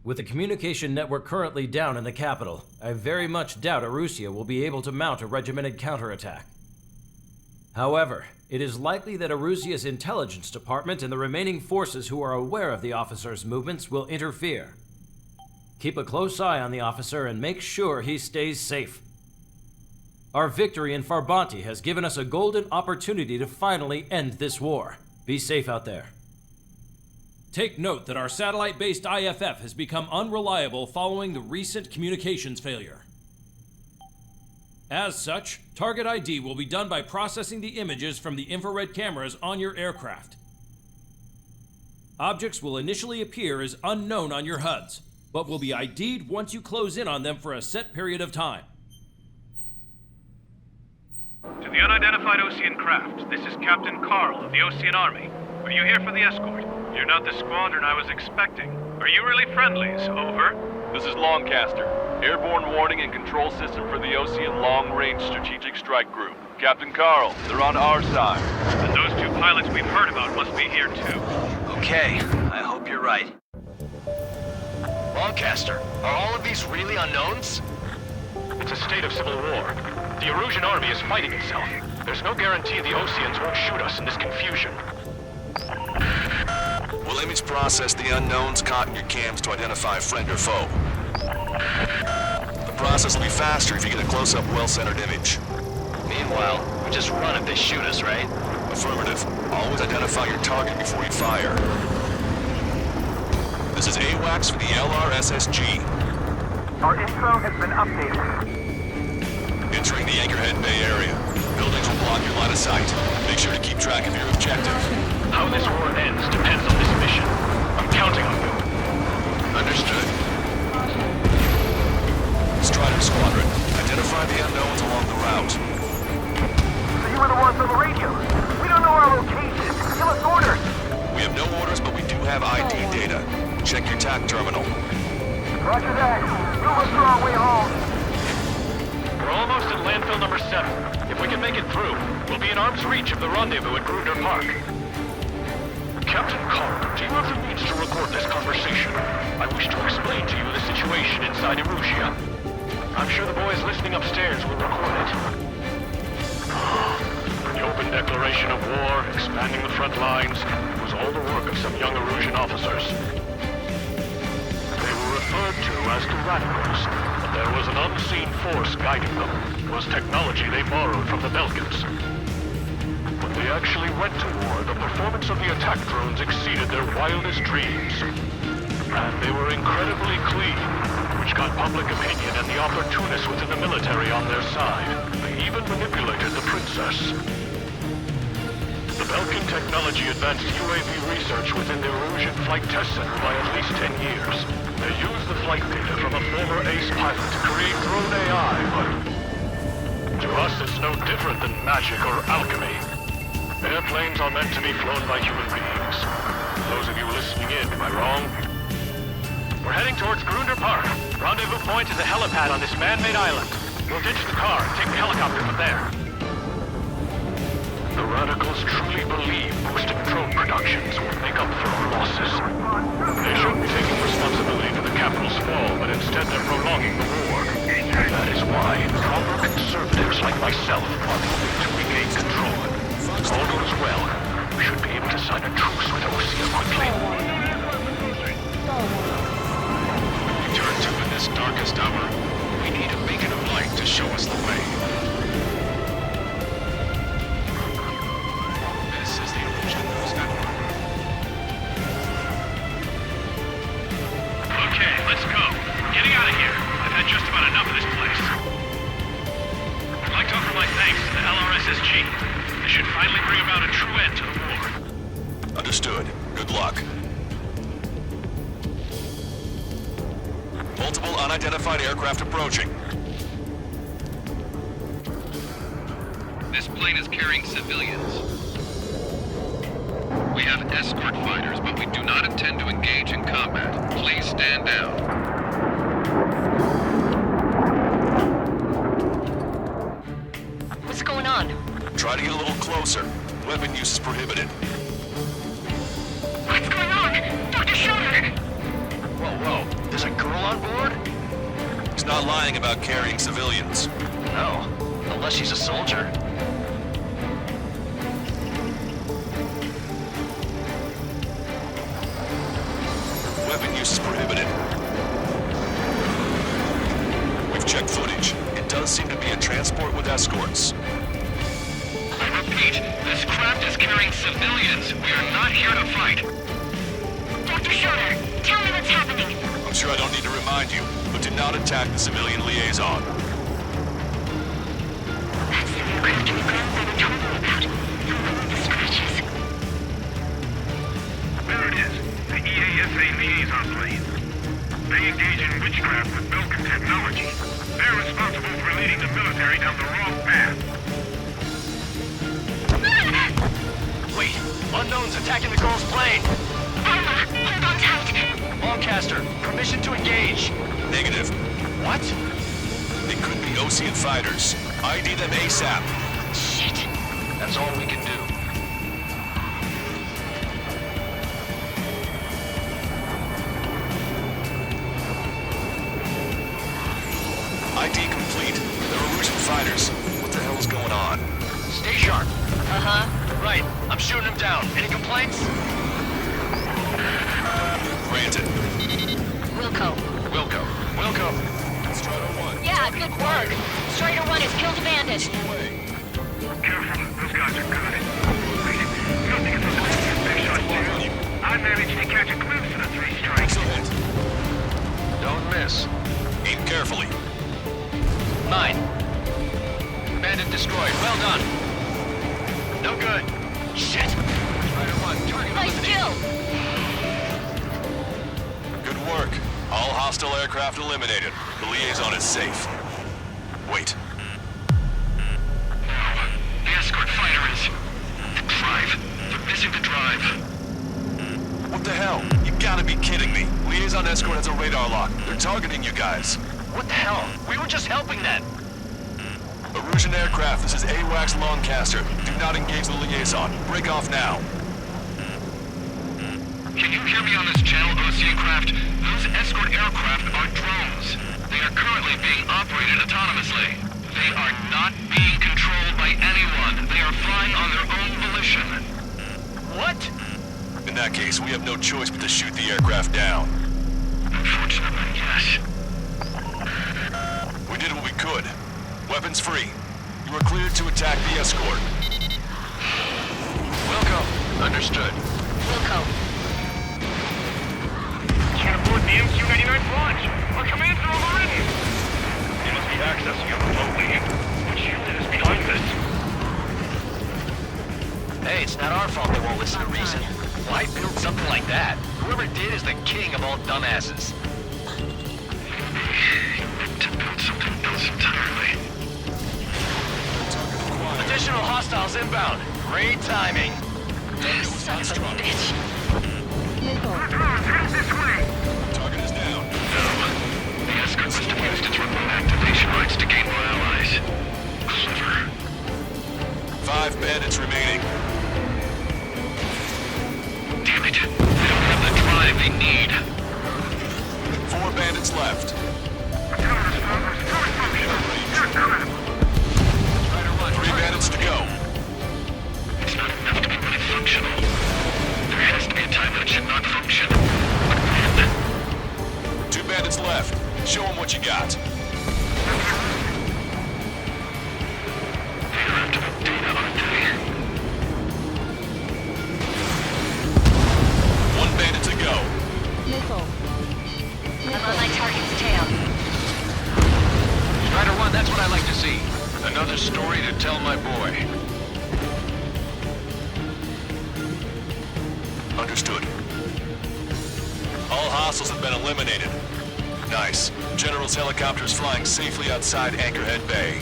S17: With the communication network currently down in the capital, I very much doubt Erusia will be able to mount a regimented counterattack. However, it is likely that Erusia's intelligence department and the remaining forces who are aware of the officer's movements will interfere. Keep a close eye on the officer and make sure he stays safe. Our victory in Farbanti has given us a golden opportunity to finally end this war. Be safe out there.
S22: Take note that our satellite-based IFF has become unreliable following the recent communications failure. As such, target ID will be done by processing the images from the infrared cameras on your aircraft. Objects will initially appear as unknown on your HUDs, but will be ID'd once you close in on them for a set period of time.
S9: To
S6: the unidentified Ocean craft. This is Captain Carl of the Ocean Army. Are you here for the escort? You're not the squadron I was expecting. Are you really friendlies? Over.
S20: This is Lancaster. Airborne warning and control system for the Ocean Long-Range Strategic Strike Group. Captain Carl, they're on our side.
S6: And those two pilots we've heard about must be here too.
S7: Okay, I hope you're right. Lancaster, are all of these really unknowns?
S6: It's a state of civil war. The Erusian army is fighting itself. There's no guarantee the Oceans won't shoot us in this confusion.
S4: We'll image process the unknowns caught in your cams to identify friend or foe. The process will be faster if you get a close-up, well-centered image.
S7: Meanwhile, we just run if they shoot us, right?
S4: Affirmative. Always identify your target before you fire. This is AWACS for the LRSSG.
S12: Our intro has been updated.
S4: Entering the Anchorhead Bay area. Buildings will block your line of sight. Make sure to keep track of your objective.
S6: How this war ends depends on this mission. I'm counting on you.
S4: Understood. Strider Squadron, identify the unknowns along the route.
S12: So you were the ones on the radio. We don't know our location. Give us orders.
S4: We have no orders, but we do have ID data. Check your TAC terminal.
S12: Roger that. Move us through our way home.
S6: We're almost at landfill number 7. If we can make it through, we'll be in arm's reach of the rendezvous at Grunder Park. Captain Carl, do you have the means to record this conversation? I wish to explain to you the situation inside Erusia. I'm sure the boys listening upstairs will record it. The open declaration of war, expanding the front lines, was all the work of some young Erusian officers. They were referred to as the radicals, but there was an unseen force guiding them. It was technology they borrowed from the Belkans. When they actually went to war, the performance of the attack drones exceeded their wildest dreams. And they were incredibly clean, which got public opinion and the opportunists within the military on their side. They even manipulated the princess. The Belkan technology advanced UAV research within the Erusian Flight Test Center by at least 10 years. They used the flight data from a former ace pilot to create drone AI, but to us it's no different than magic or alchemy. Airplanes are meant to be flown by human beings. Those of you listening in, am I wrong? We're heading towards Grunder Park. Rendezvous point is a helipad on this man-made island. We'll ditch the car and take the helicopter from there. The radicals truly believe boosting drone productions will make up for our losses. They shouldn't be taking responsibility for the capital's fall, but instead they're prolonging the war. That is why proper conservatives like myself are moving to regain control. If all goes well, we should be able to sign a truce with Osia quickly.
S4: Turn to in this darkest hour. We need a beacon of light to show us the way. This is the Erusian News Network.
S6: Okay, let's go. Getting out of here. I've had just about enough of this place. I'd like to offer my thanks to the LRSSG. They should finally bring about a true end to the war.
S4: Understood. Good luck. Multiple unidentified aircraft approaching.
S19: This plane is carrying civilians. We have escort fighters, but we do not intend to engage in combat. Please stand down.
S2: What's going on?
S4: Try to get a little closer. Weapon use is prohibited.
S10: What's going on? Dr. Schroeder!
S7: Whoa, there's a girl on board?
S4: He's not lying about carrying civilians.
S7: No, unless she's a soldier.
S4: Weapon use is prohibited. We've checked footage. It does seem to be a transport with escorts.
S19: I repeat, this craft is carrying civilians. We are not here to fight.
S10: Dr. Schroeder, tell me what's happening.
S4: I'm sure I don't need to remind you, but do not attack the civilian liaison.
S10: That's the aircraft your grandfather told me about. The scratches.
S6: There it is. The EASA liaison plane. They engage in witchcraft with Belkan technology. They're responsible for leading the military down the wrong path.
S7: Unknown's attacking the girl's plane.
S10: Alpha, hold on tight.
S7: Lancaster, permission to engage.
S4: Negative.
S7: What?
S4: They could be Osean fighters. ID them ASAP.
S10: Shit.
S7: That's all we can do.
S4: ID complete. They're Erusian fighters. What the hell is going on?
S7: Stay sharp. Uh-huh. Right. I'm shooting them down. Any complaints?
S4: Granted.
S10: Wilco.
S7: Wilco.
S4: Strider 1.
S10: Yeah, good work. Strider 1 has killed a bandit.
S12: Careful, those guys are good. Wait, you don't think it's a big shot too? I managed to catch a glimpse of the three strikes.
S4: Excellent.
S7: Don't miss.
S4: Aim carefully.
S7: 9. Bandit destroyed. Well done. No good. Shit. Strider 1, target
S10: Nice kill.
S4: Good work. All hostile aircraft eliminated. The liaison is safe. Wait.
S19: The escort fighter is... the drive. They're missing the drive.
S4: What the hell? You gotta be kidding me. Liaison escort has a radar lock. They're targeting you guys.
S7: What the hell? We were just helping them.
S4: Erusian aircraft, this is AWACS Lancaster. Do not engage the liaison. Break off now.
S19: Can you hear me on this channel, Osean craft? Those escort aircraft are drones. They are currently being operated autonomously. They are not being controlled by anyone. They are flying on their own volition.
S7: What?
S4: In that case, we have no choice but to shoot the aircraft down.
S19: Unfortunately, yes.
S4: We did what we could. Weapons free. You are cleared to attack the escort.
S7: Wilco. Understood.
S10: Wilco.
S12: Can't afford the MQ-99 launch. Our commands are overridden. They must be accessing it remotely. Which unit is behind this?
S7: Hey, it's not our fault they won't listen to reason. Why build something like that? Whoever did is the king of all dumbasses.
S19: To build something else entirely.
S7: Additional hostiles inbound. Great timing.
S10: Son of a bitch.
S12: This way.
S4: Target is down.
S19: No. The escort must have used its remote activation rights to gain more allies. Clever.
S4: 5 bandits remaining.
S19: Damn it. They don't have the drive they need.
S4: 4 bandits left.
S12: Strider
S4: 1. 3 bandits to go.
S19: It's not enough to be really functional. There has to be a time when it should not function.
S4: 2 bandits left. Show them what you got.
S19: They're after the data, aren't they?
S4: 1 bandit to go.
S10: I'm on my target's tail.
S7: Strider 1, that's what I like to see. Another story to tell my boy.
S4: Understood. All hostiles have been eliminated. Nice. General's helicopter is flying safely outside Anchorhead Bay.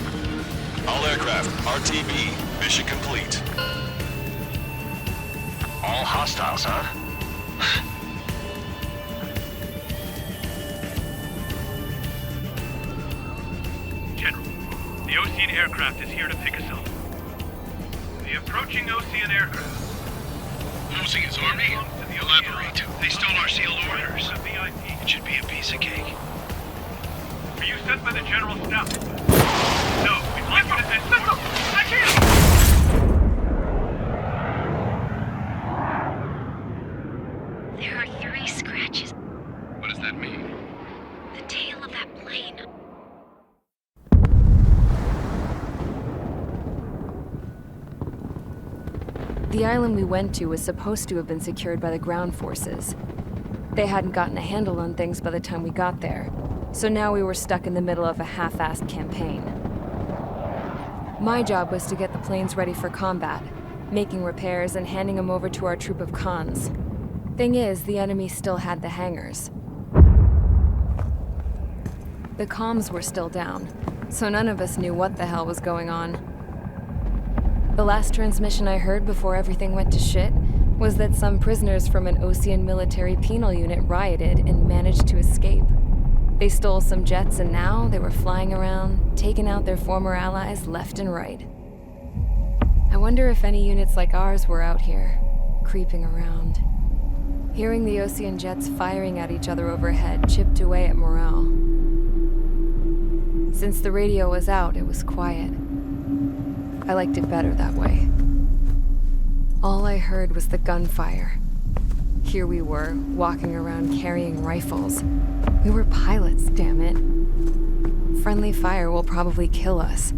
S4: All aircraft, RTB, mission complete.
S7: All hostiles, huh?
S12: General, the Osean aircraft is here to pick us up. The approaching Osean aircraft.
S19: Losing his army? Elaborate. They stole our sealed orders. It should be a piece of cake.
S12: Were you sent by the General Staff? No, we've lifted this. I can't!
S10: There are 3 scratches.
S19: What does that mean?
S10: The tail of that plane.
S1: The island we went to was supposed to have been secured by the ground forces. They hadn't gotten a handle on things by the time we got there, so now we were stuck in the middle of a half-assed campaign. My job was to get the planes ready for combat, making repairs and handing them over to our troop of cons. Thing is, the enemy still had the hangars. The comms were still down, so none of us knew what the hell was going on. The last transmission I heard before everything went to shit was that some prisoners from an Osean military penal unit rioted and managed to escape. They stole some jets and now they were flying around, taking out their former allies left and right. I wonder if any units like ours were out here, creeping around. Hearing the Osean jets firing at each other overhead chipped away at morale. Since the radio was out, it was quiet. I liked it better that way. All I heard was the gunfire. Here we were, walking around carrying rifles. We were pilots, damn it. Friendly fire will probably kill us.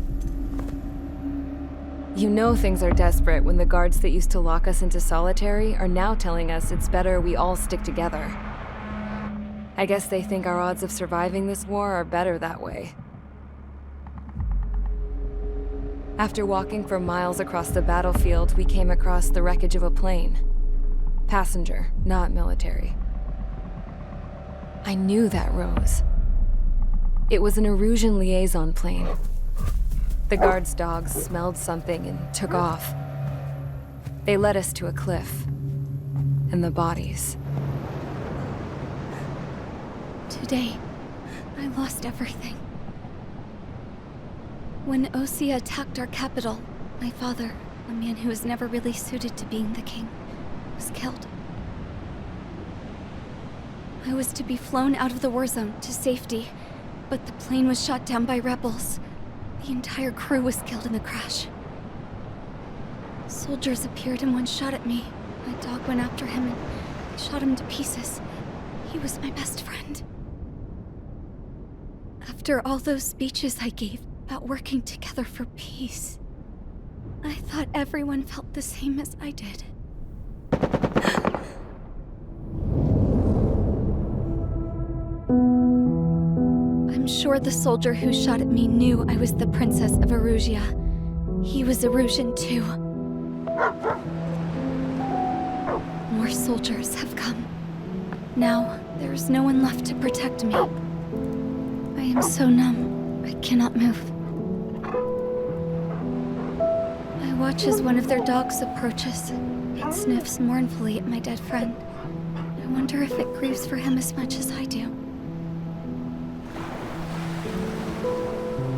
S1: You know things are desperate when the guards that used to lock us into solitary are now telling us it's better we all stick together. I guess they think our odds of surviving this war are better that way. After walking for miles across the battlefield, we came across the wreckage of a plane. Passenger, not military. I knew that rose. It was an Erusian liaison plane. The guard's dogs smelled something and took off. They led us to a cliff. And the bodies.
S3: Today, I lost everything. When Osea attacked our capital, my father, a man who was never really suited to being the king, was killed. I was to be flown out of the war zone to safety, but the plane was shot down by rebels. The entire crew was killed in the crash. Soldiers appeared and one shot at me. My dog went after him and shot him to pieces. He was my best friend. After all those speeches I gave about working together for peace, I thought everyone felt the same as I did. I'm sure the soldier who shot at me knew I was the princess of Erusia. He was Erusian too. More soldiers have come. Now, there's no one left to protect me. I am so numb, I cannot move. I watch as one of their dogs approaches. It sniffs mournfully at my dead friend. I wonder if it grieves for him as much as I do.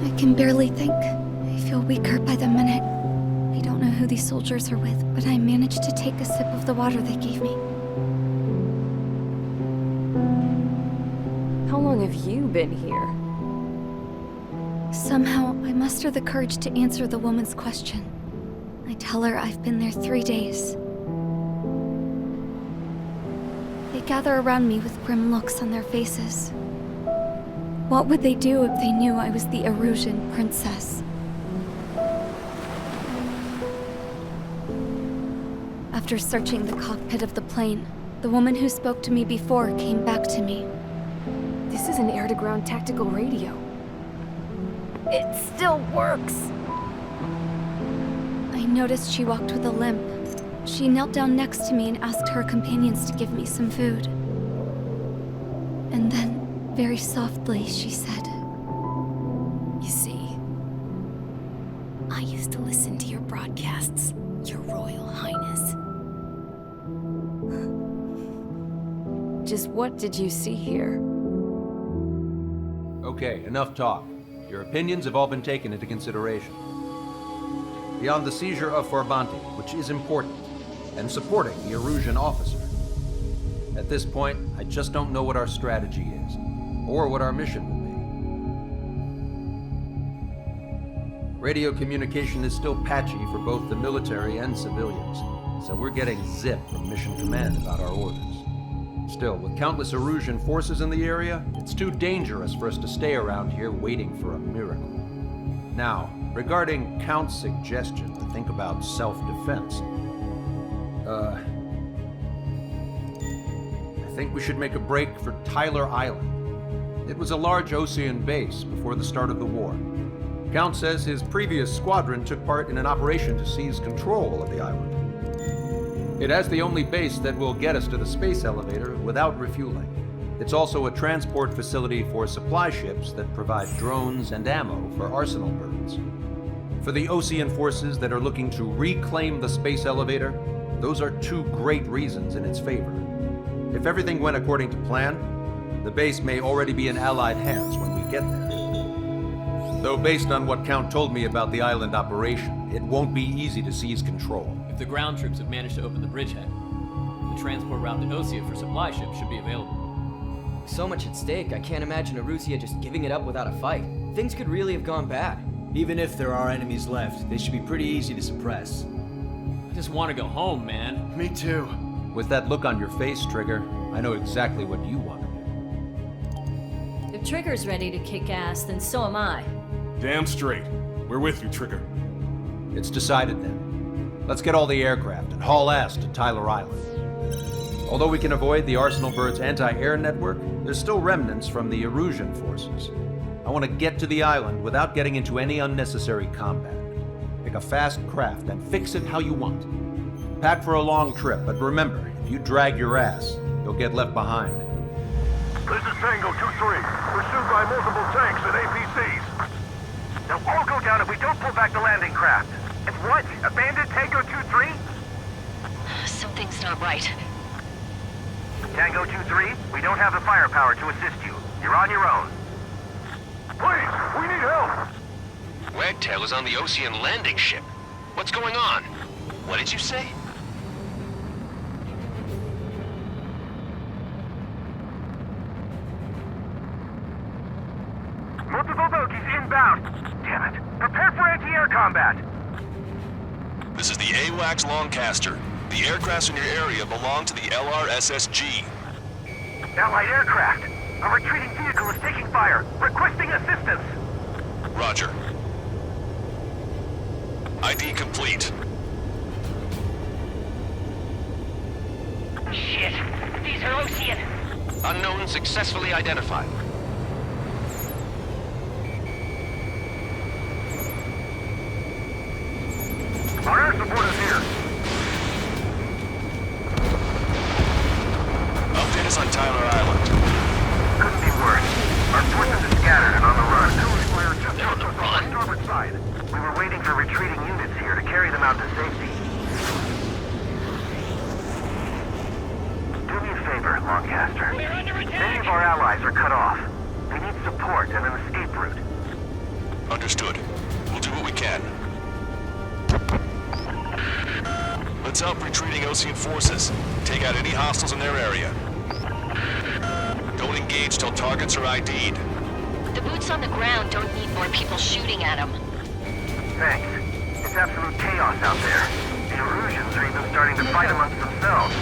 S3: I can barely think. I feel weaker by the minute. I don't know who these soldiers are with, but I managed to take a sip of the water they gave me.
S1: How long have you been here?
S3: Somehow, I muster the courage to answer the woman's question. I tell her I've been there 3 days. They gather around me with grim looks on their faces. What would they do if they knew I was the Erusian princess? After searching the cockpit of the plane, the woman who spoke to me before came back to me.
S1: This is an air-to-ground tactical radio. It still works!
S3: I noticed she walked with a limp. She knelt down next to me and asked her companions to give me some food. And then, very softly, she said,
S1: "You see, I used to listen to your broadcasts, Your Royal Highness." Just what did you see here?
S16: Okay, enough talk. Your opinions have all been taken into consideration. Beyond the seizure of Forbanti, which is important, and supporting the Erusian officer. At this point, I just don't know what our strategy is, or what our mission will be. Radio communication is still patchy for both the military and civilians, so we're getting zip from Mission Command about our orders. Still, with countless Erusian forces in the area, it's too dangerous for us to stay around here waiting for a miracle. Now, regarding Count's suggestion to think about self-defense, I think we should make a break for Tyler Island. It was a large Osean base before the start of the war. Count says his previous squadron took part in an operation to seize control of the island. It has the only base that will get us to the space elevator without refueling. It's also a transport facility for supply ships that provide drones and ammo for arsenal birds. For the Osean forces that are looking to reclaim the space elevator, Those are two great reasons in its favor. If everything went according to plan, the base may already be in Allied hands when we get there. Though based on what Count told me about the island operation, it won't be easy to seize control.
S5: If the ground troops have managed to open the bridgehead, the transport route to Osea for supply ships should be available.
S18: So much at stake, I can't imagine Arusia just giving it up without a fight. Things could really have gone bad.
S23: Even if there are enemies left, they should be pretty easy to suppress.
S5: I just want to go home, man.
S23: Me too.
S16: With that look on your face, Trigger, I know exactly what you want to do.
S24: If Trigger's ready to kick ass, then so am I.
S21: Damn straight. We're with you, Trigger.
S16: It's decided then. Let's get all the aircraft and haul ass to Tyler Island. Although we can avoid the Arsenal Bird's anti-air network, there's still remnants from the Erusian forces. I want to get to the island without getting into any unnecessary combat. Pick a fast craft and fix it how you want. Pack for a long trip, but remember, if you drag your ass, you'll get left behind.
S12: This is Tango 2-3, pursued by multiple tanks and APCs. They'll all go down if we don't pull back the landing craft. And what? Abandon Tango 2-3?
S2: Something's not right.
S12: Tango 2-3, we don't have the firepower to assist you. You're on your own. Please, we need help!
S8: Wagtail is on the Ocean landing ship. What's going on? What did you say?
S12: Multiple bogies inbound. Damn it. Prepare for anti-air combat.
S4: This is the AWACS Longcaster. The aircrafts in your area belong to the LRSSG.
S12: Allied aircraft. A retreating vehicle is taking fire. Requesting assistance.
S4: Roger. ID complete.
S2: Shit. These are Ocean.
S8: Unknown successfully identified.
S12: Our air support is here.
S4: Update us on Tyler Island.
S12: Couldn't be worse. Our forces are scattered and on the run. They're on the run? Starboard side. We were waiting for retreating units here to carry them out to safety. Do me a favor, Longcaster. Many of our allies are cut off. They need support and an escape route.
S4: Understood. We'll do what we can. Let's help retreating Ocean forces. Take out any hostiles in their area. Don't engage till targets are ID'd.
S10: The boots on the ground don't need more people shooting at them.
S12: Thanks. It's absolute chaos out there. The Erusians are even starting to fight amongst themselves.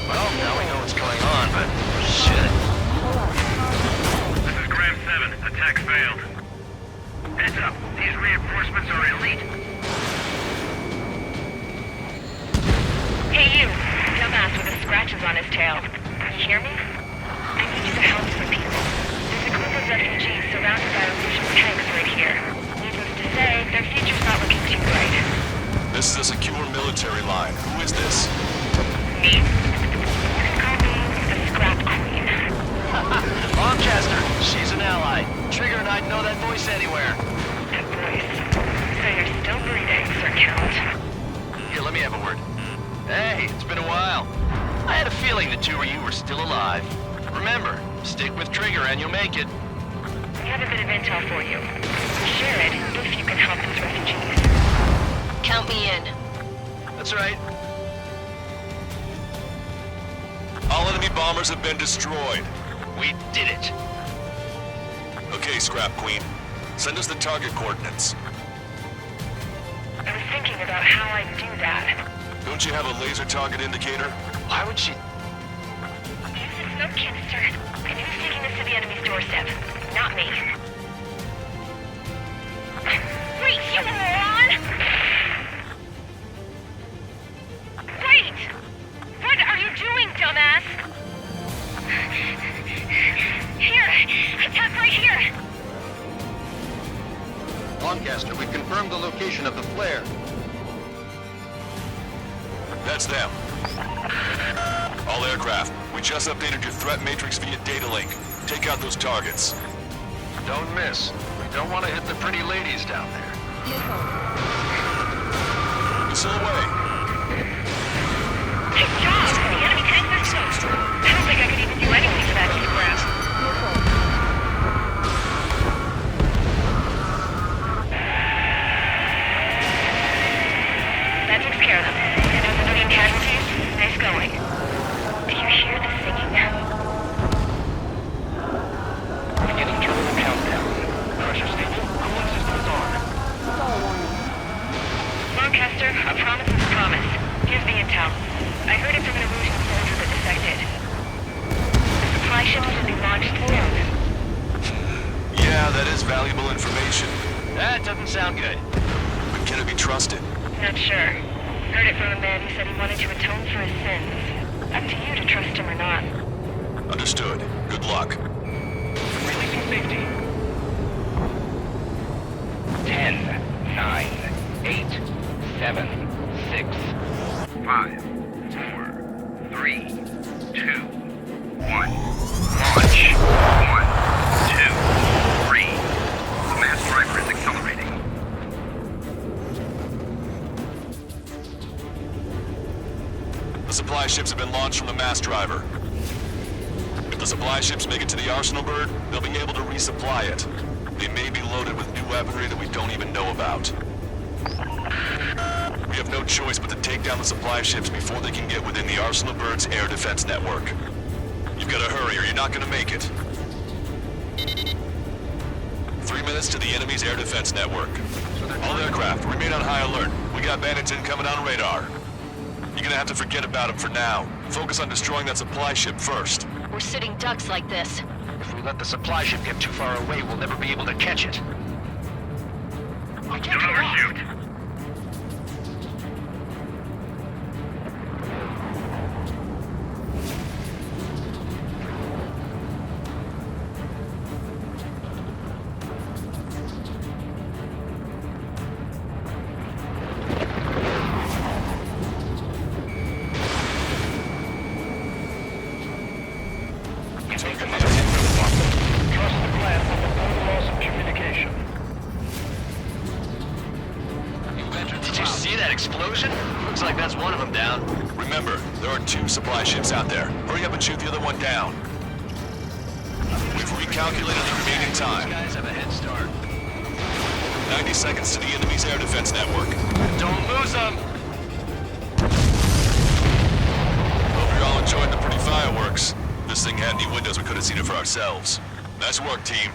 S7: Well, now we know what's going on, but shit.
S19: This is Graham 7. Attack failed. Heads up. These reinforcements are elite.
S2: Hey you, dumbass with the scratches on his tail. You hear me? I need you to help some people. There's a group of refugees surrounded by Erusian tanks right here. Needless to say, their future's not looking too bright.
S4: This is a secure military line. Who is this?
S2: Me? You can call me the Scrap Queen.
S7: Longcaster, she's an ally. Trigger and I'd know that voice anywhere.
S2: That voice. So you're still breathing, Sir Count.
S7: Here, let me have a word. Hey, it's been a while. I had a feeling the two of you were still alive. Remember, stick with Trigger and you'll make it.
S2: We have a bit of intel for you. Share it if you can help these refugees.
S10: Count me in.
S7: That's right.
S4: All enemy bombers have been destroyed.
S7: We did it.
S4: Okay, Scrap Queen. Send us the target coordinates.
S2: I was thinking about how I'd do that.
S4: Don't you have a laser target indicator?
S7: Why would she...
S2: Use the smoke canister. And who's taking this to the enemy's doorstep? Not me. Wait, you moron! Wait! What are you doing, dumbass? Here! Attack right here!
S9: Longcaster, we've confirmed the location of the flare.
S4: That's them. All aircraft, we just updated your threat matrix via data link. Take out those targets.
S9: Don't miss. We don't want to hit the pretty ladies down there.
S4: Missile away.
S10: care of them. And no civilian casualties? Nice going. Do you hear the singing?
S12: Beginning terminal countdown. Pressure stable. Cooling system is on.
S10: Lancaster, a promise is a promise. Here's the intel. I heard it from an illusion soldier that defected. The supply ship should be launched soon.
S4: Yeah, that is valuable information.
S7: That doesn't sound good.
S4: But can it be trusted?
S10: Not sure. Heard it from a man who said he wanted to atone for his sins. Up to you to trust him or not.
S4: Understood. Good luck.
S12: Releasing safety. 10, 9, 8, 7, 6, 5, 4, 3, 2, 1. Launch. 1, 2, 3. The mass driver is accelerating.
S4: The supply ships have been launched from the mass driver. If the supply ships make it to the arsenal bird, they'll be able to resupply it. They may be loaded with new weaponry that we don't even know about. We have no choice but to take down the supply ships before they can get within the arsenal bird's air defense network. You've got to hurry or you're not going to make it. 3 minutes to the enemy's air defense network. All aircraft, remain on high alert. We got bandits incoming on radar. You're gonna have to forget about them for now. Focus on destroying that supply ship first.
S10: We're sitting ducks like this.
S7: If we let the supply ship get too far away, we'll never be able to catch it.
S10: I can't get off.
S7: Explosion? Looks like that's one of them down.
S4: Remember, there are 2 supply ships out there. Hurry up and shoot the other one down. We've recalculated the remaining time.
S7: These guys have a head start.
S4: 90 seconds to the enemy's air defense network.
S7: Don't lose them!
S4: Hope you're all enjoying the pretty fireworks. If this thing had any windows, we could have seen it for ourselves. Nice work, team.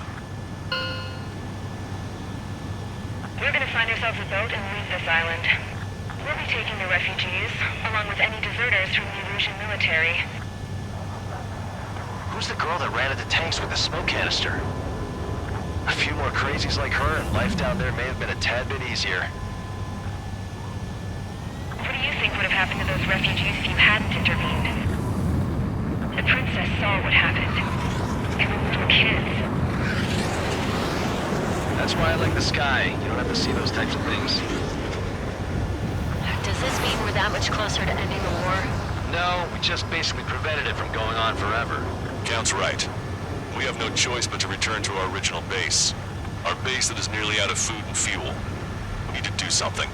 S10: We're gonna find ourselves a boat and leave this island. We'll be taking the refugees, along with any deserters from the Erusian military.
S7: Who's the girl that ran at the tanks with the smoke canister? A few more crazies like her and life down there may have been a tad bit easier.
S10: What do you think would have happened to those refugees if you hadn't intervened? The princess saw what happened. And we were kids.
S7: That's why I like the sky. You don't have to see those types of things.
S10: Does this mean we're that much closer to ending the war?
S7: No, we just basically prevented it from going on forever.
S4: Count's right. We have no choice but to return to our original base. Our base that is nearly out of food and fuel. We need to do something.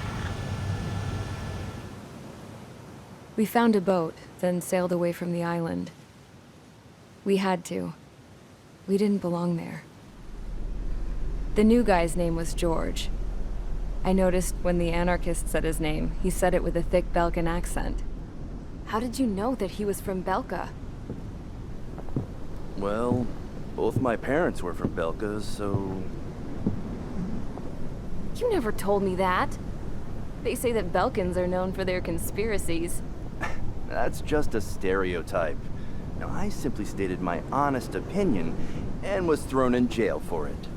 S1: We found a boat, then sailed away from the island. We had to. We didn't belong there. The new guy's name was George. I noticed when the anarchist said his name, he said it with a thick Belkan accent. How did you know that he was from Belka?
S11: Well, both my parents were from Belka, so...
S1: You never told me that. They say that Belkans are known for their conspiracies.
S11: That's just a stereotype. Now, I simply stated my honest opinion and was thrown in jail for it.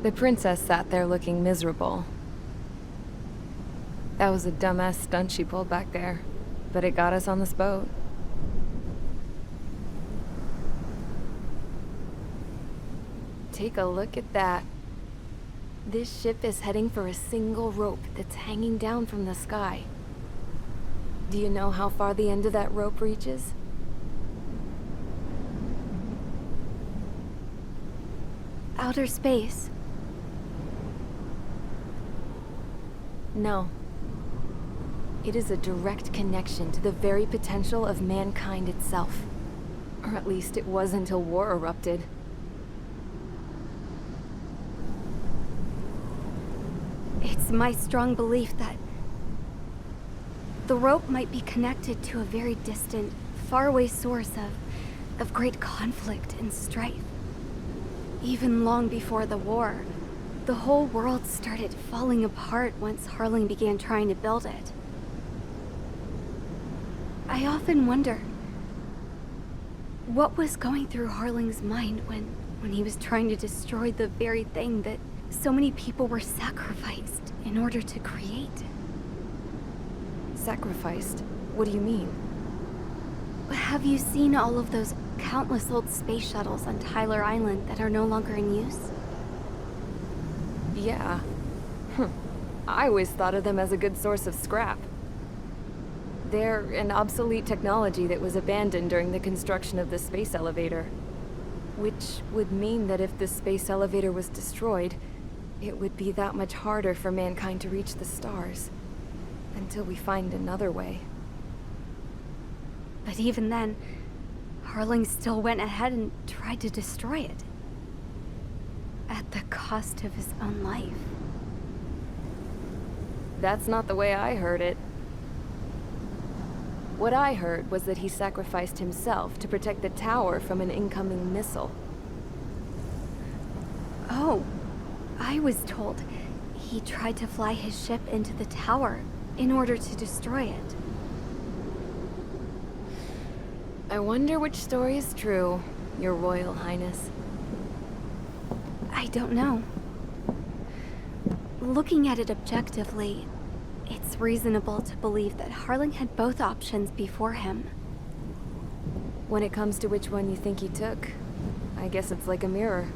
S1: The princess sat there looking miserable. That was a dumbass stunt she pulled back there, but it got us on this boat. Take a look at that. This ship is heading for a single rope that's hanging down from the sky. Do you know how far the end of that rope reaches?
S3: Outer space.
S1: No. It is a direct connection to the very potential of mankind itself. Or at least it was until war erupted.
S3: It's my strong belief that the rope might be connected to a very distant, faraway source of great conflict and strife. Even long before the war, the whole world started falling apart once Harling began trying to build it. I often wonder what was going through Harling's mind when he was trying to destroy the very thing that so many people were sacrificed in order to create.
S1: Sacrificed? What do you mean?
S3: Have you seen all of those countless old space shuttles on Tyler Island that are no longer in use?
S1: Yeah. I always thought of them as a good source of scrap. They're an obsolete technology that was abandoned during the construction of the space elevator. Which would mean that if the space elevator was destroyed, it would be that much harder for mankind to reach the stars. Until we find another way.
S3: But even then, Harling still went ahead and tried to destroy it. At the cost of his own life.
S1: That's not the way I heard it. What I heard was that he sacrificed himself to protect the tower from an incoming missile.
S3: Oh, I was told he tried to fly his ship into the tower in order to destroy it.
S1: I wonder which story is true, Your Royal Highness.
S3: I don't know. Looking at it objectively, it's reasonable to believe that Harling had both options before him.
S1: When it comes to which one you think he took, I guess it's like a mirror.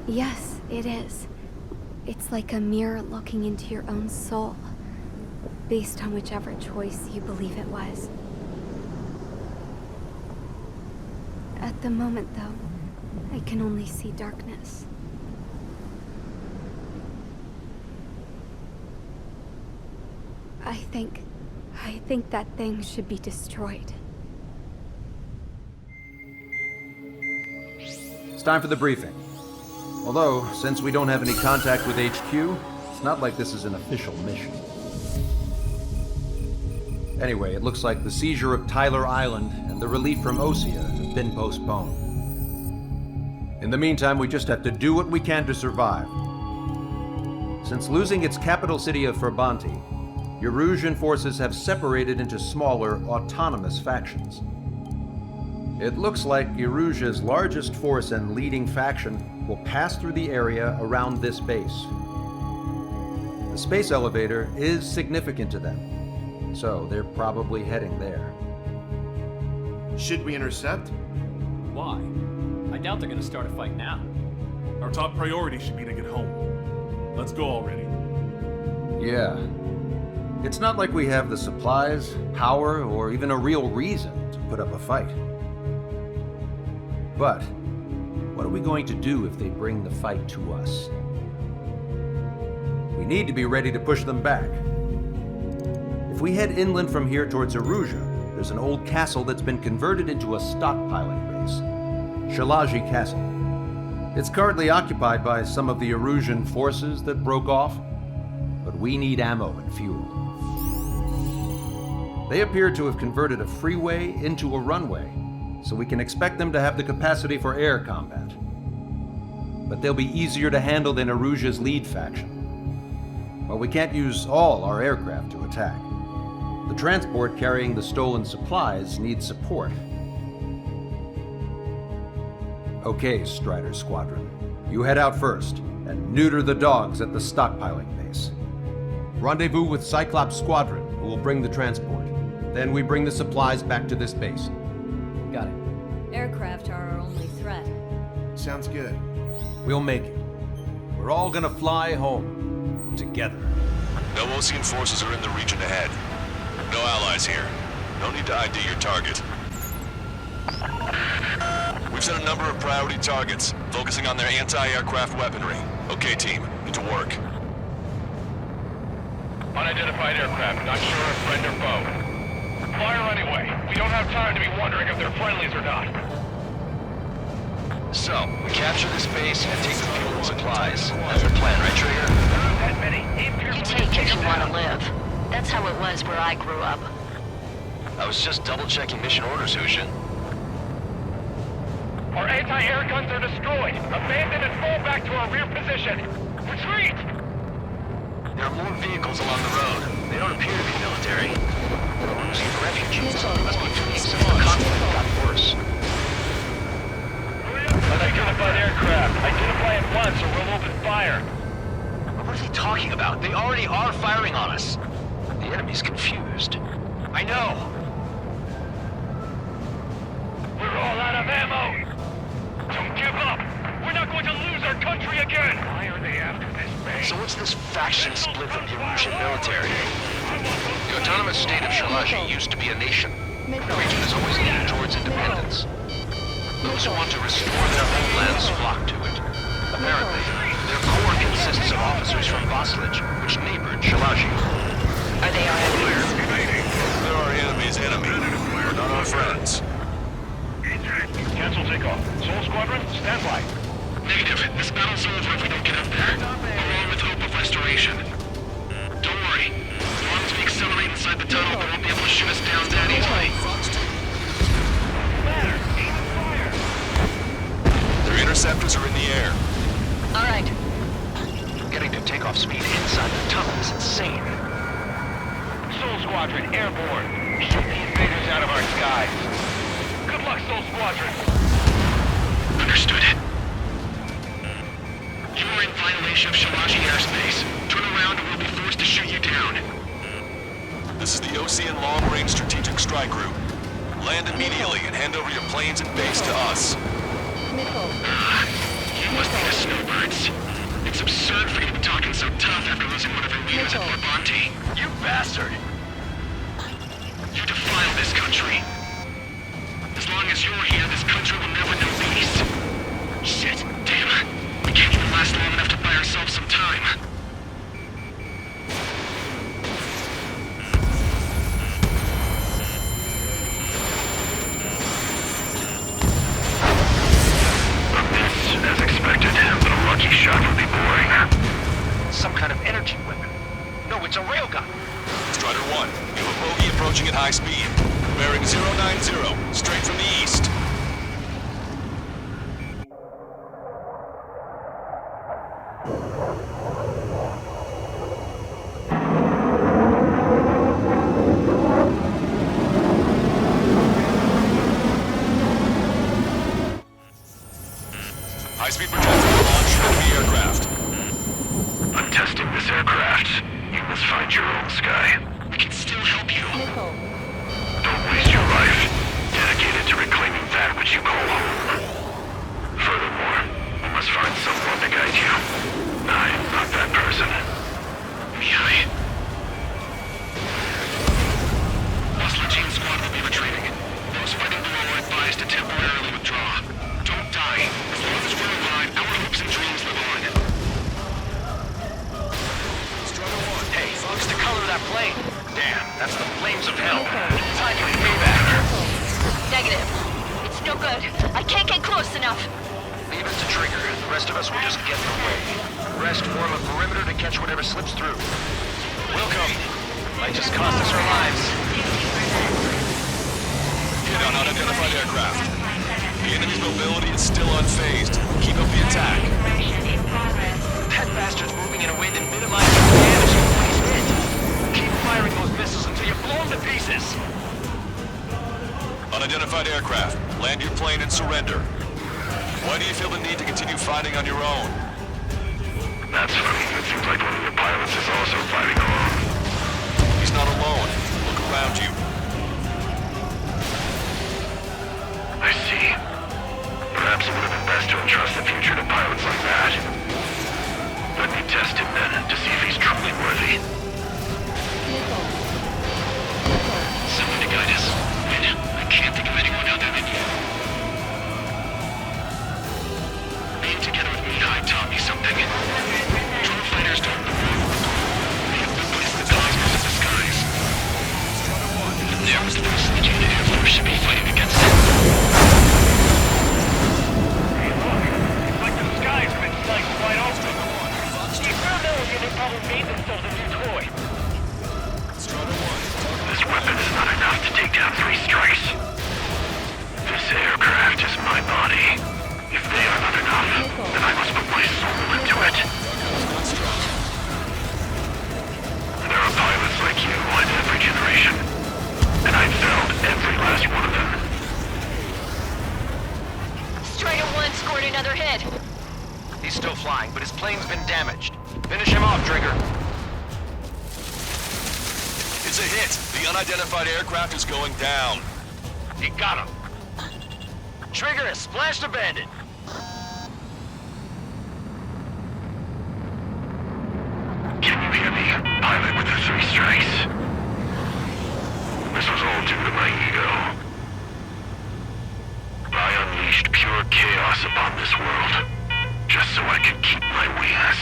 S3: Yes, it is. It's like a mirror looking into your own soul, based on whichever choice you believe it was. At the moment, though, I can only see darkness. I think that thing should be destroyed.
S16: It's time for the briefing. Although, since we don't have any contact with HQ, it's not like this is an official mission. Anyway, it looks like the seizure of Tyler Island and the relief from Osea have been postponed. In the meantime, we just have to do what we can to survive. Since losing its capital city of Ferbanti, Erusian forces have separated into smaller, autonomous factions. It looks like Erusia's largest force and leading faction will pass through the area around this base. The space elevator is significant to them, so they're probably heading there.
S13: Should we intercept?
S5: Why? I doubt they're gonna start a fight now.
S14: Our top priority should be to get home. Let's go already.
S16: Yeah. It's not like we have the supplies, power, or even a real reason to put up a fight. But what are we going to do if they bring the fight to us? We need to be ready to push them back. If we head inland from here towards Erusia, there's an old castle that's been converted into a stockpiling base. Shalaji Castle. It's currently occupied by some of the Erusian forces that broke off, but we need ammo and fuel. They appear to have converted a freeway into a runway, so we can expect them to have the capacity for air combat. But they'll be easier to handle than Erusia's lead faction. While we can't use all our aircraft to attack, the transport carrying the stolen supplies needs support. Okay, Strider Squadron. You head out first and neuter the dogs at the stockpiling base. Rendezvous with Cyclops Squadron, who will bring the transport. Then we bring the supplies back to this base.
S18: Got it.
S24: Aircraft are our only threat.
S13: Sounds good.
S16: We'll make it. We're all gonna fly home. Together.
S4: No Osean forces are in the region ahead. No allies here. No need to ID your target. We've set a number of priority targets, focusing on their anti-aircraft weaponry. Okay, team, get to work.
S8: Unidentified aircraft, not sure if friend or foe. Fire anyway. We don't have time to be wondering if they're friendlies or not.
S7: So, we capture this base and take the fuel and supplies. That's our plan, right, Trigger?
S8: That
S2: You take if you want to live. That's how it was where I grew up.
S7: I was just double-checking mission orders, Hushin.
S12: Our anti-air guns are destroyed. Abandon and fall back to our rear position. Retreat!
S7: There are more vehicles along the road. They don't appear to be military. Losing refugees must be fleeing since the conflict got worse.
S12: Unidentified aircraft. Identify at once or we'll open fire.
S7: What are they talking about? They already are firing on us. The enemy's confused. I know.
S12: We're all out of ammo. Don't give up. We're not going to lose our country again. Why are they after this base?
S7: So what's this faction split from the Russian military?
S8: The autonomous state of Shalashi used to be a nation. The region has always leaned towards independence. Those who want to restore their homelands flock to it. Apparently, their core consists of officers from Vaslij, which neighbored Shalashi.
S2: Are they our enemies?
S4: They're our enemy's enemy. We're not our friends.
S12: Cancel takeoff. Soul Squadron, stand by.
S19: Negative. This battle's over if we don't get up there. Along with hope of restoration. Don't worry. As long as we accelerate inside the tunnel, they won't be able to shoot us down that easily.
S4: Their interceptors are in the air.
S2: All right.
S7: Getting to takeoff speed inside the tunnel is insane.
S12: Soul Squadron, airborne. Shoot the invaders out of our skies. Good luck, Soul Squadron.
S19: Understood. You're in violation of Shalashi airspace. Turn around and we'll be forced to shoot you down.
S4: This is the Ocean Long Range Strategic Strike Group. Land immediately and hand over your planes and base to us.
S19: You must be the snowbirds. It's absurd for you to be talking so tough after losing one of your leaders at Fort Bonte.
S7: You bastard!
S19: You defile this country. As long as you're here, this country will never know peace. Shit, damn. We can't even last long enough to buy ourselves some time.
S12: As expected, but a lucky shot would be boring.
S7: Some kind of energy weapon. No, it's a railgun.
S4: Strider 1, you have a bogey approaching at high speed. Bearing 090, straight from the east. High-speed projector will launch enemy aircraft.
S12: I'm testing this aircraft. You must find your own sky.
S19: We can still help you.
S12: Don't waste your life. Dedicated to reclaiming that which you call home. Furthermore, you must find someone to guide you. I'm not that person.
S19: Mihai. Vaslij squad will be retreating. Those fighting below are advised to temporarily withdraw. Don't die. As long as we're alive, our hopes and dreams live on.
S4: Strider 1,
S7: Hey, looks the color of that plane. Damn, that's the flames of hell. Time to get payback.
S2: Negative. It's no good. I can't get close enough.
S7: Leave it to Trigger. The rest of us will just get in the way. The rest form a perimeter to catch whatever slips through. Welcome. Might just cost us our lives.
S4: hit on unidentified aircraft. The enemy's mobility is still unfazed. Keep up the attack.
S7: That bastard's moving in a way that minimizes the damage when he's hit. Keep firing those missiles until you blow them to pieces.
S4: Unidentified aircraft. Land your plane and surrender. Why do you feel the need to continue fighting on your own?
S12: That's funny. It seems like one of your pilots is also fighting alone.
S4: He's not alone. Look around you.
S12: I see. Perhaps it would have been best to entrust the future to pilots like that. Let me test him then, to see if he's truly worthy.
S19: Someone to guide us. Wait, I can't think of anyone other than you. Being together with Mihai taught
S8: probably made themselves a new toy.
S6: This weapon is not enough to take down 3 strikes. This aircraft is my body. If they are not enough, then I must put my soul into it. There are pilots like you in every generation, and I've failed every last one of them.
S2: Strider 1 scored another hit.
S7: He's still flying, but his plane's been damaged. Finish him off, Trigger.
S4: It's a hit. The unidentified aircraft is going down.
S8: You got him.
S7: Trigger has splashed a bandit.
S6: Can you hear me, pilot with the 3 strikes? This was all due to my ego. I unleashed pure chaos upon this world, just so I could keep my wings.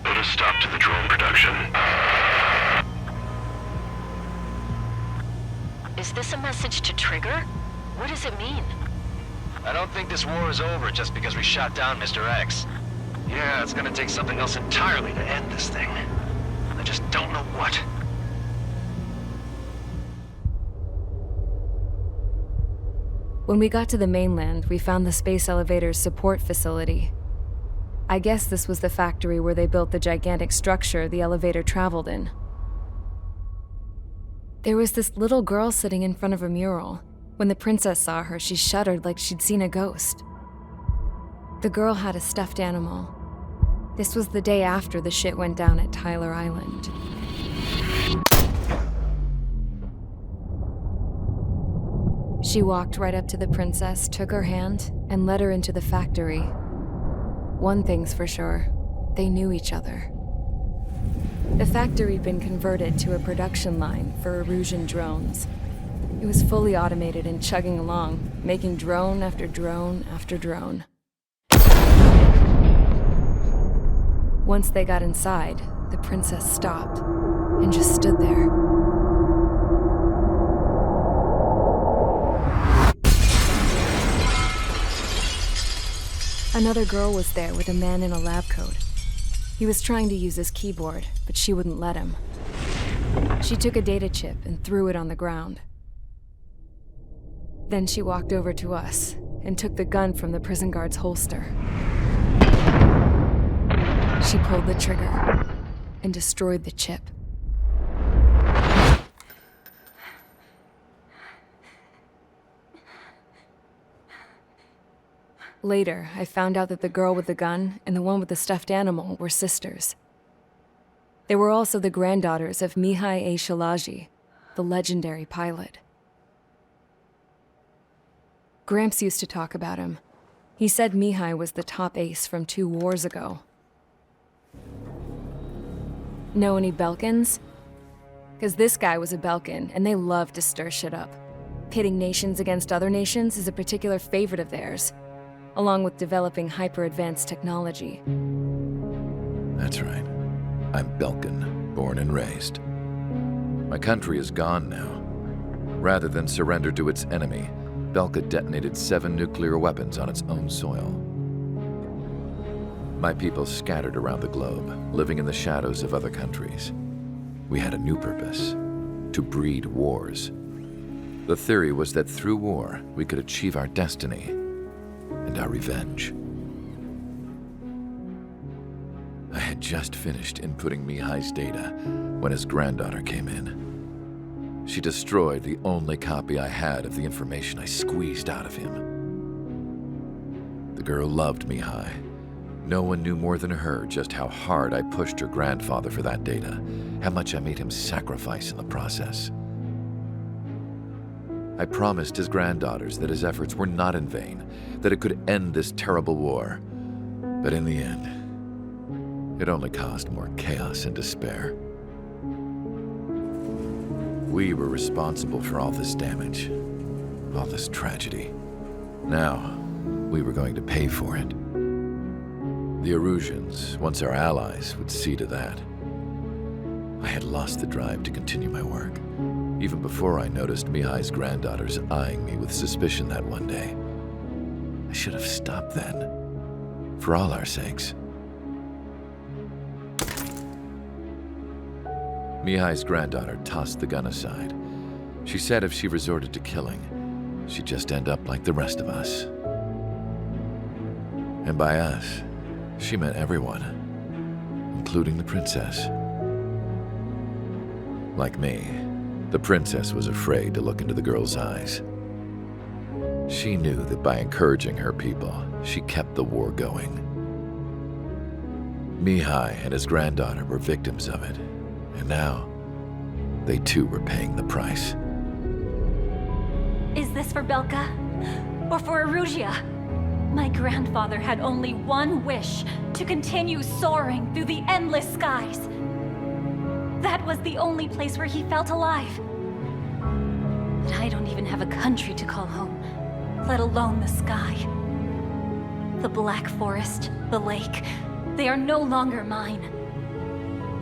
S6: Put a stop to the drone production.
S2: Is this a message to Trigger? What does it mean?
S7: I don't think this war is over just because we shot down Mr. X. Yeah, it's gonna take something else entirely to end this thing. I just don't know what.
S1: When we got to the mainland, we found the space elevator's support facility. I guess this was the factory where they built the gigantic structure the elevator traveled in. There was this little girl sitting in front of a mural. When the princess saw her, she shuddered like she'd seen a ghost. The girl had a stuffed animal. This was the day after the shit went down at Tyler Island. She walked right up to the princess, took her hand, and led her into the factory. One thing's for sure, they knew each other. The factory'd been converted to a production line for Erusian drones. It was fully automated and chugging along, making drone after drone after drone. Once they got inside, the princess stopped and just stood there. Another girl was there with a man in a lab coat. He was trying to use his keyboard, but she wouldn't let him. She took a data chip and threw it on the ground. Then she walked over to us and took the gun from the prison guard's holster. She pulled the trigger and destroyed the chip. Later, I found out that the girl with the gun and the one with the stuffed animal were sisters. They were also the granddaughters of Mihai A. Shalaji, the legendary pilot. Gramps used to talk about him. He said Mihai was the top ace from 2 wars ago. Know any Belkans? Because this guy was a Belkan, and they love to stir shit up. Pitting nations against other nations is a particular favorite of theirs, along with developing hyper-advanced technology.
S15: That's right. I'm Belkan, born and raised. My country is gone now. Rather than surrender to its enemy, Belka detonated 7 nuclear weapons on its own soil. My people scattered around the globe, living in the shadows of other countries. We had a new purpose: to breed wars. The theory was that through war, we could achieve our destiny and our revenge. I had just finished inputting Mihai's data when his granddaughter came in. She destroyed the only copy I had of the information I squeezed out of him. The girl loved Mihai. No one knew more than her just how hard I pushed her grandfather for that data, how much I made him sacrifice in the process. I promised his granddaughters that his efforts were not in vain, that it could end this terrible war. But in the end, it only caused more chaos and despair. We were responsible for all this damage, all this tragedy. Now, we were going to pay for it. The Erusians, once our allies, would see to that. I had lost the drive to continue my work, even before I noticed Mihai's granddaughters eyeing me with suspicion that one day. I should have stopped then, for all our sakes. Mihai's granddaughter tossed the gun aside. She said if she resorted to killing, she'd just end up like the rest of us. And by us, she meant everyone, including the princess. Like me, the princess was afraid to look into the girl's eyes. She knew that by encouraging her people, she kept the war going. Mihai and his granddaughter were victims of it, and now they too were paying the price.
S3: Is this for Belka? Or for Erusea? My grandfather had only one wish, to continue soaring through the endless skies. That was the only place where he felt alive. But I don't even have a country to call home, let alone the sky. The Black Forest, the lake, they are no longer mine.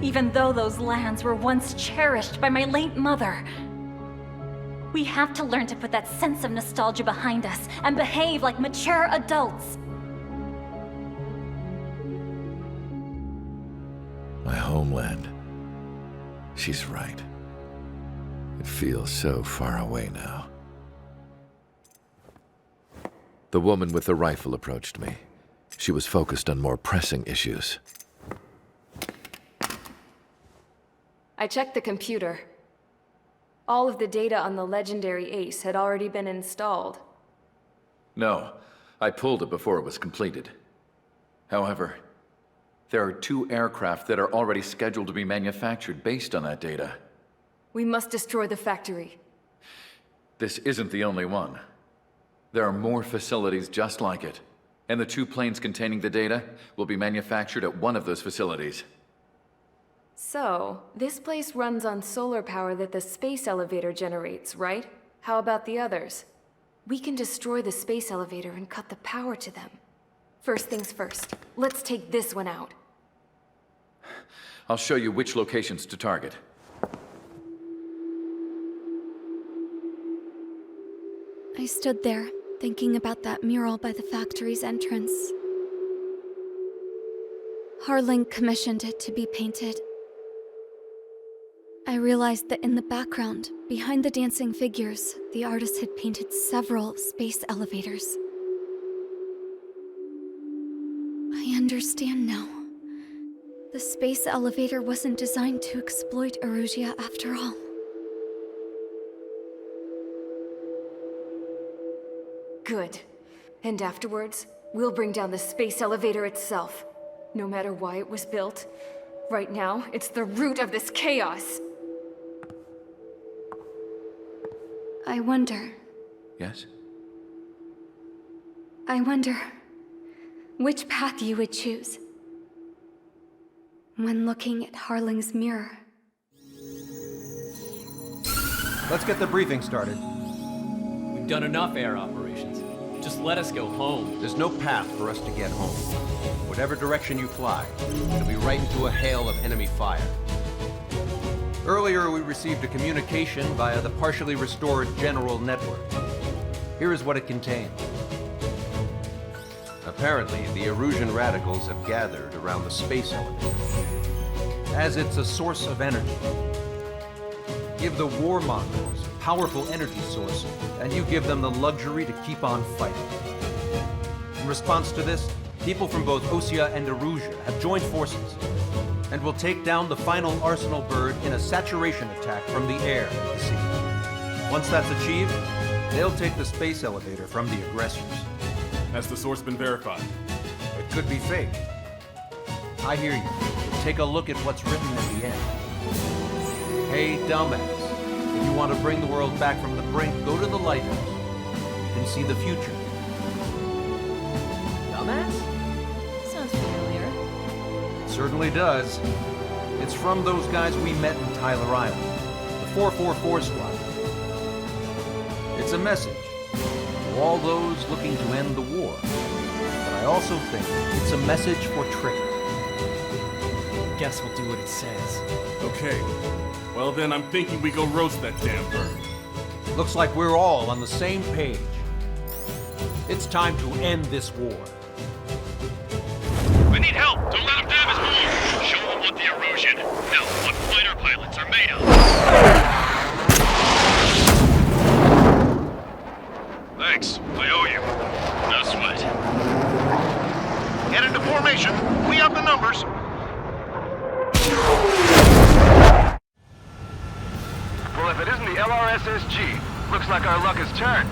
S3: Even though those lands were once cherished by my late mother. We have to learn to put that sense of nostalgia behind us and behave like mature adults.
S15: My homeland. She's right. It feels so far away now. The woman with the rifle approached me. She was focused on more pressing issues.
S1: I checked the computer. All of the data on the legendary Ace had already been installed.
S15: No, I pulled it before it was completed. However, there are 2 aircraft that are already scheduled to be manufactured based on that data.
S1: We must destroy the factory.
S15: This isn't the only one. There are more facilities just like it, and the 2 planes containing the data will be manufactured at one of those facilities.
S1: So, this place runs on solar power that the space elevator generates, right? How about the others? We can destroy the space elevator and cut the power to them. First things first, let's take this one out.
S15: I'll show you which locations to target.
S3: I stood there, thinking about that mural by the factory's entrance. Harling commissioned it to be painted. I realized that in the background, behind the dancing figures, the artist had painted several space elevators. I understand now. The space elevator wasn't designed to exploit Erusea after all.
S1: Good. And afterwards, we'll bring down the space elevator itself. No matter why it was built, right now, it's the root of this chaos.
S3: I wonder.
S15: Yes?
S3: I wonder which path you would choose when looking at Harling's mirror.
S16: Let's get the briefing started.
S5: We've done enough air operations. Just let us go home.
S16: There's no path for us to get home. Whatever direction you fly, it'll be right into a hail of enemy fire. Earlier, we received a communication via the partially restored general network. Here is what it contained. Apparently, the Erusian radicals have gathered around the space elevator, as it's a source of energy. Give the warmongers a powerful energy source, and you give them the luxury to keep on fighting. In response to this, people from both Osea and Erusea have joined forces, and will take down the final Arsenal bird in a saturation attack from the air and the sea. Once that's achieved, they'll take the space elevator from the aggressors.
S14: Has the source been verified?
S16: It could be fake. I hear you. Take a look at what's written at the end. Hey, dumbass. If you want to bring the world back from the brink, go to the lighthouse. You can see the future.
S5: Dumbass?
S10: Sounds familiar.
S16: It certainly does. It's from those guys we met in Tyler Island, the 444 squad. It's a message to all those looking to end the war. But I also think it's a message for Trigger.
S5: Guess we'll do what it says.
S14: Okay. Well then, I'm thinking we go roast that damn bird.
S16: Looks like we're all on the same page. It's time to end this war.
S19: We need help! Don't let him damage more! Show them what the Erusian, no, what fighter pilots are
S8: Thanks. I owe you. No sweat.
S12: Get into formation. We have the numbers.
S17: Well, if it isn't the LRSSG, looks like our luck has turned.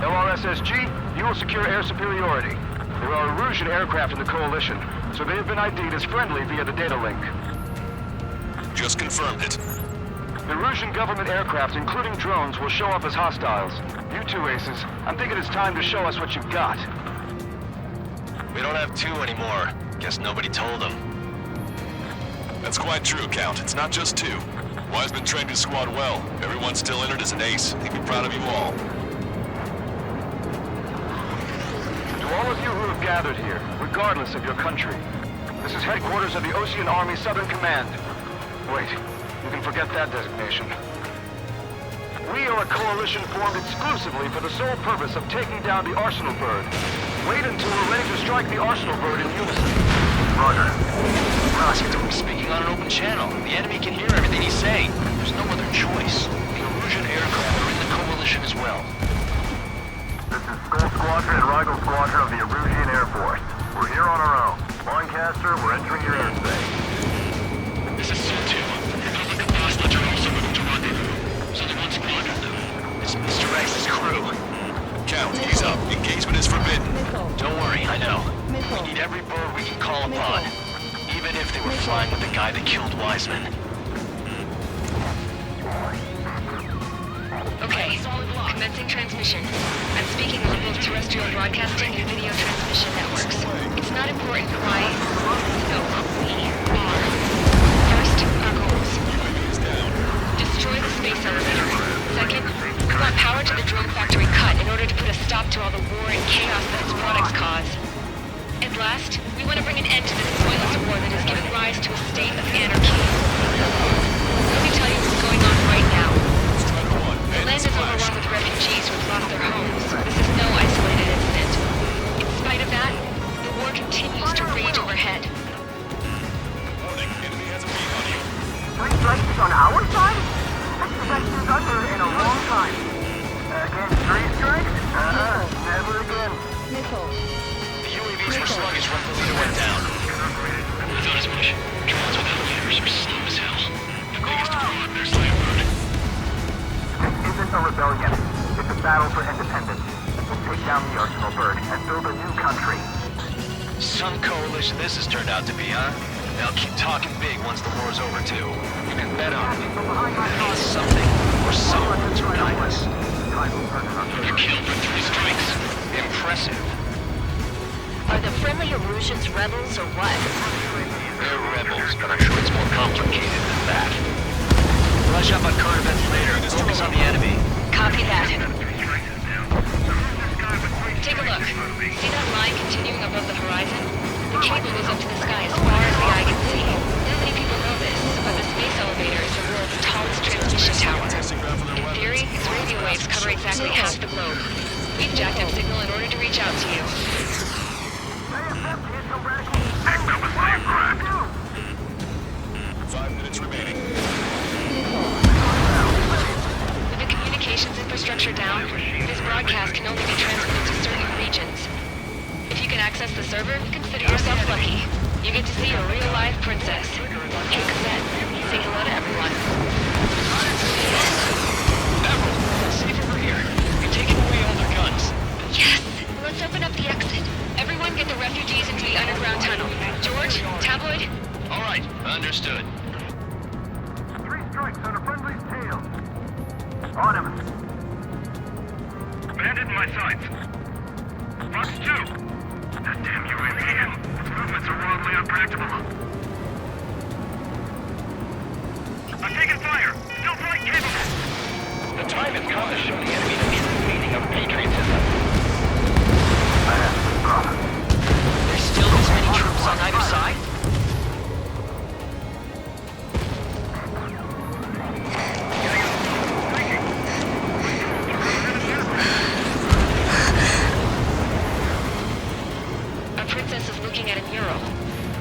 S17: LRSSG, you will secure air superiority. There are Erusian aircraft in the Coalition, so they have been ID'd as friendly via the data link.
S4: Just confirmed it.
S17: The Erusian government aircraft, including drones, will show up as hostiles. You two aces, I'm thinking it's time to show us what you've got.
S7: We don't have two anymore. Guess nobody told them.
S4: That's quite true, Count. It's not just two. Wiseman trained his squad well. Everyone's still entered as an ace. He'd be proud of you all.
S17: To all of you who have gathered here, regardless of your country, this is headquarters of the Ocean Army Southern Command. Wait, you can forget that designation. We are a coalition formed exclusively for the sole purpose of taking down the Arsenal Bird. Wait until we're ready to strike the Arsenal Bird in unison.
S7: Roger. Prosecutor, we're speaking on an open channel. The enemy can hear everything he's saying. There's no other choice. The Erusian aircraft are in the coalition as well.
S12: This is Skull Squadron and Rigel Squadron of the Erusian Air Force. We're here on our own. Lancaster, we're entering your airspace.
S19: This is Sol-2. Public capacity are also moving to rendezvous. So the one squadron, though.
S7: It's Mr. X's crew. Count, he's up. Engagement is forbidden. Don't worry, I know. We need every bird we can call upon. Even if they were flying with the guy that killed Wiseman.
S1: Okay, commencing transmission. I'm speaking on both terrestrial broadcasting and video transmission networks. It's not important why. No, we are. First, our goals. Destroy the space elevator. Second, we want power to the drone factory cut in order to put a stop to all the war and chaos that its products cause. And last, we want to bring an end to this pointless war that has given rise to a state of anarchy. Let me tell you what's going on right now. The land is overrun with refugees who've lost their homes. This is no isolated incident. In spite of that, the war continues to rage overhead.
S4: Warning, enemy has a beat on you.
S12: 3 strikes on our side? Expected under in a long time. Again, 3 strikes? Never again.
S7: The UAVs were sluggish once the leader went down.
S19: I thought as much. Drones with elevators are slow as hell. The biggest problem on their side road.
S12: This isn't a rebellion. It's a battle for independence. We'll take down the Arsenal Bird and build a new country.
S7: Some coalition this has turned out to be, huh? They'll keep talking big once the war's over, too. You can bet on it. There needs something or someone to unite us.
S19: A kill for 3 strikes.
S7: Impressive.
S10: Are the friendly Erusians rebels or what?
S7: They're rebels, but I'm sure it's more complicated than that. Brush up on current events later. Focus on the enemy.
S10: Copy that. Take a look. See that line continuing above the horizon? The cable goes up to the sky as far as the eye can see. Not many people know this, but the space elevator is the world's tallest transmission tower. In theory, its radio waves cover exactly half the globe. We've jacked up signal in order to reach out to you.
S4: 5 minutes remaining.
S1: With the communications infrastructure down, this broadcast can only be transmitted to certain regions. If you can access the server, consider yourself lucky. You get to see a real-life princess. Hey, Cosette, say hello to everyone.
S7: Emerald, safe over here. You're taking away all their guns.
S1: Yes! Let's open up the exit. Everyone get the refugees into the underground tunnel. George, Tabloid?
S7: All right, understood.
S12: 3 strikes on a friendly's tail. On him.
S19: Bandit in my sights. Fox 2. That damn UAV. Its movements are wildly unpredictable. I'm taking fire. Still flight capable.
S7: The time has come to show the enemy the true meaning of patriotism. There's still this many troops on either side?
S1: Our princess is looking at a mural.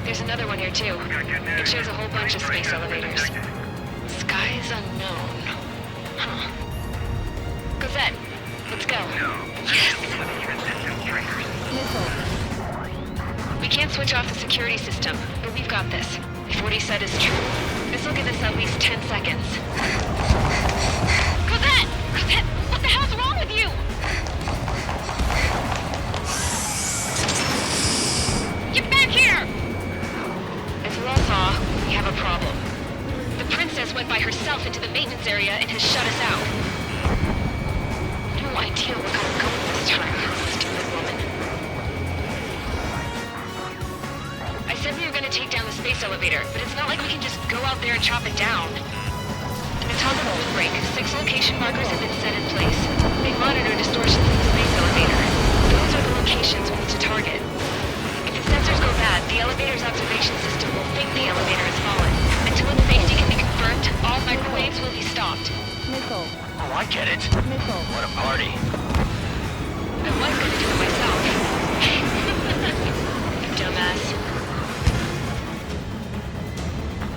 S10: There's another one here too. It shows a whole bunch of space elevators. Skies unknown. Huh. Cosette, let's go. Yes! We can't switch off the security system, but we've got this. If what he said is true, this will give us at least 10 seconds. Cosette! Cosette, what the hell's wrong with you? Get back here! As you all saw, we have a problem. The princess went by herself into the maintenance area and has shut us out. No idea what got her going this time, stupid woman. I said we were gonna take down the space elevator, but it's not like we can just go out there and chop it down. In the top of the windbreak, 6 location markers have been set in place. They monitor distortions in the space elevator. Those are the locations we need to target. If the sensors go bad, the elevator's observation system will think the elevator has fallen. Until its safety can be confirmed, all microwaves will be stopped.
S7: Oh, I get it. What a party.
S10: I was gonna do it myself. Dumbass.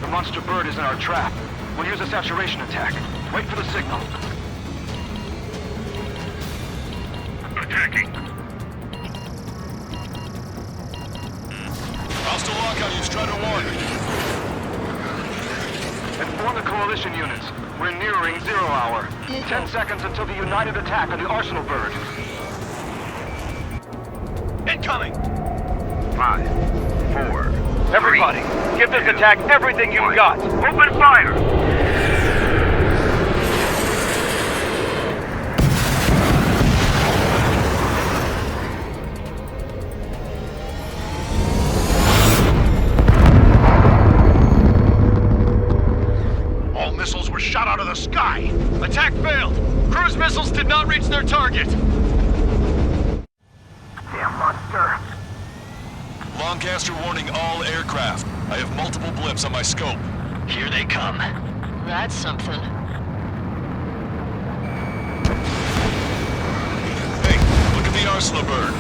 S17: The monster bird is in our trap. We'll use a saturation attack. Wait for the signal.
S12: Attacking.
S4: Hostile lockout, you Strider 1.
S17: Inform the coalition units. We're nearing 0 hour. 10 seconds until the united attack on the Arsenal bird.
S12: Incoming! 5, 4.
S17: Everybody, give this attack everything you've got.
S12: Open fire!
S8: All missiles were shot out of the sky. Attack failed. Cruise missiles did not reach their target.
S12: Damn monster!
S4: Lancaster warning all aircraft. I have multiple blips on my scope.
S7: Here they come.
S10: That's something.
S4: Hey, look at the Arsenal bird.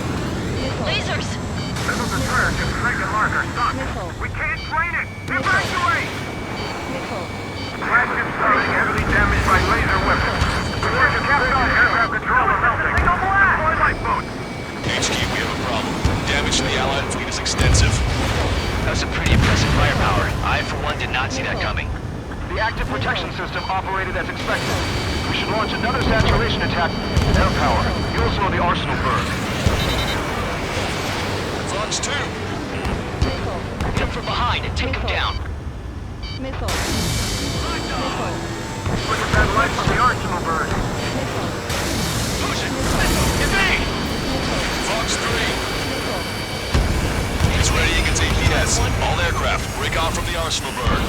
S10: Lasers!
S12: Missile destroyer just striking marker. Stuck. We can't train it! Evacuate! Flagship starting heavily damaged by laser weapons. Precision captain aircraft control are melting. Deploy lifeboats!
S4: HQ, we have a problem. Damage to the Allied fleet is extensive.
S7: That's a pretty impressive firepower. I, for one, did not see that coming.
S17: The active protection system operated as expected. We should launch another saturation attack. Air power. You also know the Arsenal bird.
S4: Launch 2.
S7: Hit him from behind and take him down.
S12: Look at that light from the Arsenal bird.
S8: Push it. Evade!
S4: Fox 3. It's ready against APS. All aircraft, break off from the Arsenal bird.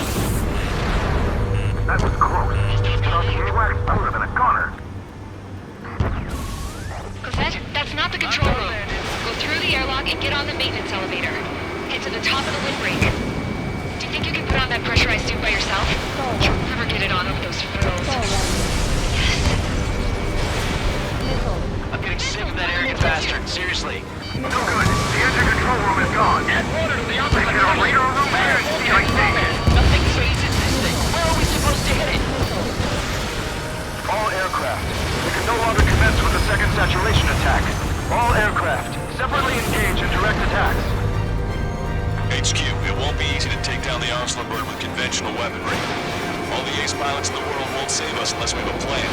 S12: That was close. Without the AWACS, I would have been a goner.
S10: Cosette, that's not the control room. Go through the airlock and get on the maintenance elevator. Head to the top of the windbreak. Do you think you can put on that pressurized suit by yourself? You'll never get it on with those frills.
S7: I'm getting sick of that arrogant bastard. Seriously.
S12: No good. The engine control room is gone.
S8: Add water to the
S12: They get a radar room here and see like
S7: Nothing phases this thing. Where are we supposed to hit it?
S17: All aircraft. We can no longer commence with the second saturation attack. All aircraft, separately engage in direct attacks.
S4: HQ, it won't be easy to take down the Arsenal bird with conventional weaponry. All the ace pilots in the world won't save us unless we have a plan.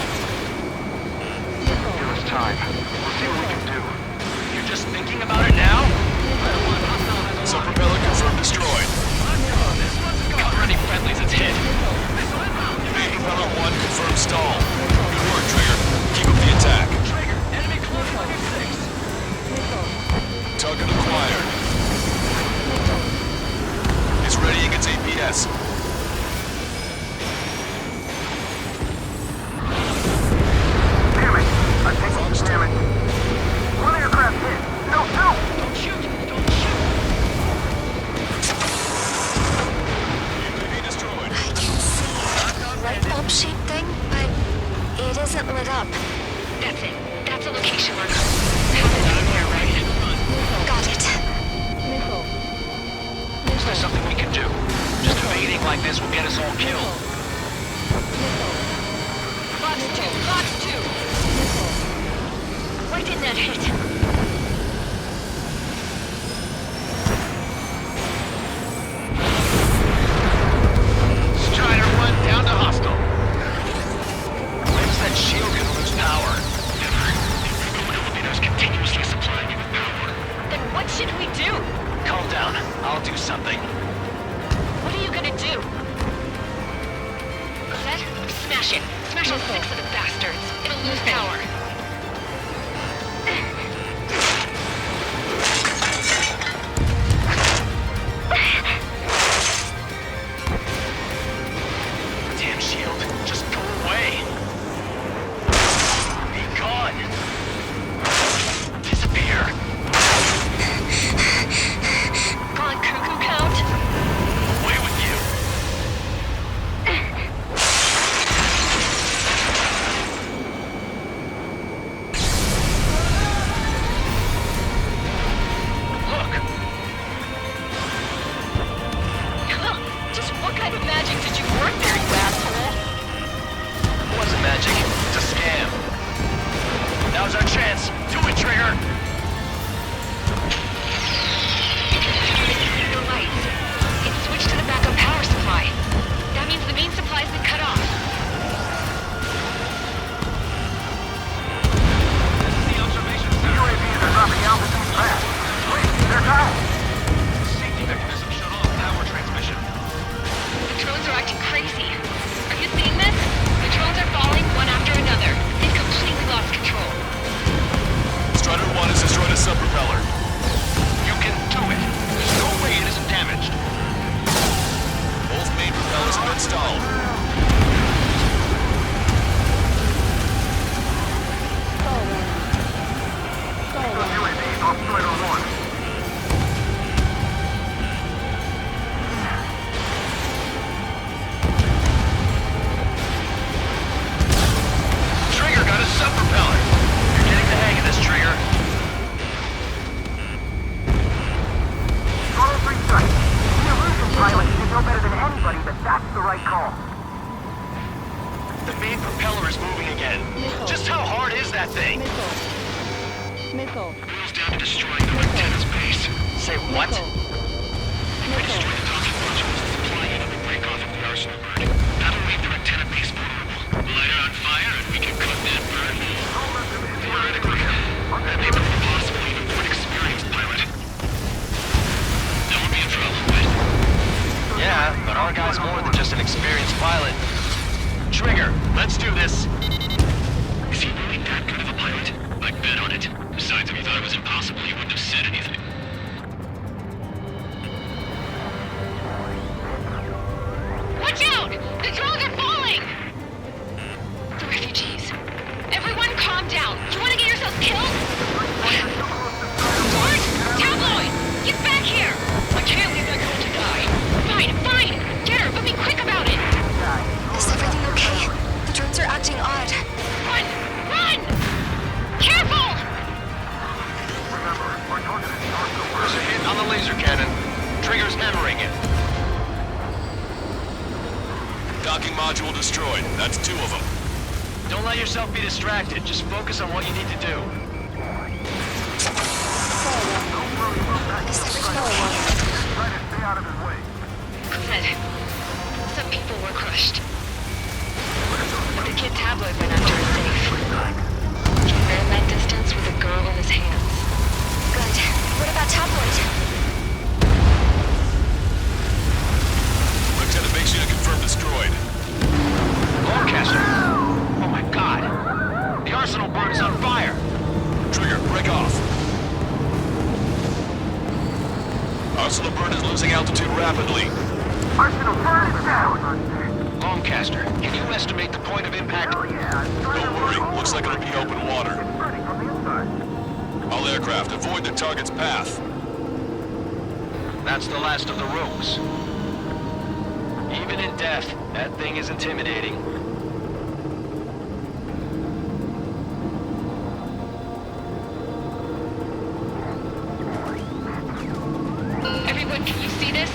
S17: Give us time. We'll see what we can do.
S7: You're just thinking about it now?
S4: Sub-propeller confirmed destroyed.
S7: Cover any friendlies it's hit.
S4: Main propeller 1 confirmed stall. Good work, Trigger. Keep up the attack.
S8: Enemy close on 6.
S4: Target acquired. It's ready against APS.
S12: Damn it! I think Fox damage. One aircraft hit. No, no!
S8: Don't shoot! Don't shoot!
S4: UAV destroyed.
S3: Light bulb shaped thing, but it isn't lit up.
S10: That's it. That's a location marker. Have it on there, right?
S3: Got it.
S7: there's something we can do. Just evading like this will get us all killed.
S10: Box 2! Why didn't that hit?
S8: Strider 1 down to hostile.
S7: When's that shield gonna lose power?
S19: Elevators continuously supplying you with power.
S10: Then what should we do?
S7: Calm down. I'll do something.
S10: What are you gonna do? Set? Smash it. Smash all 6 of the bastards. It'll lose power.
S7: Damn shield. Just go away. Be gone. Disappear.
S10: Gone cuckoo count?
S7: Away with you. Look.
S10: Huh. Just what kind of magic did you work there, you asshole?
S7: It wasn't magic. It's a scam. Now's our chance. Do it, Trigger.
S10: No lights. It's switched to the backup power supply. That means the main supply's been cut off.
S12: UAVs are dropping altitude fast. Wait, they're down.
S7: Safety mechanism shut off power transmission.
S10: The drones are acting crazy. Are you seeing this? The drones are falling one after another. They've completely lost control.
S4: Strider 1 has destroyed a sub-propeller.
S7: You can do it. There's no way it isn't damaged.
S4: Both main propellers have been stalled.
S12: UAVs off Strider 1.
S7: Trigger got a sub-propeller. You're getting the hang of this, Trigger.
S12: Follow 3 strikes. The illusion pilot should know better than anybody that that's the right call.
S7: The main propeller is moving again. Just how hard is that thing?
S19: Boils down to destroying the antenna's base.
S7: Say what?
S19: If we destroy the docking modules and supply unit will break off of the arsenal burn. That'll leave the antenna base vulnerable. Light it on fire and we can cut that burn. Theoretically, that may prove possible even for an experienced pilot. That would be a trouble, but
S7: Yeah, but our guy's more than just an experienced pilot. Trigger, let's do this.
S19: is he really that good of a pilot? I'd bet on it. Besides, if he thought it was impossible, he wouldn't have said anything.
S10: Watch out! The drones are falling! The refugees. Everyone calm down. You want to get yourselves killed? George! Tabloid! Get back here! I can't leave that girl to die. Fine. Get her, but be quick about it.
S3: Is everything okay? The drones are acting odd.
S10: Run! Careful!
S7: There's a hit on the laser cannon. Trigger's hammering it.
S4: Docking module destroyed. That's 2 of them.
S7: Don't let yourself be distracted. Just focus on what you need to do.
S10: Good. Some people were crushed. The kid Tabloid went after a safe. He ran that distance with a girl in his hands.
S3: Good. What about Tabloid?
S4: Lieutenant base unit confirmed destroyed.
S7: Lancaster! Oh my god! The arsenal burn is on fire!
S4: Trigger, break off. Arsenal burn is losing altitude rapidly.
S12: Arsenal burn is down.
S7: Lancaster, can you estimate the point of impact?
S4: Don't worry, looks like it'll be open water.
S12: Burning from the inside.
S4: All aircraft, avoid the target's path.
S7: That's the last of the rogues. Even in death, that thing is intimidating.
S10: Everyone, can you see this?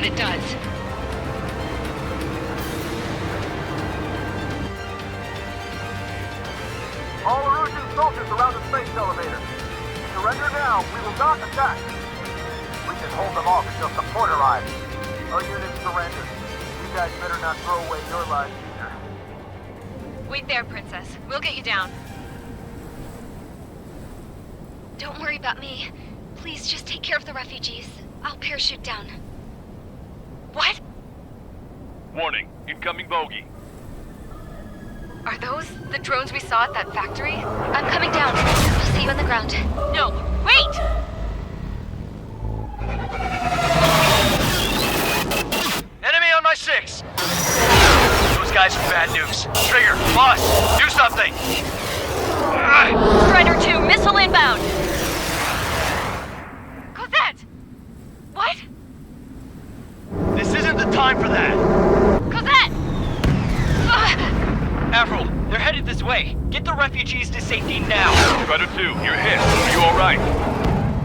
S10: what it does.
S12: All Erusian soldiers around the space elevator. Surrender now. We will not attack. We can hold them off until support arrives. Our units surrender. You guys better not throw away your lives either.
S10: Wait there, Princess. We'll get you down.
S3: Don't worry about me. Please just take care of the refugees. I'll parachute down.
S10: What?
S6: Warning, incoming bogey.
S10: Are those the drones we saw at that factory?
S3: I'm coming down. I'll see you on the ground.
S10: No, wait!
S7: Enemy on my 6! Those guys are bad news. Trigger, boss, do something!
S10: Strider 2, missile inbound! Cosette! What?
S7: This isn't the time for that!
S10: Cosette!
S7: Avril, they're headed this way. Get the refugees to safety now.
S6: Strider 2, you're hit. Are you alright?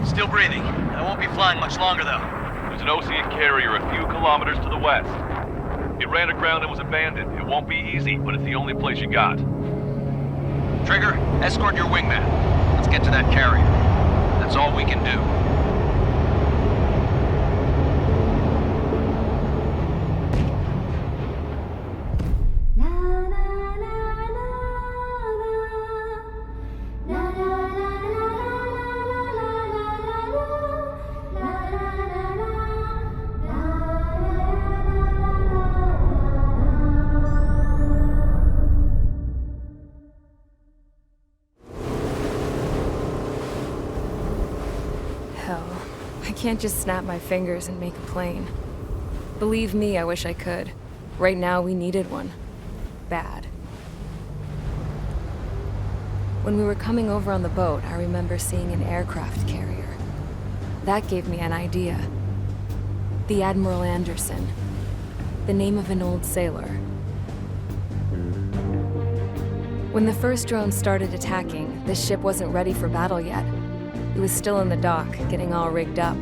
S7: Still breathing. I won't be flying much longer, though.
S6: There's an Ocean carrier a few kilometers to the west. It ran aground and was abandoned. It won't be easy, but it's the only place you got.
S7: Trigger, escort your wingman. Let's get to that carrier. That's all we can do.
S1: Hell, I can't just snap my fingers and make a plane. Believe me, I wish I could. Right now, we needed one. Bad. When we were coming over on the boat, I remember seeing an aircraft carrier. That gave me an idea. The Admiral Anderson. The name of an old sailor. When the first drone started attacking, the ship wasn't ready for battle yet. It was still in the dock, getting all rigged up.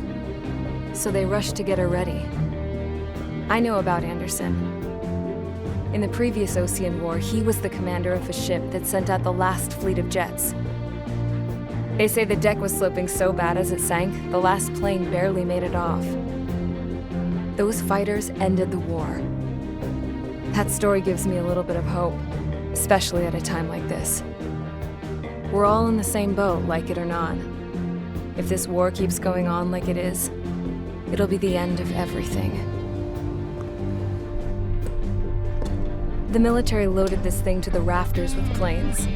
S1: So they rushed to get her ready. I know about Anderson. In the previous Ocean War, he was the commander of a ship that sent out the last fleet of jets. They say the deck was sloping so bad as it sank, the last plane barely made it off. Those fighters ended the war. That story gives me a little bit of hope, especially at a time like this. We're all in the same boat, like it or not. If this war keeps going on like it is, it'll be the end of everything. The military loaded this thing to the rafters with planes.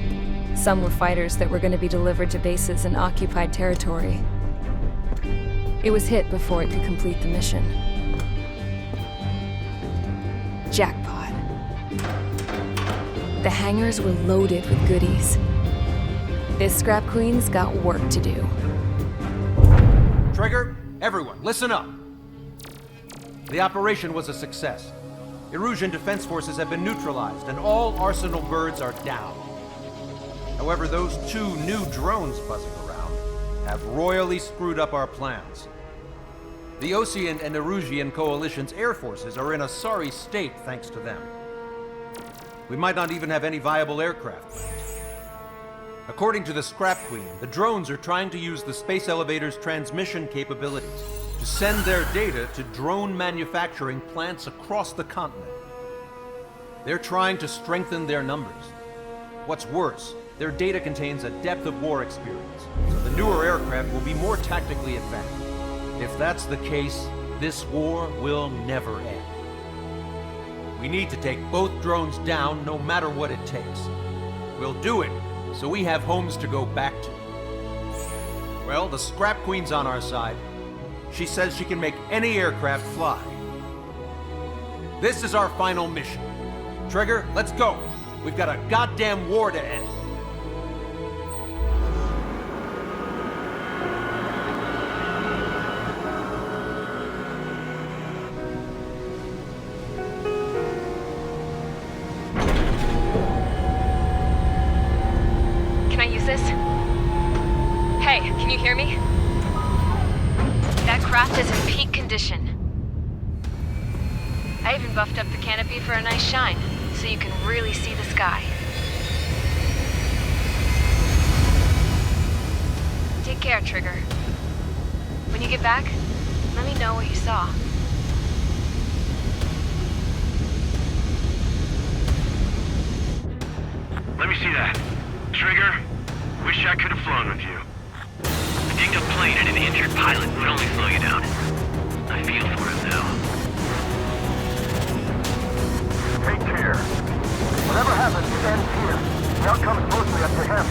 S1: Some were fighters that were going to be delivered to bases in occupied territory. It was hit before it could complete the mission. Jackpot. The hangars were loaded with goodies. This scrap queen's got work to do.
S16: Trigger, everyone, listen up. The operation was a success. Erusian defense forces have been neutralized, and all Arsenal birds are down. However, those 2 new drones buzzing around have royally screwed up our plans. The Ocean and Erusian coalition's air forces are in a sorry state thanks to them. We might not even have any viable aircraft left. According to the Scrap Queen, the drones are trying to use the space elevator's transmission capabilities to send their data to drone manufacturing plants across the continent. They're trying to strengthen their numbers. What's worse, their data contains a depth of war experience, so the newer aircraft will be more tactically advanced. If that's the case, this war will never end. We need to take both drones down no matter what it takes. We'll do it so we have homes to go back to. Well, the Scrap Queen's on our side. She says she can make any aircraft fly. This is our final mission. Trigger, let's go. We've got a goddamn war to end.
S10: Can I use this? Hey, can you hear me? That craft is in peak condition.
S1: even buffed up the canopy for a nice shine, so you can really see the sky. Take care, Trigger. When you get back, let me know what you saw.
S6: Let me see that. Trigger, wish I could have flown with you.
S7: A dinged up plane and an injured pilot would only slow you down. I feel for him now.
S12: Take care. Whatever happens, it ends here. The outcome's mostly up to him.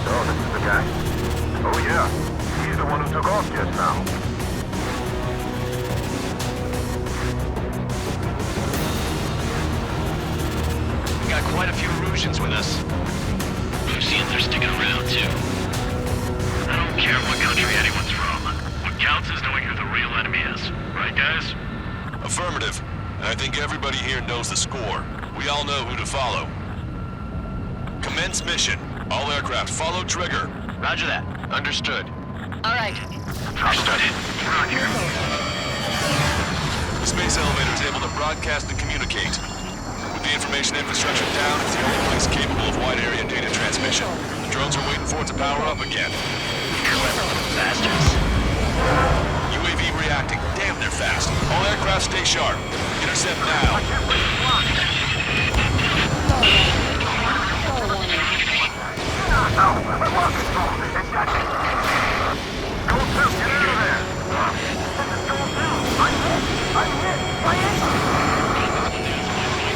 S9: So, this is the guy? Oh, yeah. He's the one who took off just now.
S7: We got quite a few Russians with us. Russians are sticking around, too. I don't care what country anyone's from. What counts is knowing who the real enemy is. Right, guys?
S4: Affirmative. And I think everybody here knows the score. We all know who to follow. Commence mission. All aircraft follow Trigger.
S7: Roger that.
S4: Understood.
S2: All right.
S7: Understood. We're on here.
S4: The space elevator is able to broadcast and communicate. With the information infrastructure down, it's the only place capable of wide area data transmission. The drones are waiting for it to power up again.
S7: Clever little bastards.
S4: UAV reacting. Damn, they're fast. All aircraft stay sharp. Intercept now.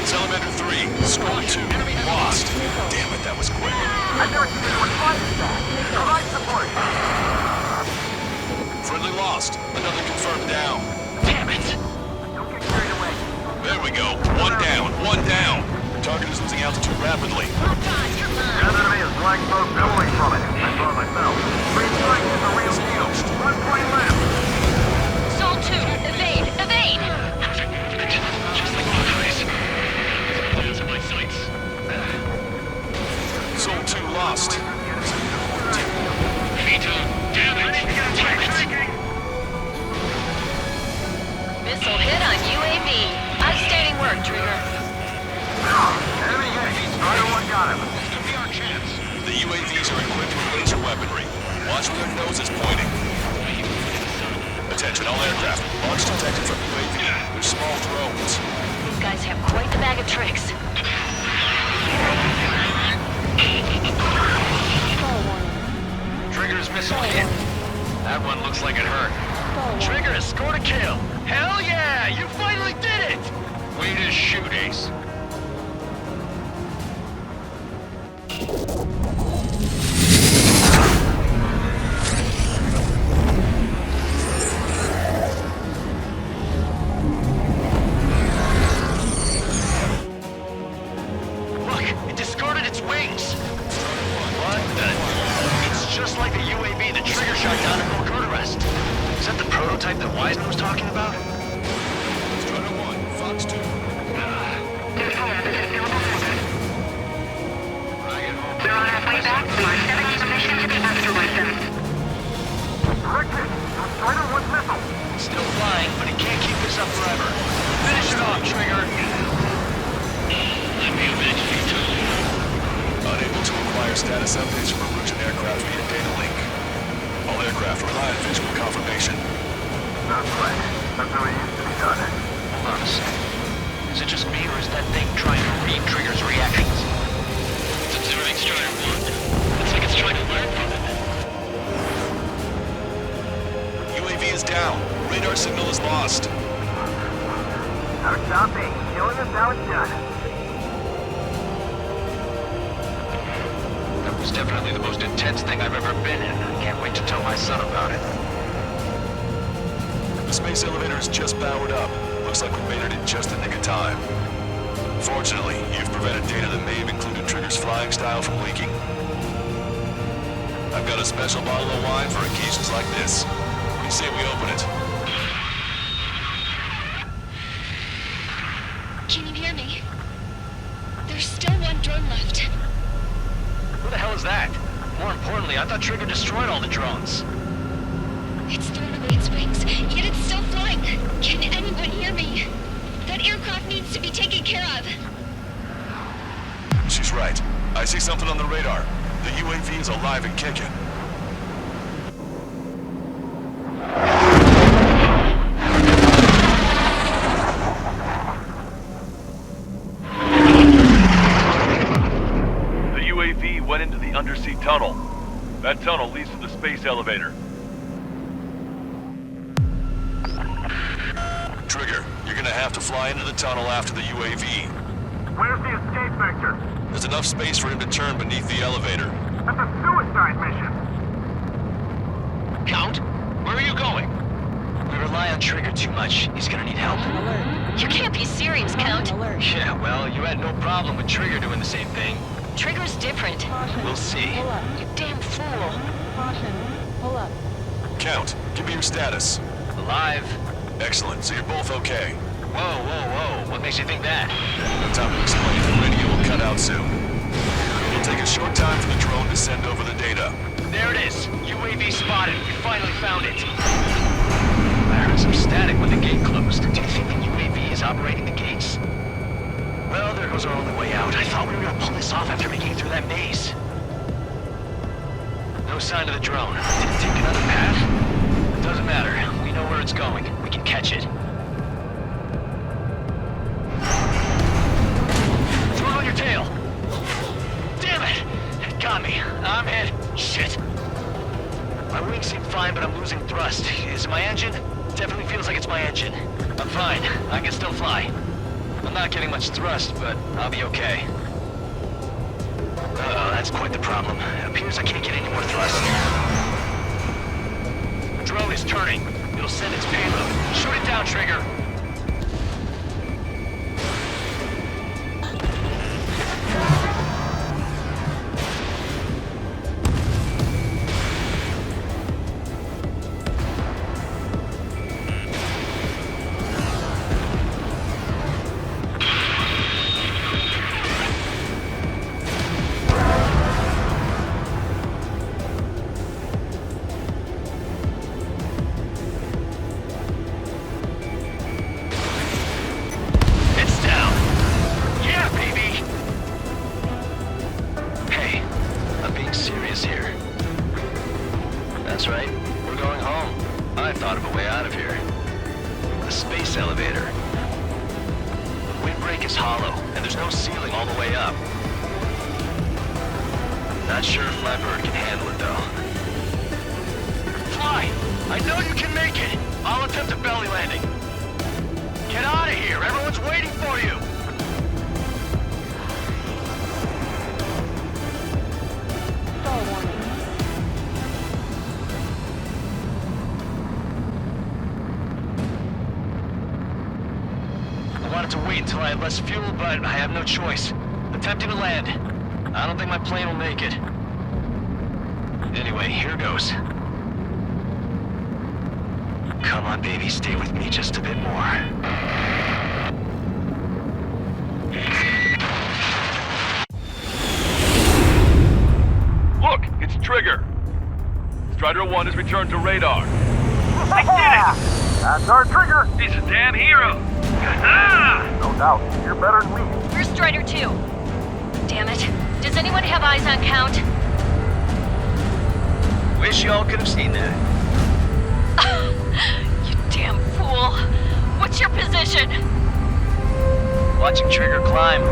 S4: Salamander 3, Skull 2, lost. Damn it, that was quick.
S12: I've never seen anyone fight this fast. Provide support.
S4: Friendly lost. Another confirmed down.
S7: Damn it!
S12: Don't get carried away.
S4: There we go. One down, one down. The target is losing altitude rapidly.
S12: That enemy is black smoke billowing from it. I saw it myself. Green strike is a real deal. One point left.
S10: Soul 2, evade! Evade!
S7: Just like my eyes. Those are my sights.
S4: Soul 2 lost.
S7: Vito, damn it!
S2: Missile hit on UAV. Outstanding work, Trigger.
S12: Enemy hit. Strider 1 got him.
S7: This could be our chance.
S4: The UAVs are equipped with laser weaponry. Watch where their nose is pointing. Attention all aircraft. Launch detected from UAV. They're small drones.
S2: These guys have quite the bag of tricks.
S7: Trigger's missile hit. That one looks like it hurt. Trigger has scored a kill. Hell yeah! You finally did it! Way to shoot, Ace. Look, it discarded its wings. What the? It's just like the UAV that Trigger shot down at Volcano Rest. Is that the prototype that Wiseman was talking about?
S4: Strider 1, Fox 2.
S10: We're on our way back to our 7th mission to the afterlife.
S12: Corrected. Strider 1 missile.
S7: Still flying, but it can't keep this up forever. Finish it off, Trigger. Let me avenge Vito.
S4: Unable to acquire status updates from Russian aircraft via data link. All aircraft rely on visual confirmation.
S12: That's right. That's how it used to be done.
S7: Hold on a sec. Is it just me, or is that thing trying to read Trigger's reactions? It's observing Strider 1. It's like it's trying to learn from it.
S4: UAV is down. Radar signal is lost.
S12: Our stopping. Killing us how it's done.
S7: That was definitely the most intense thing I've ever been in. I can't wait to tell my son about it.
S4: The space elevator is just powered up. Looks like we made it in just the nick of time. Fortunately, you've prevented data that may have included Trigger's flying style from leaking. I've got a special bottle of wine for occasions like this. What do you say we open it?
S10: Can you hear me? There's still one drone left.
S7: Who the hell is that? More importantly, I thought Trigger destroyed all the drones.
S4: I see something on the radar. The UAV is alive and kicking.
S6: The UAV went into the undersea tunnel. That tunnel leads to the space elevator.
S4: Trigger, you're gonna have to fly into the tunnel after the UAV.
S12: Where's the escape vector?
S4: There's enough space for him to turn beneath the elevator.
S12: That's a suicide mission.
S7: Count, where are you going? We rely on Trigger too much. He's gonna need help.
S10: You can't be serious, Count.
S7: Yeah, well, you had no problem with Trigger doing the same thing.
S10: Trigger's different.
S7: We'll see.
S10: You damn fool.
S20: Pull up.
S4: Count, give me your status.
S7: Alive.
S4: Excellent, so you're both okay.
S7: Whoa, whoa, whoa. What makes you think that?
S4: No time to explain. The radio will cut out soon. It'll take a short time for the drone to send over the data.
S7: There it is. UAV spotted. We finally found it. I heard some static when the gate closed. Do you think the UAV is operating the gates? Well, there goes our only way out. I thought we were gonna pull this off after making it through that maze. No sign of the drone. Did it take another path? It doesn't matter. We know where it's going. We can catch it. Throw it on your tail. Damn it! It got me. I'm hit. Shit. My wings seem fine, but I'm losing thrust. Is it my engine? Definitely feels like it's my engine. I'm fine. I can still fly. I'm not getting much thrust, but I'll be okay. Uh-oh, that's quite the problem. It appears I can't get any more thrust. The drone is turning. It'll send its payload. Shoot it down, Trigger. That's right. We're going home. I thought of a way out of here. The space elevator. The windbreak is hollow, and there's no ceiling all the way up. Not sure if my bird can handle it, though. Fly! I know you can make it! I'll attempt a belly landing. Get out of here! Everyone's waiting for you! I wanted to wait until I had less fuel, but I have no choice. Attempting to land. I don't think my plane will make it. Anyway, here goes. Come on, baby, stay with me just a bit more.
S6: Look, it's Trigger. Strider 1 has returned to radar.
S12: I did it! That's our Trigger!
S6: He's a damn hero!
S12: No doubt. You're better than me.
S10: Where's Strider 2? Damn it. Does anyone have eyes on Count?
S7: Wish y'all could have seen that.
S10: You damn fool. What's your position?
S7: Watching Trigger climb.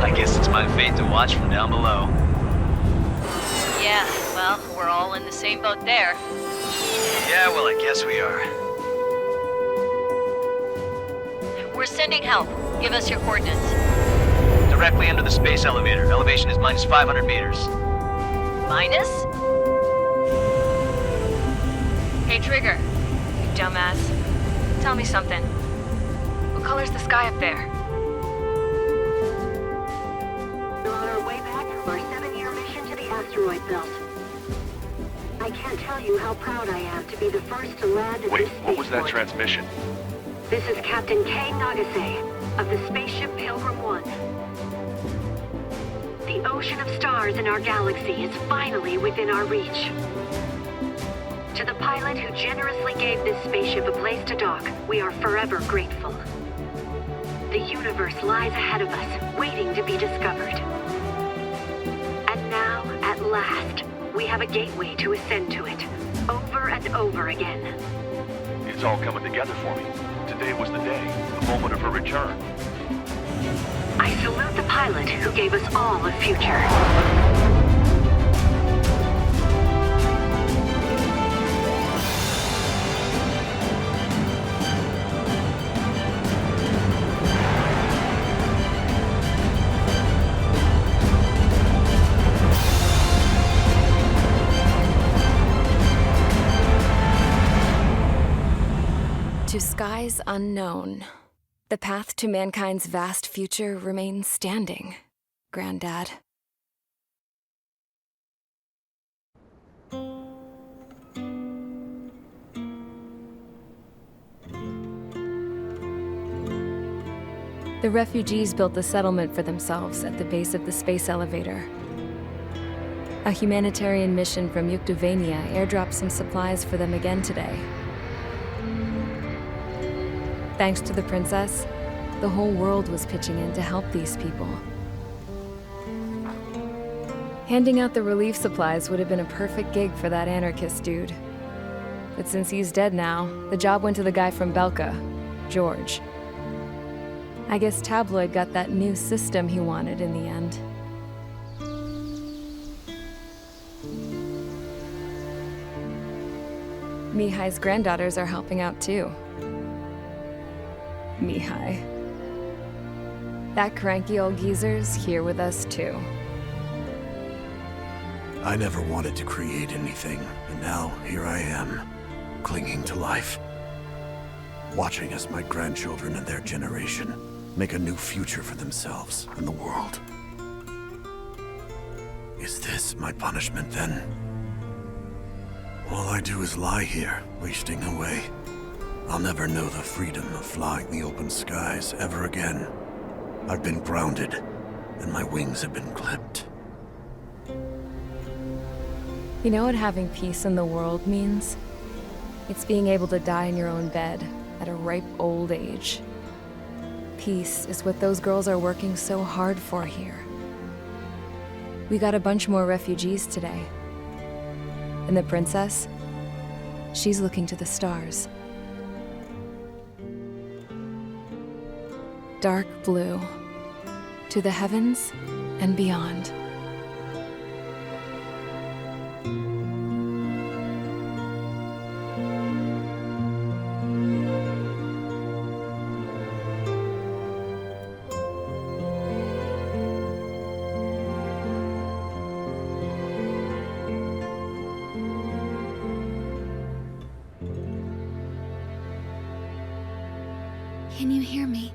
S7: I guess it's my fate to watch from down below.
S10: Yeah, well, we're all in the same boat there.
S7: Yeah, well, I guess we are.
S10: We're sending help. Give us your coordinates.
S7: Directly under the space elevator. Elevation is minus 500 meters.
S10: Minus? Hey, Trigger. You dumbass. Tell me something. What color's the sky up there?
S21: We're on our way back from our 7-year mission to the asteroid belt. I can't tell you how proud I am to be the first to land at
S6: Wait,
S21: this
S6: what was that
S21: spaceport.
S6: transmission?
S21: This is Captain Kay Nagase of the spaceship Pilgrim 1. The ocean of stars in our galaxy is finally within our reach. To the pilot who generously gave this spaceship a place to dock, we are forever grateful. The universe lies ahead of us, waiting to be discovered. last. We have a gateway to ascend to it. Over and over again.
S9: It's all coming together for me. Today was the day, the moment of her return.
S21: I salute the pilot who gave us all a future.
S1: To skies unknown, the path to mankind's vast future remains standing, Granddad. The refugees built a settlement for themselves at the base of the space elevator. A humanitarian mission from Yuktovania airdropped some supplies for them again today. Thanks to the princess, the whole world was pitching in to help these people. Handing out the relief supplies would have been a perfect gig for that anarchist dude. But since he's dead now, the job went to the guy from Belka, George. I guess Tabloid got that new system he wanted in the end. Mihai's granddaughters are helping out too. Mihai. That cranky old geezer's here with us too.
S11: I never wanted to create anything, and now here I am, clinging to life. Watching as my grandchildren and their generation make a new future for themselves and the world. Is this my punishment then? All I do is lie here, wasting away. I'll never know the freedom of flying the open skies ever again. I've been grounded, and my wings have been clipped.
S1: You know what having peace in the world means? It's being able to die in your own bed at a ripe old age. Peace is what those girls are working so hard for here. We got a bunch more refugees today. And the princess? She's looking to the stars. Dark blue, to the heavens and beyond.
S3: Can you hear me?